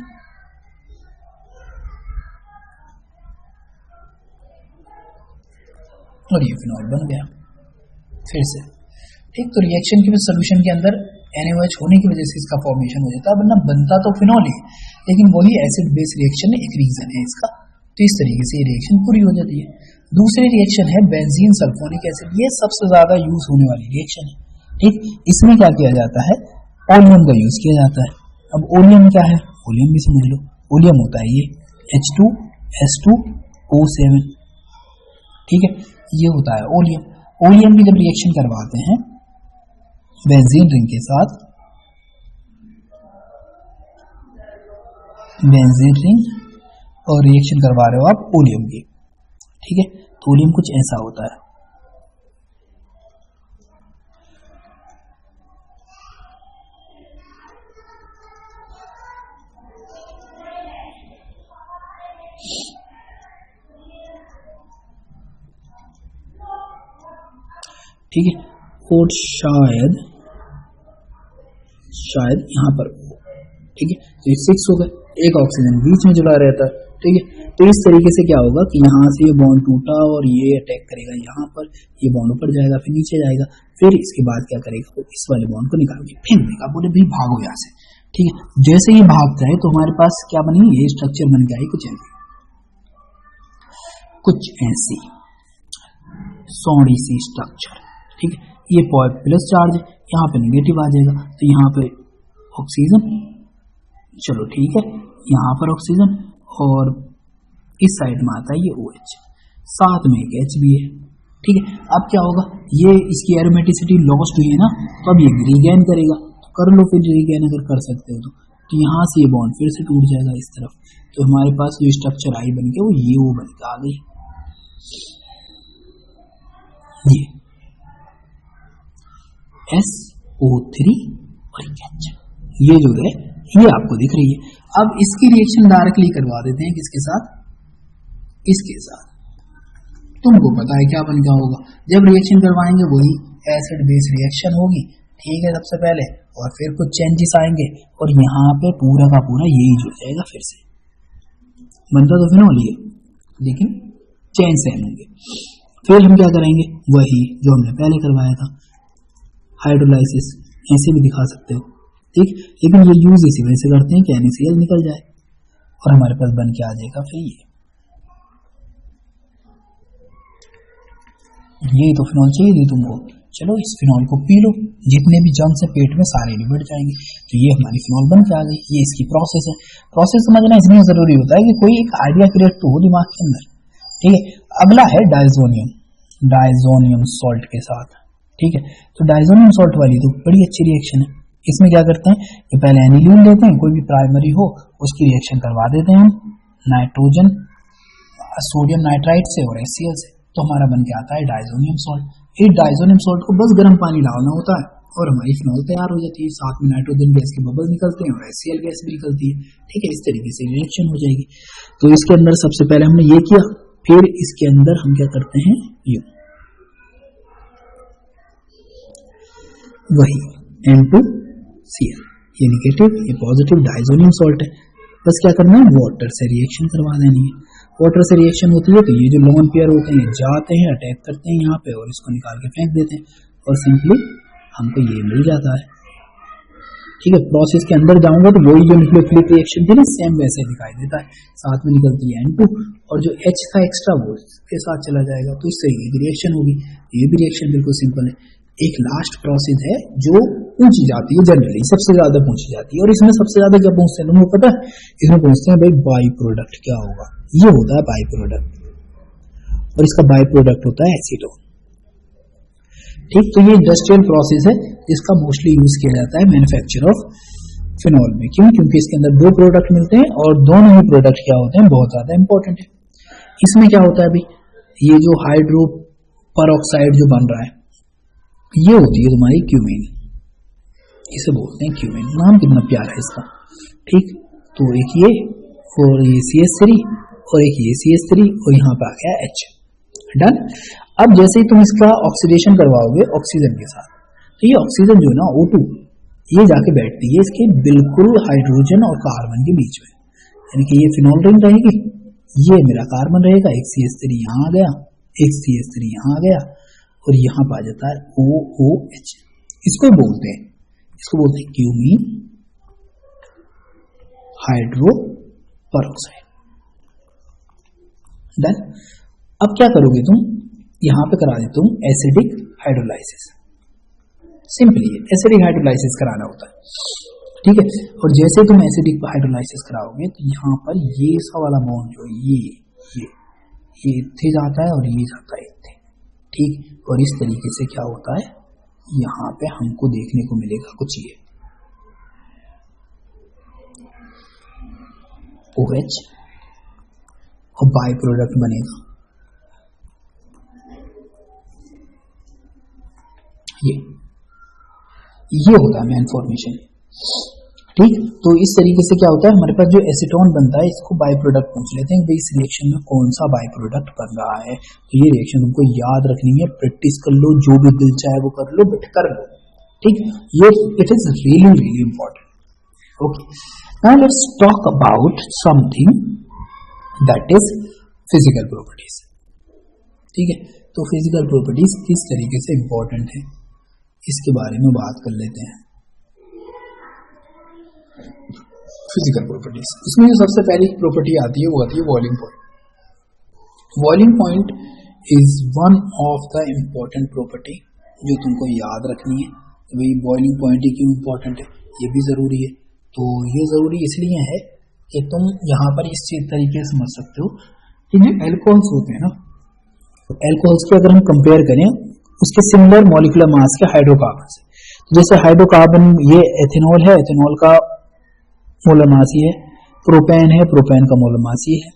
और ये फिनॉल बन गया फिर से, ठीक। तो रिएक्शन के सोल्यूशन के अंदर NaOH होने की वजह से इसका फॉर्मेशन हो जाता है, वरना बनता तो फिनॉल ही, लेकिन वही एसिड बेस रिएक्शन एक रीजन है इसका। तो इस तरीके से ये रिएक्शन पूरी हो जाती है। दूसरी रिएक्शन है बेंजीन सल्फोनिक एसिड, ये सबसे ज्यादा यूज होने वाली रिएक्शन है, ठीक। इसमें क्या किया जाता है, ओलियम का यूज किया जाता है। अब ओलियम क्या है, ओलियम भी समझ लो, ओलियम होता है ये H2S2O7, ठीक है, ये होता है ओलियम। ओलियम की जब रिएक्शन करवाते हैं बेंजीन रिंग के साथ, बेंजीन रिंग और रिएक्शन करवा रहे हो आप ओलियम की, ठीक है, तो ओलियम कुछ ऐसा होता है। ठीक है, और शायद यहाँ पर, ठीक है, तो ये 6 हो गए, एक ऑक्सीजन बीच में जुड़ा रहता है, ठीक है। तो इस तरीके से क्या होगा कि यहाँ से ये बॉन्ड टूटा और ये अटैक करेगा यहाँ पर, ये बॉन्ड ऊपर जाएगा फिर नीचे जाएगा, फिर इसके बाद क्या करेगा, तो इस वाले बॉन्ड को निकाल के फेंक देगा, बोले भाई भागो यहाँ से, ठीक है। जैसे ये भागता है तो हमारे पास क्या बनी, ये स्ट्रक्चर बन के आई कुछ ऐसी सौड़ी सी स्ट्रक्चर, ठीक है। ये प्लस चार्ज है, यहाँ पे नेगेटिव आ जाएगा, तो यहाँ पे ऑक्सीजन, चलो ठीक है, यहाँ पर ऑक्सीजन और इस साइड में आता है ये OH, साथ में एक H भी है, ठीक है। अब क्या होगा, ये इसकी एरोमेटिसिटी लॉस्ट हुई है ना, तो अब ये रीगेन करेगा, तो कर लो फिर रीगेन अगर कर सकते हो तो यहाँ से ये बॉन्ड फिर से टूट जाएगा इस तरफ, तो हमारे पास जो स्ट्रक्चर आई बन के वो ये O बन के आ गई, ये SO3 और H, ये जो है ये आपको दिख रही है। अब इसकी रिएक्शन डायरेक्टली करवा देते हैं किसके साथ, इसके साथ। तुमको पता है क्या बन क्या होगा, जब रिएक्शन करवाएंगे वही एसिड बेस रिएक्शन होगी, ठीक है। सबसे पहले और फिर कुछ चेंजेस आएंगे और यहाँ पे पूरा का पूरा यही जुड़ जाएगा, फिर से बनता तो फिनॉल ही है लेकिन चेंज सेम होंगे। फिर हम क्या करेंगे, वही जो हमने पहले करवाया था, हाइड्रोलाइसिस, ऐसे भी दिखा सकते हो, ठीक। लेकिन ये यूज इसी वजह से करते हैं कि NaCl निकल जाए और हमारे पास बन के आ जाएगा फिर ये तो फिनॉल चाहिए थी तुमको, चलो इस फिनॉल को पी लो, जितने भी जर्म्स है पेट में सारे निबट जाएंगे। तो ये हमारी फिनॉल बन के आ गई। ये इसकी प्रोसेस है। प्रोसेस समझना इसलिए जरूरी होता है कि कोई एक आइडिया क्रिएट तो हो दिमाग के अंदर, ठीक है। अगला है डायजोनियम, डायजोनियम सॉल्ट के साथ, ठीक है। तो डायजोनियम सॉल्ट वाली तो बड़ी अच्छी रिएक्शन है। इसमें क्या करते हैं कि पहले एनिलीन लेते हैं, कोई भी प्राइमरी हो उसकी रिएक्शन करवा देते हैं हम नाइट्रोजन सोडियम नाइट्राइट से और HCl से, तो हमारा बन के आता है डायजोनियम सॉल्ट। इस डायजोनियम सॉल्ट को बस गर्म पानी डालना होता है और हमारी फिनॉल तैयार हो जाती है। साथ में नाइट्रोजन गैस के बबल निकलते हैं और HCl गैस भी निकलती है, ठीक है। इस तरीके से रिएक्शन हो जाएगी। तो इसके अंदर सबसे पहले हमने ये किया, फिर इसके अंदर हम क्या करते हैं, वही N2Cl, ये नेगेटिव ये पॉजिटिव डायजोनियम सॉल्ट है। बस क्या करना है, वाटर से रिएक्शन करवा देनी है। वाटर से रिएक्शन होती है तो ये जो लोन पेयर होते हैं जाते हैं, अटैक करते हैं यहाँ पे और इसको निकाल के फेंक देते हैं और सिंपली हमको ये मिल जाता है, ठीक है। प्रोसेस के अंदर जाऊंगा तो वही जो न्यूक्लियोफिलिक रिएक्शन थी ना, सेम वैसे दिखाई देता है। साथ में निकलती है N2 और जो H था एक्स्ट्रा वो इसके साथ चला जाएगा, तो इससे ये रिएक्शन होगी। ये भी रिएक्शन बिल्कुल सिंपल है। एक लास्ट प्रोसेस है जो पूछी जाती है, जनरली सबसे ज्यादा पूछी जाती है, और इसमें सबसे ज्यादा क्या पूछते हैं तुमको पता है? इसमें पूछते हैं भाई बाई प्रोडक्ट क्या होगा। ये होता है बाई प्रोडक्ट और इसका बाई प्रोडक्ट होता है एसीटोन, ठीक। तो ये इंडस्ट्रियल प्रोसेस है जिसका मोस्टली यूज किया जाता है मैन्युफैक्चर ऑफ फिनॉल में। क्यों? क्योंकि इसके अंदर दो प्रोडक्ट मिलते हैं और दोनों ही प्रोडक्ट क्या होते हैं, बहुत ज्यादा इंपॉर्टेंट है। इसमें क्या होता है भाई, ये जो हाइड्रो परऑक्साइड जो बन रहा है ये होती है तुम्हारी क्यूमीन, इसे बोलते हैं क्यूमीन। नाम कितना प्यारा है इसका, ठीक। तो एक ये और ये CH3 और एक ये CH3 और यहाँ पे आ गया H, डन। अब जैसे ही तुम इसका ऑक्सीडेशन करवाओगे ऑक्सीजन के साथ, तो ये ऑक्सीजन जो है ना O2 ये जाके बैठती है इसके बिल्कुल हाइड्रोजन और कार्बन के बीच में, यानी कि ये फिनॉल रिंग रहेगी, ये मेरा कार्बन रहेगा, एक CH3 यहाँ आ गया, एक CH3 यहाँ आ गया और यहाँ पे आ जाता है OOH। इसको बोलते हैं क्यूमीन हाइड्रो परऑक्साइड, डन। अब क्या करोगे तुम, यहां पे करा देते तुम acidic hydrolysis. Simply acidic hydrolysis कराना होता है, ठीक है। और जैसे तुम एसिडिक हाइड्रोलाइसिस कराओगे तो यहाँ पर ये सा वाला बॉन्ड जो ये इत्थे जाता है और ये जाता है इत्थे, ठीक। और इस तरीके से क्या होता है, यहाँ पे हमको देखने को मिलेगा कुछ ये OH और बाई प्रोडक्ट बनेगा ये होता है मेन फॉर्मेशन, ठीक। तो इस तरीके से क्या होता है, हमारे पास जो एसीटोन बनता है इसको बाई प्रोडक्ट पूछ लेते हैं कि इस रिएक्शन में कौन सा बाई प्रोडक्ट बन रहा है। तो ये रिएक्शन तुमको याद रखनी है, प्रैक्टिस कर लो, जो भी दिल चाहे वो कर लो, बट कर लो, ठीक। ये it is really really important. Okay, now let's talk about something that is physical properties, ठीक है। तो फिजिकल प्रॉपर्टीज किस तरीके से इंपॉर्टेंट है इसके बारे में बात कर लेते हैं। फिजिकल प्रॉपर्टीज, इसमें जो सबसे पहली प्रॉपर्टी आती है वो आती है boiling point. Boiling point is one of the important property जो तुमको याद रखनी है। तो भाई बॉइलिंग पॉइंट ही क्यों इम्पोर्टेंट है, ये भी जरूरी है। तो ये जरूरी इसलिए है कि तुम यहाँ पर इस चीज तरीके से समझ सकते हो कि जो एल्कोहल्स होते हैं ना, तो एल्कोहल्स को अगर हम कंपेयर करें उसके सिमिलर मॉलिक्यूलर मास के हाइड्रोकार्बन से, तो जैसे हाइड्रोकार्बन ये एथेनॉल है, एथेनॉल का मोलर मास ही है, प्रोपेन है, प्रोपेन का मोलर मास ही है।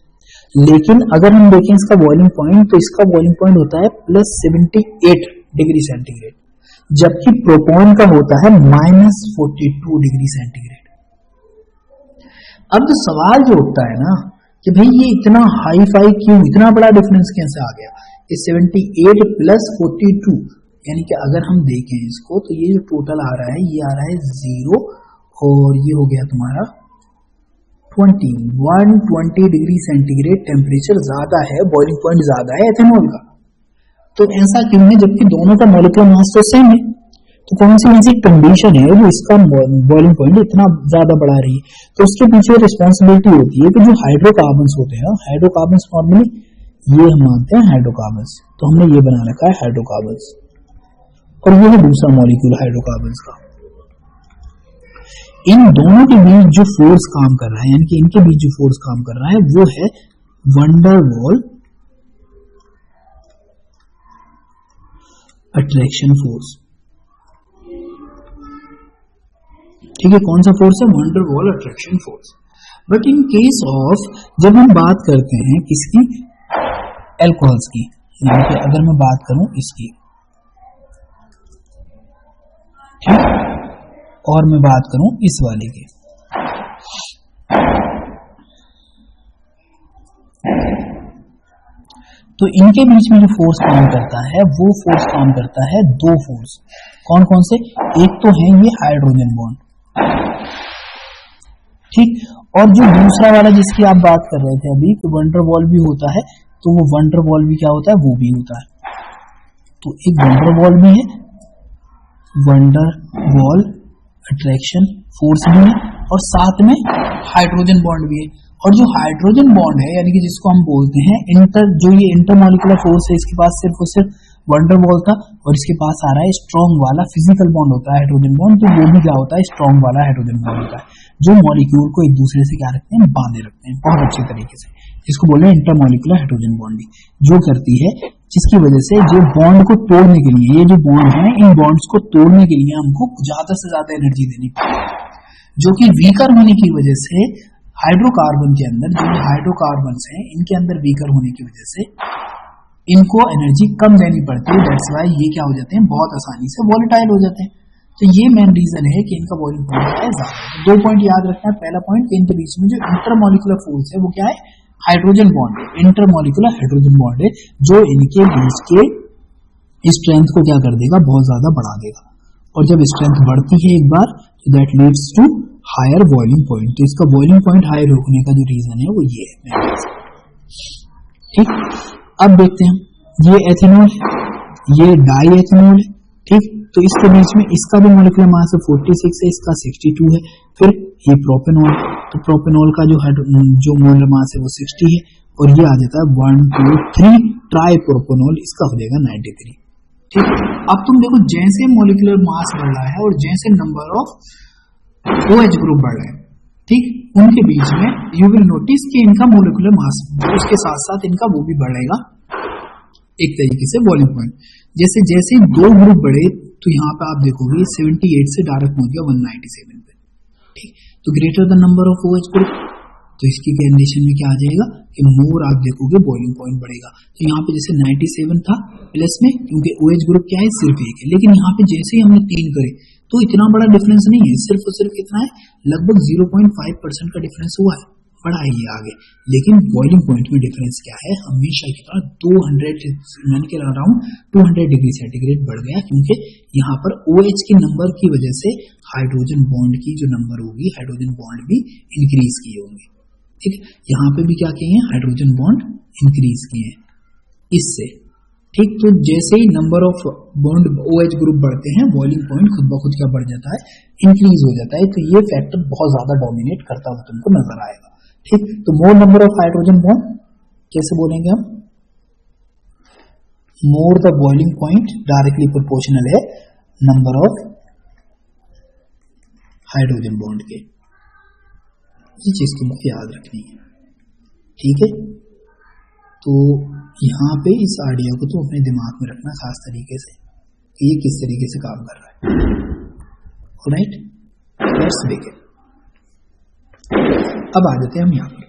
लेकिन अगर हम देखें इसका बॉइलिंग पॉइंट, तो इसका बॉइलिंग पॉइंट होता है +78 डिग्री सेंटीग्रेड, जबकि प्रोपेन का होता है -42 डिग्री सेंटीग्रेड। अब जो सवाल जो उठता है ना कि भाई ये इतना हाई फाई क्यों, इतना बड़ा डिफरेंस कैसे आ गया, 78 + 42 यानी कि अगर हम देखें इसको तो ये जो टोटल आ रहा है ये आ रहा है 0 और ये हो गया तुम्हारा 120 डिग्री सेंटीग्रेड टेम्परेचर ज्यादा है, बॉइलिंग पॉइंट ज्यादा है एथेनॉल का। तो ऐसा क्यों है जबकि दोनों का मॉलिक्यूलर मास तो सेम है? तो कौन सी ऐसी कंडीशन है जो इसका बॉइलिंग पॉइंट इतना ज्यादा बढ़ा रही है? तो उसके पीछे रिस्पॉन्सिबिलिटी होती है कि जो हाइड्रोकार्बन्स होते हैं, हाइड्रोकार्बन्स नॉर्मली ये हम मानते हैं हाइड्रोकार्बन्स, तो हमने ये बना रखा है हाइड्रोकार्बन्स, और ये है दूसरा मॉलिक्यूल हाइड्रोकार्बन्स का। इन दोनों के बीच जो फोर्स काम कर रहा है, यानी कि इनके बीच जो फोर्स काम कर रहा है वो है वंडरवॉल अट्रैक्शन फोर्स। ठीक है, कौन सा फोर्स है? Van der Waals attraction force. But in case of जब हम बात करते हैं किसकी, एल्कोहल्स की, यानी कि अगर मैं बात करूं इसकी, ठीक, और मैं बात करूं इस वाले की, तो इनके बीच में जो फोर्स काम करता है वो फोर्स काम करता है दो फोर्स। कौन कौन से? एक तो है ये हाइड्रोजन बॉन्ड, ठीक, और जो दूसरा वाला जिसकी आप बात कर रहे थे अभी कि वंडरवॉल भी होता है, तो वो वंडरवॉल भी क्या होता है? वो भी होता है। तो एक वंडरवॉल भी है, वंडरवॉल अट्रैक्शन फोर्स भी है, और साथ में हाइड्रोजन बॉन्ड भी है। और जो हाइड्रोजन बॉन्ड है यानी कि जिसको हम बोलते हैं जो ये इंटरमॉलिक्यूलर फोर्स है, इसके पास सिर्फ और सिर्फ वंडरवॉल था, और इसके पास आ रहा है स्ट्रॉन्ग वाला फिजिकल बॉन्ड होता है हाइड्रोजन बॉन्ड, तो वो भी क्या होता है? स्ट्रॉन्ग वाला हाइड्रोजन बॉन्ड होता है, जो मॉलिक्यूल को एक दूसरे से क्या रखते हैं? बांधे रखते हैं बहुत अच्छे तरीके से। इसको बोल रहे हैं इंटरमॉलिक्यूलर हाइड्रोजन बॉन्डिंग, जो करती है, जिसकी वजह से जो बॉन्ड को तोड़ने के लिए, ये जो बॉन्ड है इन बॉन्ड्स को तोड़ने के लिए हमको ज्यादा से ज्यादा एनर्जी देनी पड़ती है, जो कि वीकर होने की वजह से हाइड्रोकार्बन के अंदर, जो हाइड्रोकार्बन है इनके अंदर वीकर होने की वजह से इनको एनर्जी कम देनी पड़ती है। दैट्स व्हाई ये क्या हो जाते हैं? बहुत आसानी से वॉलेटाइल हो जाते हैं। तो ये मेन रीजन है कि इनका बॉइलिंग पॉइंट है ज्यादा। दो पॉइंट याद रखना है। पहला पॉइंट कि इनके बीच में जो इंटरमॉलिक्यूलर फोर्स है वो क्या है? हाइड्रोजन बॉन्ड है, इंटरमॉलिक्यूलर हाइड्रोजन बॉन्ड है, जो इनके बीच के स्ट्रेंथ को क्या कर देगा? बहुत ज्यादा बढ़ा देगा। और जब स्ट्रेंथ बढ़ती है एक बार, तो that leads to higher boiling point. तो इसका बॉइलिंग पॉइंट हायर होने का जो रीजन है वो ये है। ठीक, अब देखते हैं, ये एथेनॉल है, ये डाई एथेनॉल है, ठीक, तो इसके बीच में इसका भी मॉलिक्यूलर मास 46 है, इसका 62 है। फिर ये प्रोपेनॉल, तो प्रोपेनॉल का जो मोलर मास है वो 60 है, और ये आ जाता है 1 2 3 ट्राई प्रोपेनॉल, इसका हो जाएगा 93। ठीक, अब तुम देखो जैसे मॉलिक्यूलर मास बढ़ रहा है और जैसे नंबर ऑफ OH ग्रुप बढ़ रहे हैं, ठीक, उनके बीच में यू विल नोटिस कि इनका मॉलिक्यूलर मास उसके साथ साथ इनका वो भी बढ़ेगा एक तरीके से बॉइलिंग पॉइंट। जैसे जैसे दो ग्रुप बढ़े तो यहाँ पे आप देखोगे 78 से डायरेक्ट पहुंच गया 197 पे। ठीक, तो greater the number of OH group, तो इसकी कंडीशन में क्या आ जाएगा कि मोर आप देखोगे बॉइलिंग पॉइंट बढ़ेगा। तो यहाँ पे जैसे 97 था प्लस में, क्योंकि OH ग्रुप क्या है? सिर्फ एक है, लेकिन यहाँ पे जैसे ही हमने 3 करे तो इतना बड़ा डिफरेंस नहीं है, सिर्फ और सिर्फ कितना है? लगभग 0.5% का डिफरेंस हुआ है, बढ़ा है ये आगे। लेकिन बॉइलिंग पॉइंट में डिफरेंस क्या है? हमेशा की तरह 200 अराउंड 200 डिग्री सेंटीग्रेड बढ़ गया, क्योंकि यहाँ पर OH के नंबर की वजह से हाइड्रोजन बॉन्ड की जो नंबर होगी, हाइड्रोजन बॉन्ड भी इंक्रीज किए होंगे। ठीक, यहाँ पे भी क्या किए हैं? हाइड्रोजन बॉन्ड इंक्रीज किए हैं इससे। ठीक, तो जैसे ही number of bond OH group बढ़ते हैं, बॉइलिंग पॉइंट खुद ब खुद क्या बढ़ जाता है? इंक्रीज हो जाता है। तो ये फैक्टर बहुत ज्यादा डोमिनेट करता हुआ तुमको नजर आएगा। ठीक, तो मोर नंबर ऑफ हाइड्रोजन बॉन्ड कैसे बोलेंगे हम? More the boiling point directly proportional है नंबर ऑफ हाइड्रोजन बॉन्ड के। ये चीज तुमको याद रखनी है। ठीक है, तो यहाँ पे इस आइडिया को तो अपने दिमाग में रखना खास तरीके से, ये किस तरीके से काम कर रहा है। Alright, let's begin. अब आ जाते हैं हम यहाँ पे,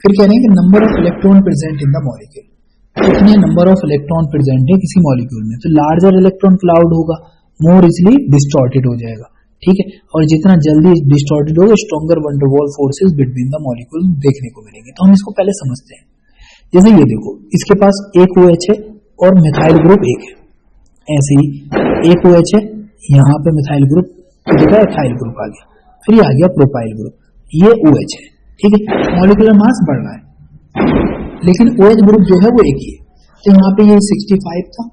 फिर कह रहे हैं कि number of electron present in the molecule, कितने नंबर ऑफ इलेक्ट्रॉन प्रेजेंट है किसी मॉलिक्यूल में। तो लार्जर इलेक्ट्रॉन क्लाउड होगा, मोर इजिली डिस्टॉर्टेड हो जाएगा। ठीक है, और जितना जल्दी डिस्टॉर्टेड होगा, stronger van der Waals forces between the molecule देखने को मिलेंगे। तो हम इसको पहले समझते हैं। जैसे ये देखो, इसके पास एक OH है और मिथाइल ग्रुप एक है, ऐसे ही एक OH है, यहाँ पे मिथाइल ग्रुप की जगह एथाइल ग्रुप आ गया, फिर ये आ गया प्रोपाइल ग्रुप, ये OH है, ठीक है। मॉलिक्यूलर मास बढ़ रहा है लेकिन OH ग्रुप जो है वो एक ही है, तो यहाँ पे ये 65 था,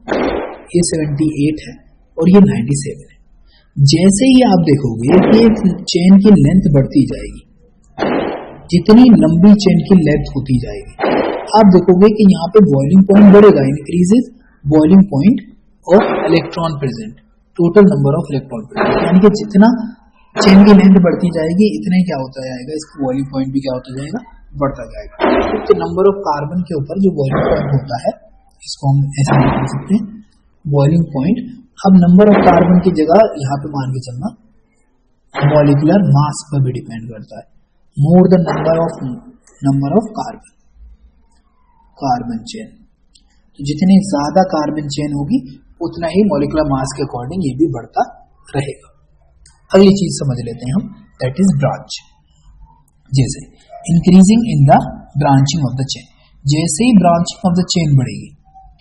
ये 78 है और ये 97 है। जैसे ही आप देखोगे कि चेन की लेंथ बढ़ती जाएगी, जितनी लंबी चेन की लेंथ होती जाएगी, आप देखोगे कि यहाँ पे बॉइलिंग पॉइंट बढ़ेगा, increases boiling point of electron present, total number of electron present, यानी कि जितना चेन की लेंथ बढ़ती जाएगी इतना ही क्या होता जाएगा, इसका बॉइलिंग पॉइंट भी क्या होता जाएगा, बढ़ता जाएगा। तो नंबर ऑफ कार्बन के ऊपर जो बॉइलिंग पॉइंट होता है इसको हम ऐसे लिख सकते हैं, बॉइलिंग पॉइंट। अब नंबर ऑफ कार्बन की जगह यहाँ पे मान के चलना मॉलिक्यूलर मास पर भी डिपेंड करता है, more the number of carbon chain, तो जितनी ज्यादा कार्बन चेन होगी उतना ही मॉलिक्यूलर मास के अकॉर्डिंग ये भी बढ़ता रहेगा। अगली चीज समझ लेते हैं हम, दैट इज ब्रांच। जैसे increasing in the branching of the chain, जैसे ही ब्रांचिंग ऑफ द चेन बढ़ेगी,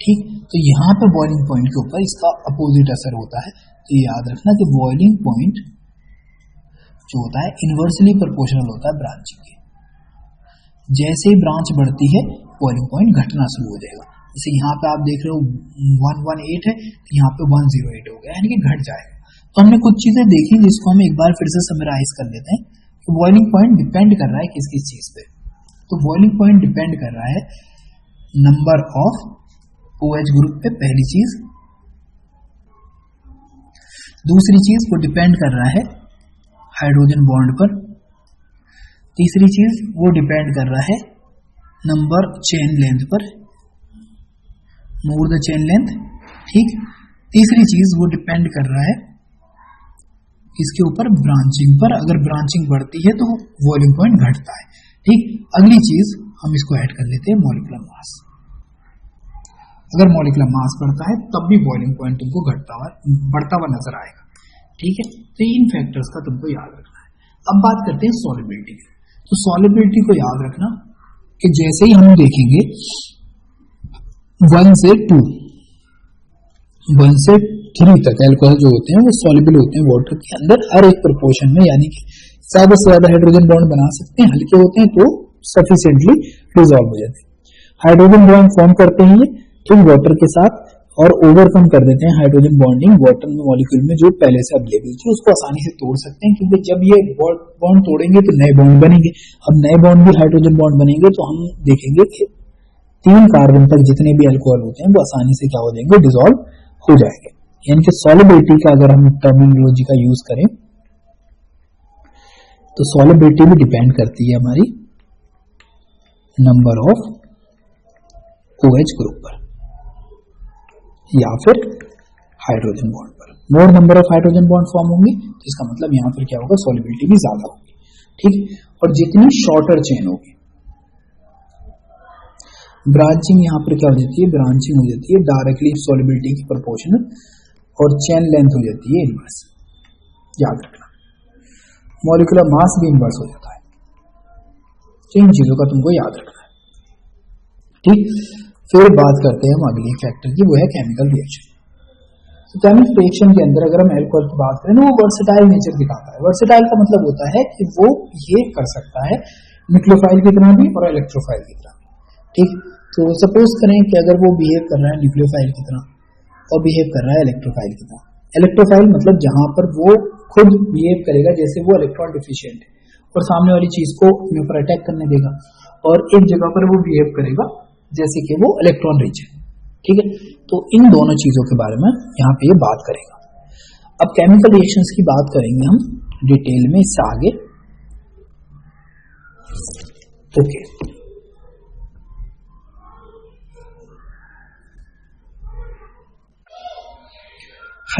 ठीक, तो यहाँ पे बॉइलिंग पॉइंट के ऊपर इसका अपोजिट असर होता है। तो याद रखना कि बॉइलिंग पॉइंट जो होता है इनवर्सली प्रोपोर्शनल होता है ब्रांचिंग के। जैसे ही ब्रांच बढ़ती है बॉइलिंग पॉइंट घटना शुरू हो जाएगा। जैसे यहाँ पे आप देख रहे हो 118 है, तो यहाँ पे 108 हो गया, यानी कि घट जाएगा। तो हमने कुछ चीजें देखी जिसको हम एक बार फिर से समराइज कर लेते हैं कि बॉइलिंग पॉइंट डिपेंड कर रहा है किस किस चीज पे। तो बॉइलिंग पॉइंट डिपेंड कर रहा है नंबर ऑफ OH ग्रुप पे, पहली चीज। दूसरी चीज वो डिपेंड कर रहा है हाइड्रोजन बॉन्ड पर। तीसरी चीज वो डिपेंड कर रहा है नंबर चेन लेंथ पर, मोर द चेन लेंथ, ठीक। तीसरी चीज वो डिपेंड कर रहा है इसके ऊपर ब्रांचिंग पर, अगर ब्रांचिंग बढ़ती है तो वॉल्यूम पॉइंट घटता है, ठीक। अगली चीज हम इसको ऐड कर लेते हैं मॉलिक्यूलर मास। अगर मॉलिक्यूलर मास बढ़ता है तब भी बॉइलिंग पॉइंट तुमको बढ़ता हुआ नजर आएगा, ठीक है। तो इन फैक्टर्स का तुमको याद रखना है। अब बात करते हैं सॉलिबिलिटी की। तो सॉलिबिलिटी को याद रखना कि जैसे ही हम देखेंगे 1 से 2, 1 से 3 तक एल्कोहल जो होते हैं वो सॉल्युबल होते हैं वाटर के अंदर हर एक प्रोपोर्शन में, यानी कि ज्यादा से ज्यादा हाइड्रोजन बॉन्ड बना सकते हैं, हल्के होते हैं तो सफिशिएंटली डिसॉल्व हो जाते हैं। हाइड्रोजन बॉन्ड फॉर्म करते हैं तो वाटर के साथ और ओवरकम कर देते हैं हाइड्रोजन बॉन्डिंग वाटर में मॉलिक्यूल में जो पहले से अवेलेबल थी, उसको आसानी से तोड़ सकते हैं, क्योंकि जब ये बॉन्ड तोड़ेंगे तो नए बॉन्ड बनेंगे। अब नए बॉन्ड भी हाइड्रोजन बॉन्ड बनेंगे तो हम देखेंगे कि 3 कार्बन तक जितने भी अल्कोहल होते हैं वो आसानी से क्या हो जाएंगे, डिसॉल्व हो जाएंगे। यानी कि सॉलिबिलिटी का अगर हम टर्मिनोलॉजी का यूज करें तो सॉलिबिलिटी भी डिपेंड करती है हमारी नंबर ऑफ OH ग्रुप पर या फिर हाइड्रोजन बॉन्ड पर। मोर number of hydrogen bond form होंगे तो इसका मतलब यहां पर क्या होगा, सॉलिबिलिटी भी ज्यादा होगी, ठीक। और जितनी शॉर्टर चेन होगी, ब्रांचिंग यहां पर क्या हो जाती है, ब्रांचिंग हो जाती है डायरेक्टली सॉलिबिलिटी की प्रोपोर्शनल, और चेन लेंथ हो जाती है इनवर्स। याद रखना मॉलिक्यूलर मास भी इनवर्स हो जाता है, तो इन चीजों का तुमको याद रखना है, ठीक। फिर बात करते हैं हम अगले फैक्टर की, वो है केमिकल रिएक्शन। तो केमिकल रिएक्शन के अंदर अगर हम अल्कोहल की बात करें तो वो वर्सेटाइल नेचर दिखाता है। वर्सेटाइल का मतलब होता है कि वो ये कर सकता है न्यूक्लियोफाइल की तरह भी और इलेक्ट्रोफाइल की तरह, ठीक। तो सपोज करें कि अगर वो बिहेव कर रहा है न्यूक्लियोफाइल की तरह और बिहेव कर रहा है इलेक्ट्रोफाइल की तरह। इलेक्ट्रोफाइल मतलब जहां पर वो खुद बिहेव करेगा जैसे वो इलेक्ट्रॉन डिफिशिएंट है और सामने वाली चीज को अपने ऊपर अटैक करने देगा, और एक जगह पर वो बिहेव करेगा जैसे कि वो इलेक्ट्रॉन रिच है, ठीक है। तो इन दोनों चीजों के बारे में यहाँ पे ये बात करेगा। अब केमिकल रिएक्शंस की बात करेंगे हम डिटेल में इससे आगे, ओके।